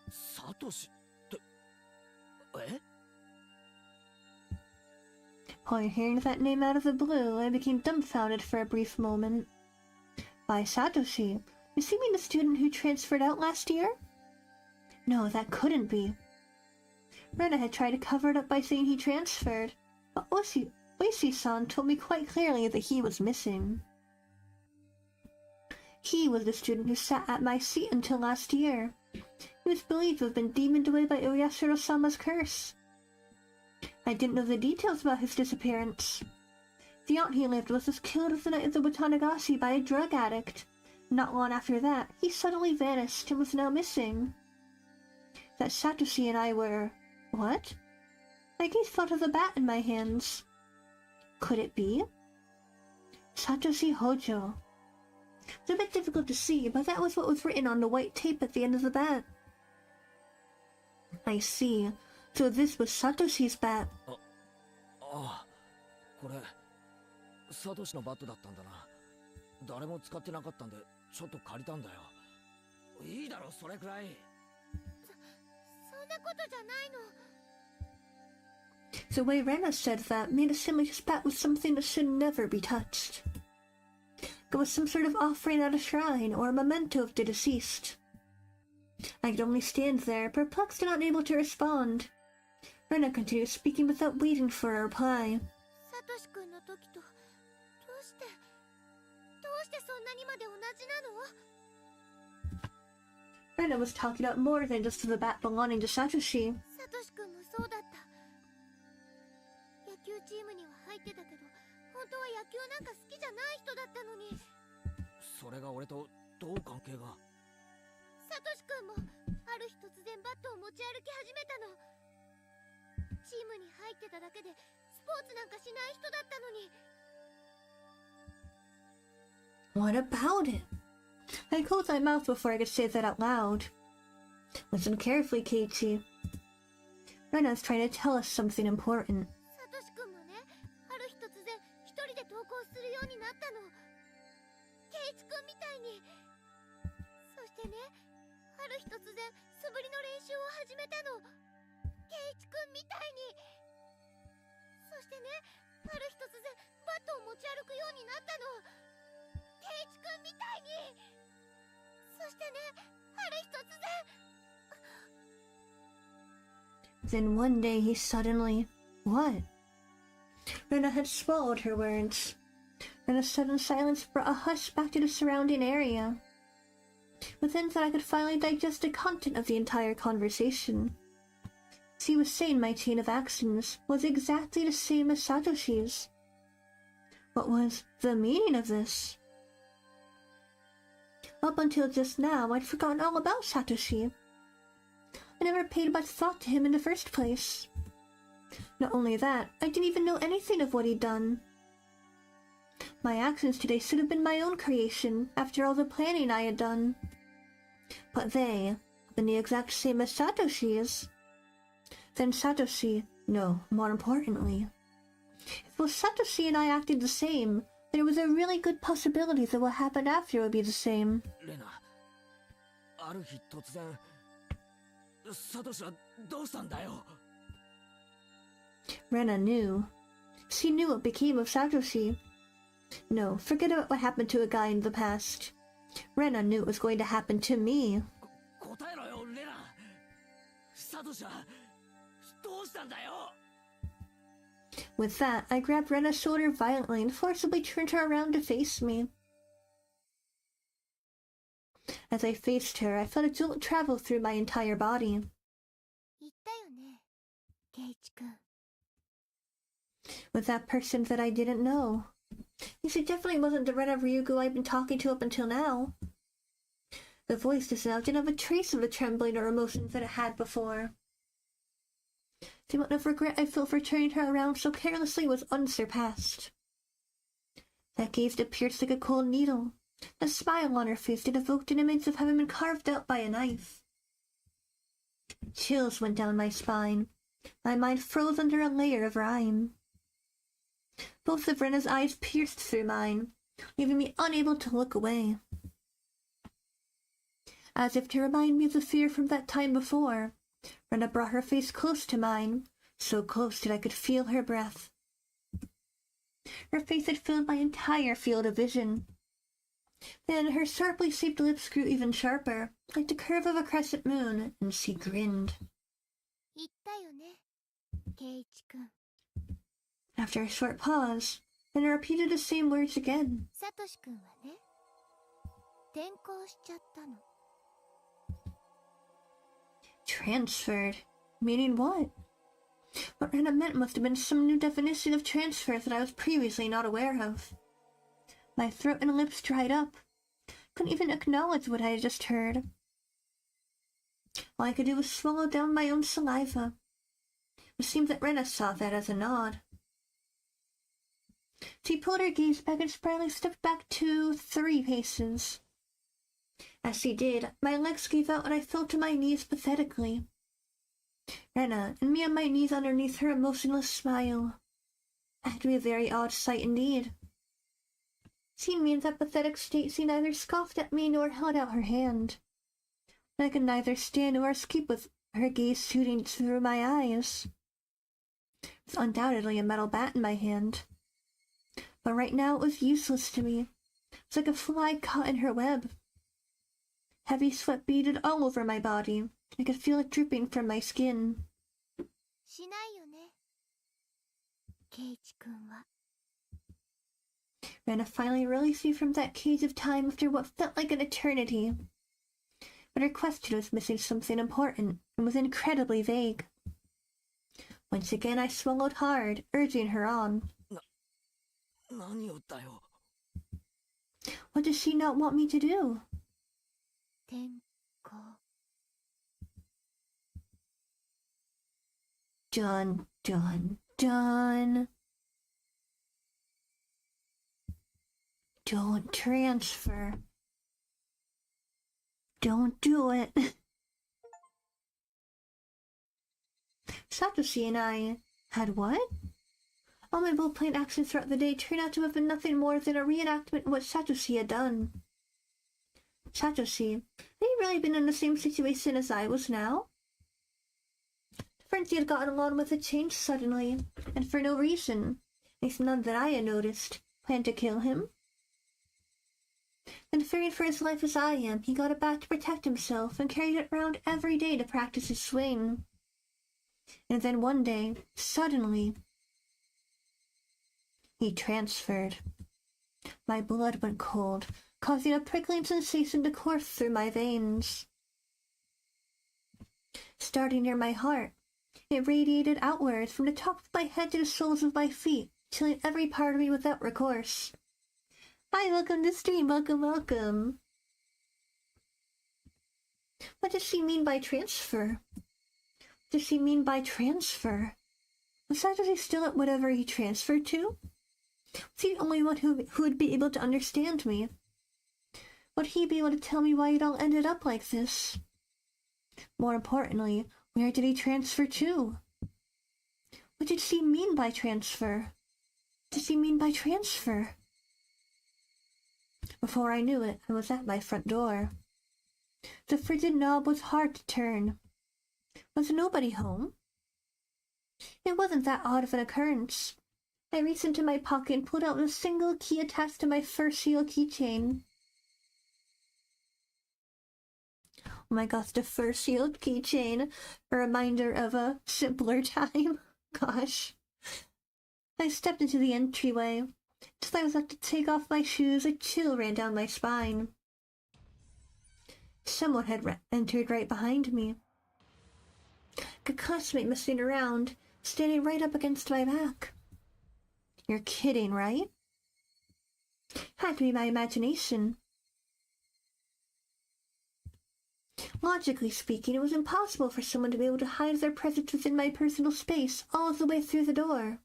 サトシってえ？ Upon hearing that name out of the blue, I became dumbfounded for a brief moment. Why Satoshi? Does he mean the student who transferred out last year? No, that couldn't be. Rena had tried to cover it up by saying he transferred, but Oishi-san told me quite clearly that he was missing. He was the student who sat at my seat until last year. He was believed to have been demoned away by Oyashiro-sama's curse. I didn't know the details about his disappearance. The aunt he lived with was killed at the night of the Watanagashi by a drug addict. Not long after that, he suddenly vanished and was now missing. That Satoshi and I were... What? I gazed thought of the bat in my hands. Could it be? Satoshi Hojo. It's a bit difficult to see, but that was what was written on the white tape at the end of the bat. I see. So this was Satoshi's bat. ああ、これサトシのバットだったんだな。誰も使ってなかったんでちょっと借りたんだよ。いいだろそれくらい。そんなことじゃないの。 The way Rena said that made it seem like his bat was something that should never be touched. It was some sort of offering at a shrine or a memento of the deceased. I could only stand there, perplexed and unable to respond. Rena continued speaking without waiting for a reply. サトシ君の時とどうしてそんなにまで同じなの？ Rena was talking about more than just the bat belonging to Satoshi. サトシ君もそうだった。野球チームには入ってたけど、本当は野球なんか好きじゃない人だったのに。それが俺とどう関係が？サトシ君もある日突然バットを持ち歩き始めたの。チームに入ってただけでスポーツなんかしない人だったのに。 What about it? I closed my mouth before I could say that out loud. Listen carefully, Keiichi. Rena's trying to tell us something important. サトシ君もね、ある日突然一人で登校するようになったの。ケイチ君みたいに。そしてね、ある日突然素振りの練習を始めたの。ケイチ君みたいに。そしてね、ある日突然バットを持ち歩くようになったの。ケイチ君みたいに。そしてね、ある日突然。Then one day he suddenly... What? Rena had swallowed her words. Then a sudden silence brought a hush back to the surrounding area. Within that I could finally digest the content of the entire conversation. As he was saying, my chain of actions was exactly the same as Satoshi's. What was the meaning of this? Up until just now, I'd forgotten all about Satoshi. I never paid much thought to him in the first place. Not only that, I didn't even know anything of what he'd done. My actions today should have been my own creation, after all the planning I had done. But they have been the exact same as Satoshi's. Then Satoshi, no, more importantly, if both Satoshi and I acted the same, then there was a really good possibility that what happened after would be the same. レナ、ある日突然サトシはどうしたんだよ。 Rena knew. She knew what became of Satoshi. No, forget about what happened to a guy in the past. Rena knew it was going to happen to me. 答えろよ、レナ。サトシはどうしたんだよ。 With that, I grabbed Rena's shoulder violently and forcibly turned her around to face me. As I faced her, I felt a jolt travel through my entire body. 言ったよね、ケイチ君。 With that person that I didn't know. This definitely wasn't the Rena Ryugu I'd been talking to up until now. The voice just now didn't have a trace of the trembling or emotions that it had before. The amount of regret I felt for turning her around so carelessly was unsurpassed. That gaze that pierced like a cold needle. The smile on her face that evoked an image of having been carved out by a knife. Chills went down my spine. My mind froze under a layer of rime. Both of Rena's eyes pierced through mine, leaving me unable to look away. As if to remind me of the fear from that time before, Rena brought her face close to mine, so close that I could feel her breath. Her face had filled my entire field of vision. Then her sharply shaped lips grew even sharper, like the curve of a crescent moon, and she grinned. 言ったよね、ケイチ君。 After a short pause, Rena repeated the same words again. サトシ君はね、転校しちゃったの。 Transferred? Meaning what? What Rena meant must have been some new definition of transfer that I was previously not aware of. My throat and lips dried up. Couldn't even acknowledge what I had just heard. All I could do was swallow down my own saliva. It seemed that Rena saw that as a nod. She pulled her gaze back and sprightly stepped back 2-3 paces. As she did, my legs gave out and I fell to my knees pathetically. Rena and me on my knees underneath her emotionless smile. It had to be a very odd sight indeed. Seeing me in that pathetic state, she neither scoffed at me nor held out her hand. I could neither stand nor escape with her gaze shooting through my eyes. It was undoubtedly a metal bat in my hand. But right now it was useless to me. It was like a fly caught in her web. Heavy sweat beaded all over my body. I could feel it dripping from my skin. しないよね、ケイチ君は。 Rena finally released me from that cage of time after what felt like an eternity. But her question was missing something important and was incredibly vague. Once again I swallowed hard, urging her on. 何をだよ。 What does she not want me to do? 転校。 Done, done, done. Don't transfer. Don't do it. Satoshi and I had what? All my role-playing actions throughout the day turned out to have been nothing more than a reenactment of what Satoshi had done. Satoshi, had he really been in the same situation as I was now? The friends he had gotten along with had changed suddenly, and for no reason, at least none that I had noticed, planned to kill him. Then, fearing for his life as I am, he got a bat to protect himself and carried it around every day to practice his swing. And then one day, suddenly, he transferred. My blood went cold, causing a prickling sensation to course through my veins. Starting near my heart, it radiated outwards from the top of my head to the soles of my feet, chilling every part of me without recourse. Hi, welcome to the stream, welcome. What does she mean by transfer? What does she mean by transfer? Was Satoshi still at whatever he transferred to? Was he the only one who would be able to understand me? Would he be able to tell me why it all ended up like this? More importantly, where did he transfer to? What did she mean by transfer? What did she mean by transfer? Before I knew it, I was at my front door. The frigid knob was hard to turn. Was nobody home? It wasn't that odd of an occurrence. I reached into my pocket and pulled out a single key attached to my first seal keychain. Oh my gosh, the first sealed keychain. A reminder of a simpler time. Gosh. I stepped into the entryway. Just as I was about to take off my shoes, a chill ran down my spine. Someone had entered right behind me. A classmate messing around, standing right up against my back. You're kidding, right? Had to be my imagination. Logically speaking, it was impossible for someone to be able to hide their presence within my personal space all the way through the door.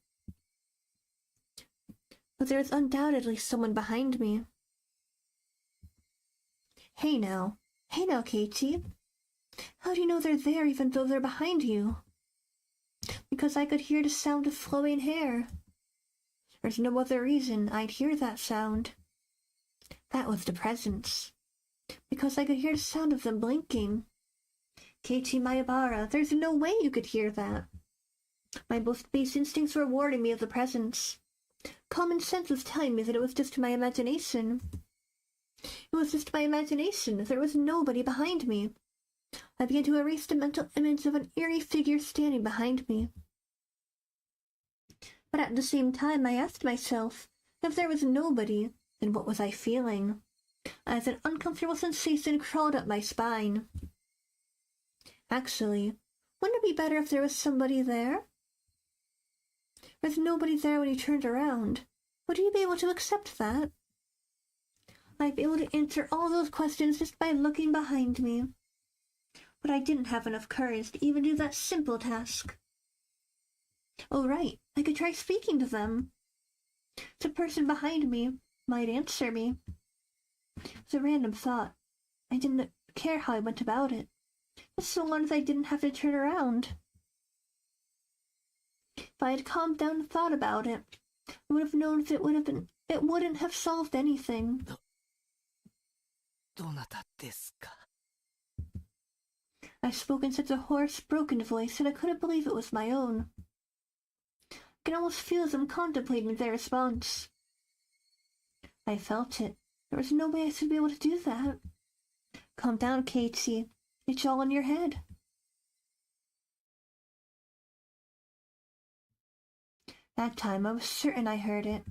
But there was undoubtedly someone behind me. Hey now, Keiichi. How do you know they're there even though they're behind you? Because I could hear the sound of flowing hair. There's no other reason I'd hear that sound. That was the presence. Because I could hear the sound of them blinking. Keiichi Maebara, there's no way you could hear that. My most base instincts were warning me of the presence. Common sense was telling me that it was just my imagination. It was just my imagination. There was nobody behind me. I began to erase the mental image of an eerie figure standing behind me. But at the same time, I asked myself, if there was nobody, then what was I feeling? As an uncomfortable sensation crawled up my spine. Actually, wouldn't it be better if there was somebody there? There's nobody there when he turned around. Would you be able to accept that? I'd be able to answer all those questions just by looking behind me. But I didn't have enough courage to even do that simple task. Oh right, I could try speaking to them. The person behind me might answer me. It was a random thought. I didn't care how I went about it, just so long as I didn't have to turn around. If I had calmed down and thought about it, I would have known that it wouldn't have solved anything. どなたですか? I spoke in such a hoarse, broken voice that I couldn't believe it was my own. I could almost feel them contemplating their response. I felt it. There was no way I should be able to do that. Calm down, Keiichi. It's all in your head. That time I was certain I heard it.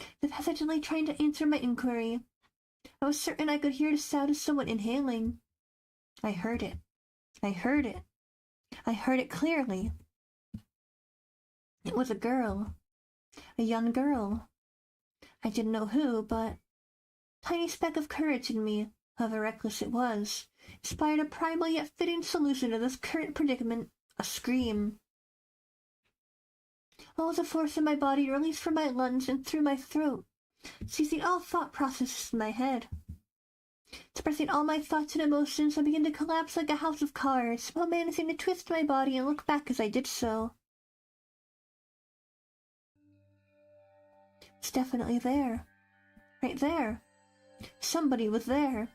As if hesitantly trying to answer my inquiry, I was certain I could hear the sound of someone inhaling. I heard it. I heard it. I heard it clearly. It was a girl. A young girl. I didn't know who, but a tiny speck of courage in me, however reckless it was, inspired a primal yet fitting solution to this current predicament, a scream. All the force in my body released from my lungs and through my throat, seizing all thought processes in my head. Suppressing all my thoughts and emotions, I began to collapse like a house of cards, while managing to twist my body and look back as I did so. It's definitely there. Right there. Somebody was there.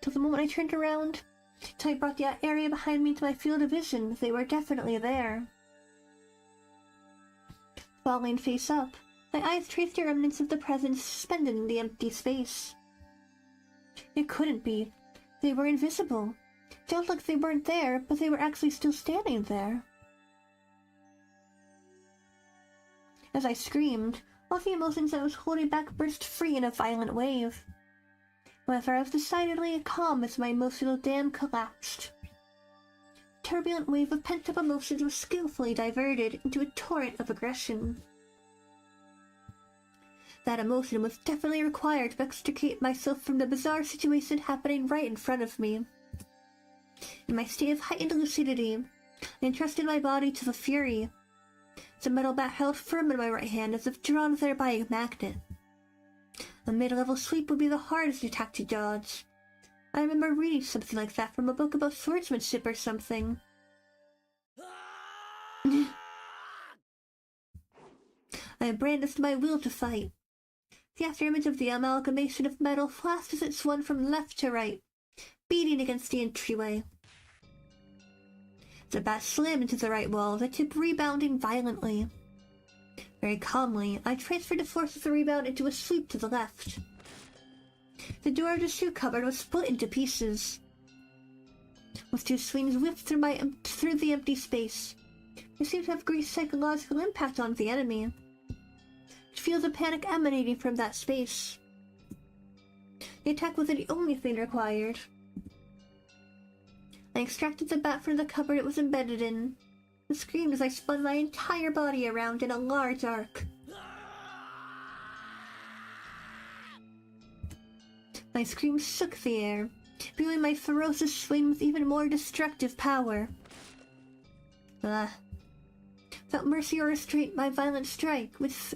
Till the moment I turned around, till I brought the area behind me into my field of vision, they were definitely there. Falling face up, my eyes traced the remnants of the presence suspended in the empty space. It couldn't be. They were invisible. Felt like they weren't there, but they were actually still standing there. As I screamed, all the emotions I was holding back burst free in a violent wave. However, I was decidedly calm as my emotional dam collapsed. The turbulent wave of pent-up emotions was skillfully diverted into a torrent of aggression. That emotion was definitely required to extricate myself from the bizarre situation happening right in front of me. In my state of heightened lucidity, I entrusted my body to the fury. The metal bat held firm in my right hand as if drawn there by a magnet. A mid-level sweep would be the hardest attack to dodge. I remember reading something like that from a book about swordsmanship or something. I brandished my will to fight. The afterimage of the amalgamation of metal flashed as it swung from left to right, beating against the entryway. The bat slammed into the right wall, the tip rebounding violently. Very calmly, I transferred the force of the rebound into a sweep to the left. The door of the shoe cupboard was split into pieces. With two swings whipped through the empty space, I seemed to have great psychological impact on the enemy. It feels a panic emanating from that space. The attack wasn't the only thing required. I extracted the bat from the cupboard it was embedded in, and screamed as I spun my entire body around in a large arc. My scream shook the air, fueling my ferocious swing with even more destructive power. Without mercy or restraint, my violent strike, with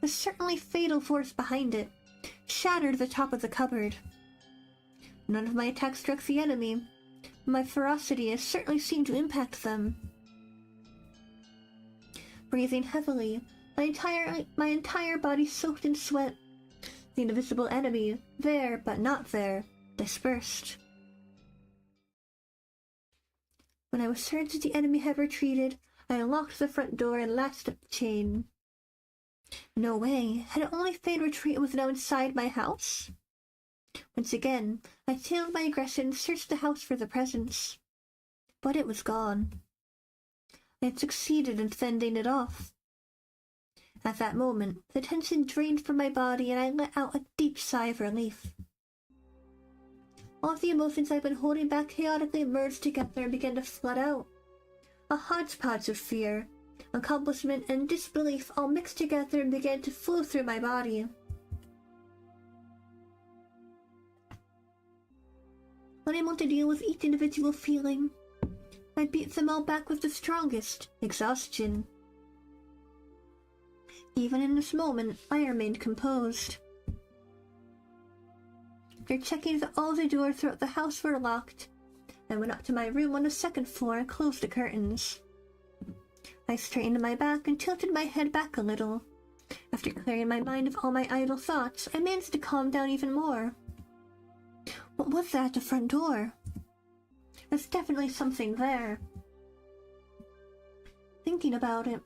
certainly fatal force behind it, shattered the top of the cupboard. None of my attacks struck the enemy. My ferocity has certainly seemed to impact them. Breathing heavily, my entire body soaked in sweat, the invisible enemy, there but not there, dispersed. When I was certain that the enemy had retreated, I unlocked the front door and latched up the chain. No way, had it only feigned retreat and was now inside my house? Once again, I channeled my aggression and searched the house for the presence. But it was gone. I had succeeded in fending it off. At that moment, the tension drained from my body and I let out a deep sigh of relief. All of the emotions I've been holding back chaotically merged together and began to flood out. A hodgepodge of fear, accomplishment, and disbelief all mixed together and began to flow through my body. Unable to deal with each individual feeling, I beat them all back with the strongest, exhaustion. Even in this moment, I remained composed. After checking that all the doors throughout the house were locked, I went up to my room on the second floor and closed the curtains. I straightened my back and tilted my head back a little. After clearing my mind of all my idle thoughts, I managed to calm down even more. What was that at the front door? There's definitely something there. Thinking about it,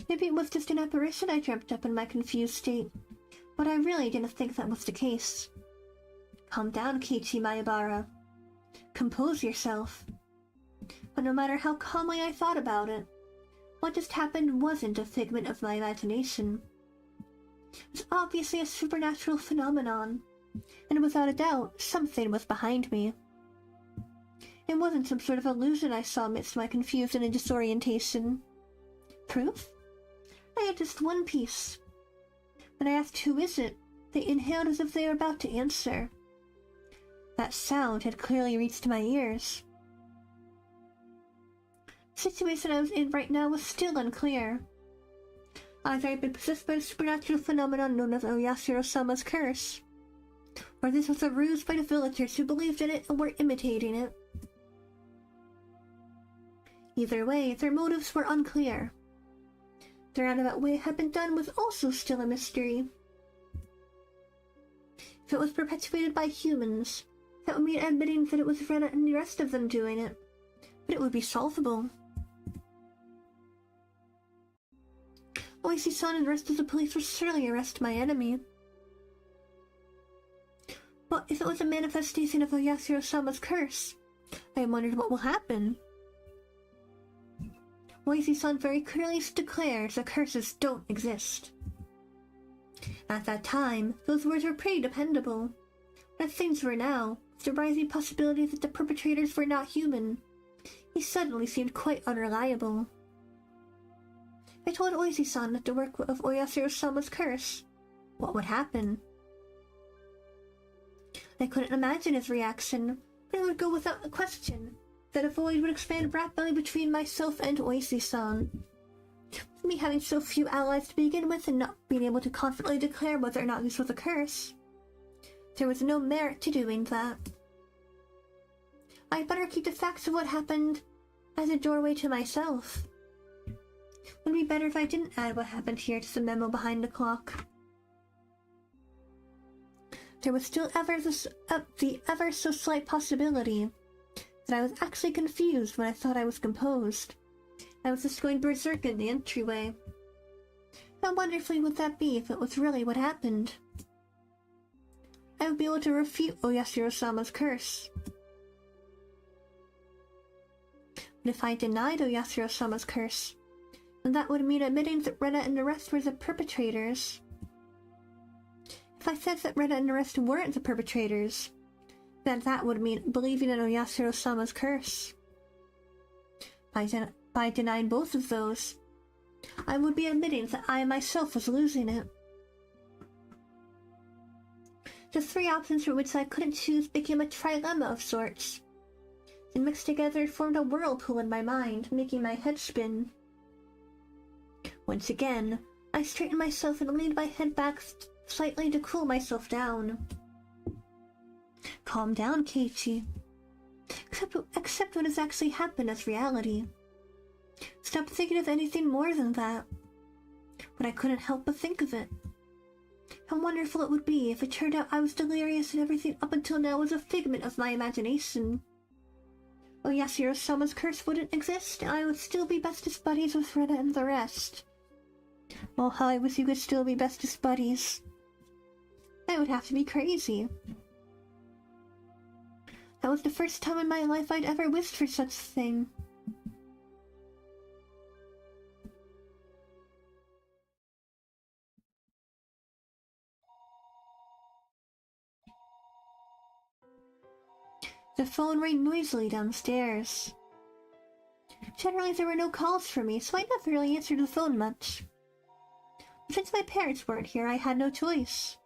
maybe it was just an apparition I dreamt up in my confused state, but I really didn't think that was the case. Calm down, Keiichi Maebara. Compose yourself. But no matter how calmly I thought about it, what just happened wasn't a figment of my imagination. It was obviously a supernatural phenomenon, and without a doubt, something was behind me. It wasn't some sort of illusion I saw amidst my confusion and disorientation. Proof? I had just one piece. When I asked who is it, they inhaled as if they were about to answer. That sound had clearly reached my ears. The situation I was in right now was still unclear. Either I had been possessed by a supernatural phenomenon known as Oyashiro-sama's curse, or this was a ruse by the villagers who believed in it and were imitating it. Either way, their motives were unclear. The roundabout way it had been done was also still a mystery. If it was perpetuated by humans, that would mean admitting that it was Rena and the rest of them doing it, but it would be solvable. Oishi-san and the rest of the police would certainly arrest my enemy. But if it was a manifestation of Oyasuro-sama's curse, I wondered what will happen. Oishi-san very clearly declares that curses don't exist. At that time, those words were pretty dependable. As things were now, with the rising possibility that the perpetrators were not human, he suddenly seemed quite unreliable. I told Oishi-san that the work of Oyasuro-sama's curse. What would happen? I couldn't imagine his reaction, but it would go without a question that a void would expand rapidly between myself and Oishi-san. With me having so few allies to begin with and not being able to confidently declare whether or not this was a curse, there was no merit to doing that. I'd better keep the facts of what happened as a doorway to myself. Would be better if I didn't add what happened here to the memo behind the clock. There was still the ever so slight possibility that I was actually confused when I thought I was composed. I was just going berserk in the entryway. How wonderfully would that be if it was really what happened? I would be able to refute Oyasuro-sama's curse. But if I denied Oyasuro-sama's curse, then that would mean admitting that Rena and the rest were the perpetrators. If I said that Rena and the rest weren't the perpetrators, then that would mean believing in Oyasuro-sama's curse. By denying both of those, I would be admitting that I myself was losing it. The three options for which I couldn't choose became a trilemma of sorts. And mixed together formed a whirlpool in my mind, making my head spin. Once again, I straightened myself and leaned my head back slightly to cool myself down. Calm down, Keiichi. Accept what has actually happened as reality. Stop thinking of anything more than that. But I couldn't help but think of it. How wonderful it would be if it turned out I was delirious and everything up until now was a figment of my imagination. Oyasuro-sama's curse wouldn't exist, and I would still be bestest buddies with Rena and the rest. Oh, how I wish you could still be bestest buddies. I would have to be crazy. That was the first time in my life I'd ever wished for such a thing. The phone rang noisily downstairs. Generally there were no calls for me, so I never really answered the phone much. But since my parents weren't here, I had no choice.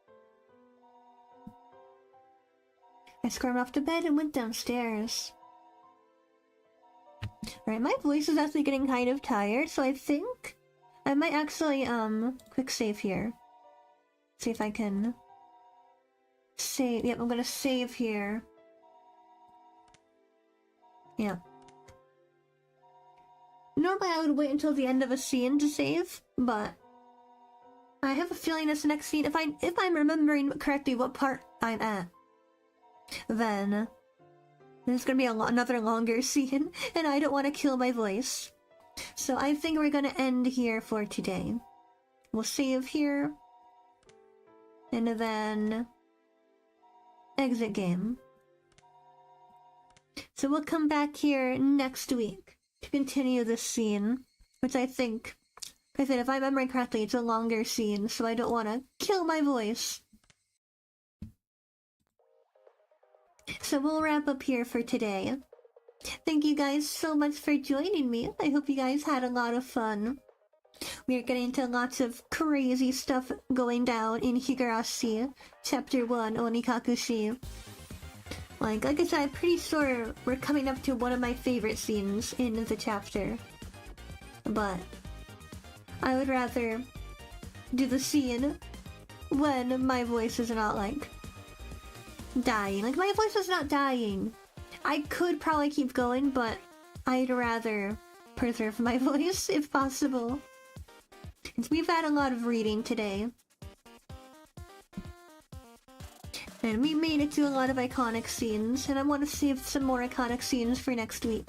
I squirmed off the bed and went downstairs. Alright, my voice is actually getting kind of tired, so I think I might actually, quick save here. See if I can save. Yep, I'm gonna save here. Yeah. Normally I would wait until the end of a scene to save, but I have a feeling this next scene, if I'm remembering correctly what part I'm at, then there's gonna be another longer scene, and I don't want to kill my voice. So I think we're gonna end here for today. We'll save here, and then exit game. So we'll come back here next week to continue this scene, which I think, like I said, if I remember correctly, it's a longer scene, so I don't want to kill my voice. So we'll wrap up here for today. Thank you guys so much for joining me. I hope you guys had a lot of fun. We are getting into lots of crazy stuff going down in Higurashi, Chapter 1, Onikakushi. Like I said, I'm pretty sure we're coming up to one of my favorite scenes in the chapter. But I would rather do the scene when my voice is not, like, dying. Like, my voice is not dying. I could probably keep going, but I'd rather preserve my voice if possible. Since we've had a lot of reading today. And we made it to a lot of iconic scenes, and I want to save some more iconic scenes for next week.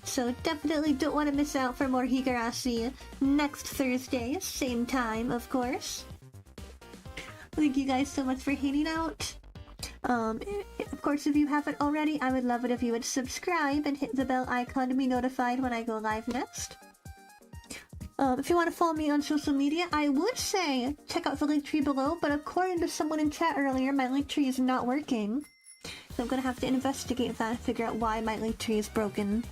So definitely don't want to miss out for more higurashi next Thursday, same time, of course. Thank you guys so much for hanging out. Of course, if you haven't already, I would love it if you would subscribe and hit the bell icon to be notified when I go live next. If you want to follow me on social media, I would say check out the link tree below, but according to someone in chat earlier, my link tree is not working. So I'm gonna have to investigate that and figure out why my link tree is broken.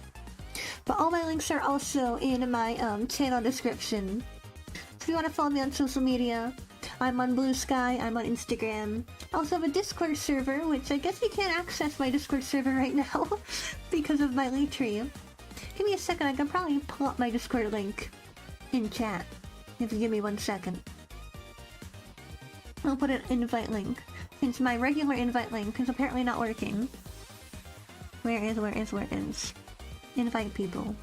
But all my links are also in my channel description. So if you want to follow me on social media, I'm on Blue Sky, I'm on Instagram. I also have a Discord server, which I guess you can't access my Discord server right now because of my link tree. Give me a second, I can probably pull up my Discord link in chat. If you give me 1 second. I'll put an invite link, since my regular invite link is apparently not working. Where is? Invite people.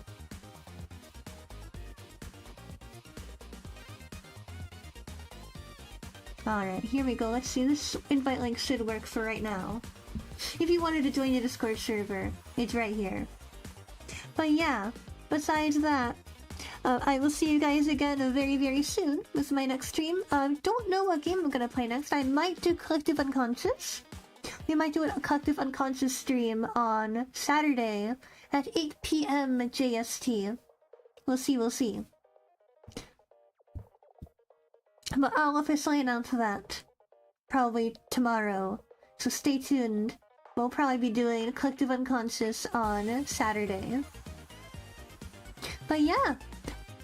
Alright, here we go. Let's see, this invite link should work for right now. If you wanted to join the Discord server, it's right here. But yeah, besides that, I will see you guys again very, very soon with my next stream. Don't know what game I'm gonna play next. I might do Collective Unconscious. We might do a Collective Unconscious stream on Saturday at 8 PM JST. We'll see. But I'll officially announce that probably tomorrow. So stay tuned. We'll probably be doing Collective Unconscious on Saturday. But yeah,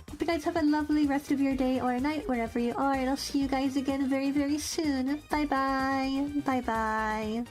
hope you guys have a lovely rest of your day or night wherever you are, and I'll see you guys again very, very soon. Bye bye. Bye bye.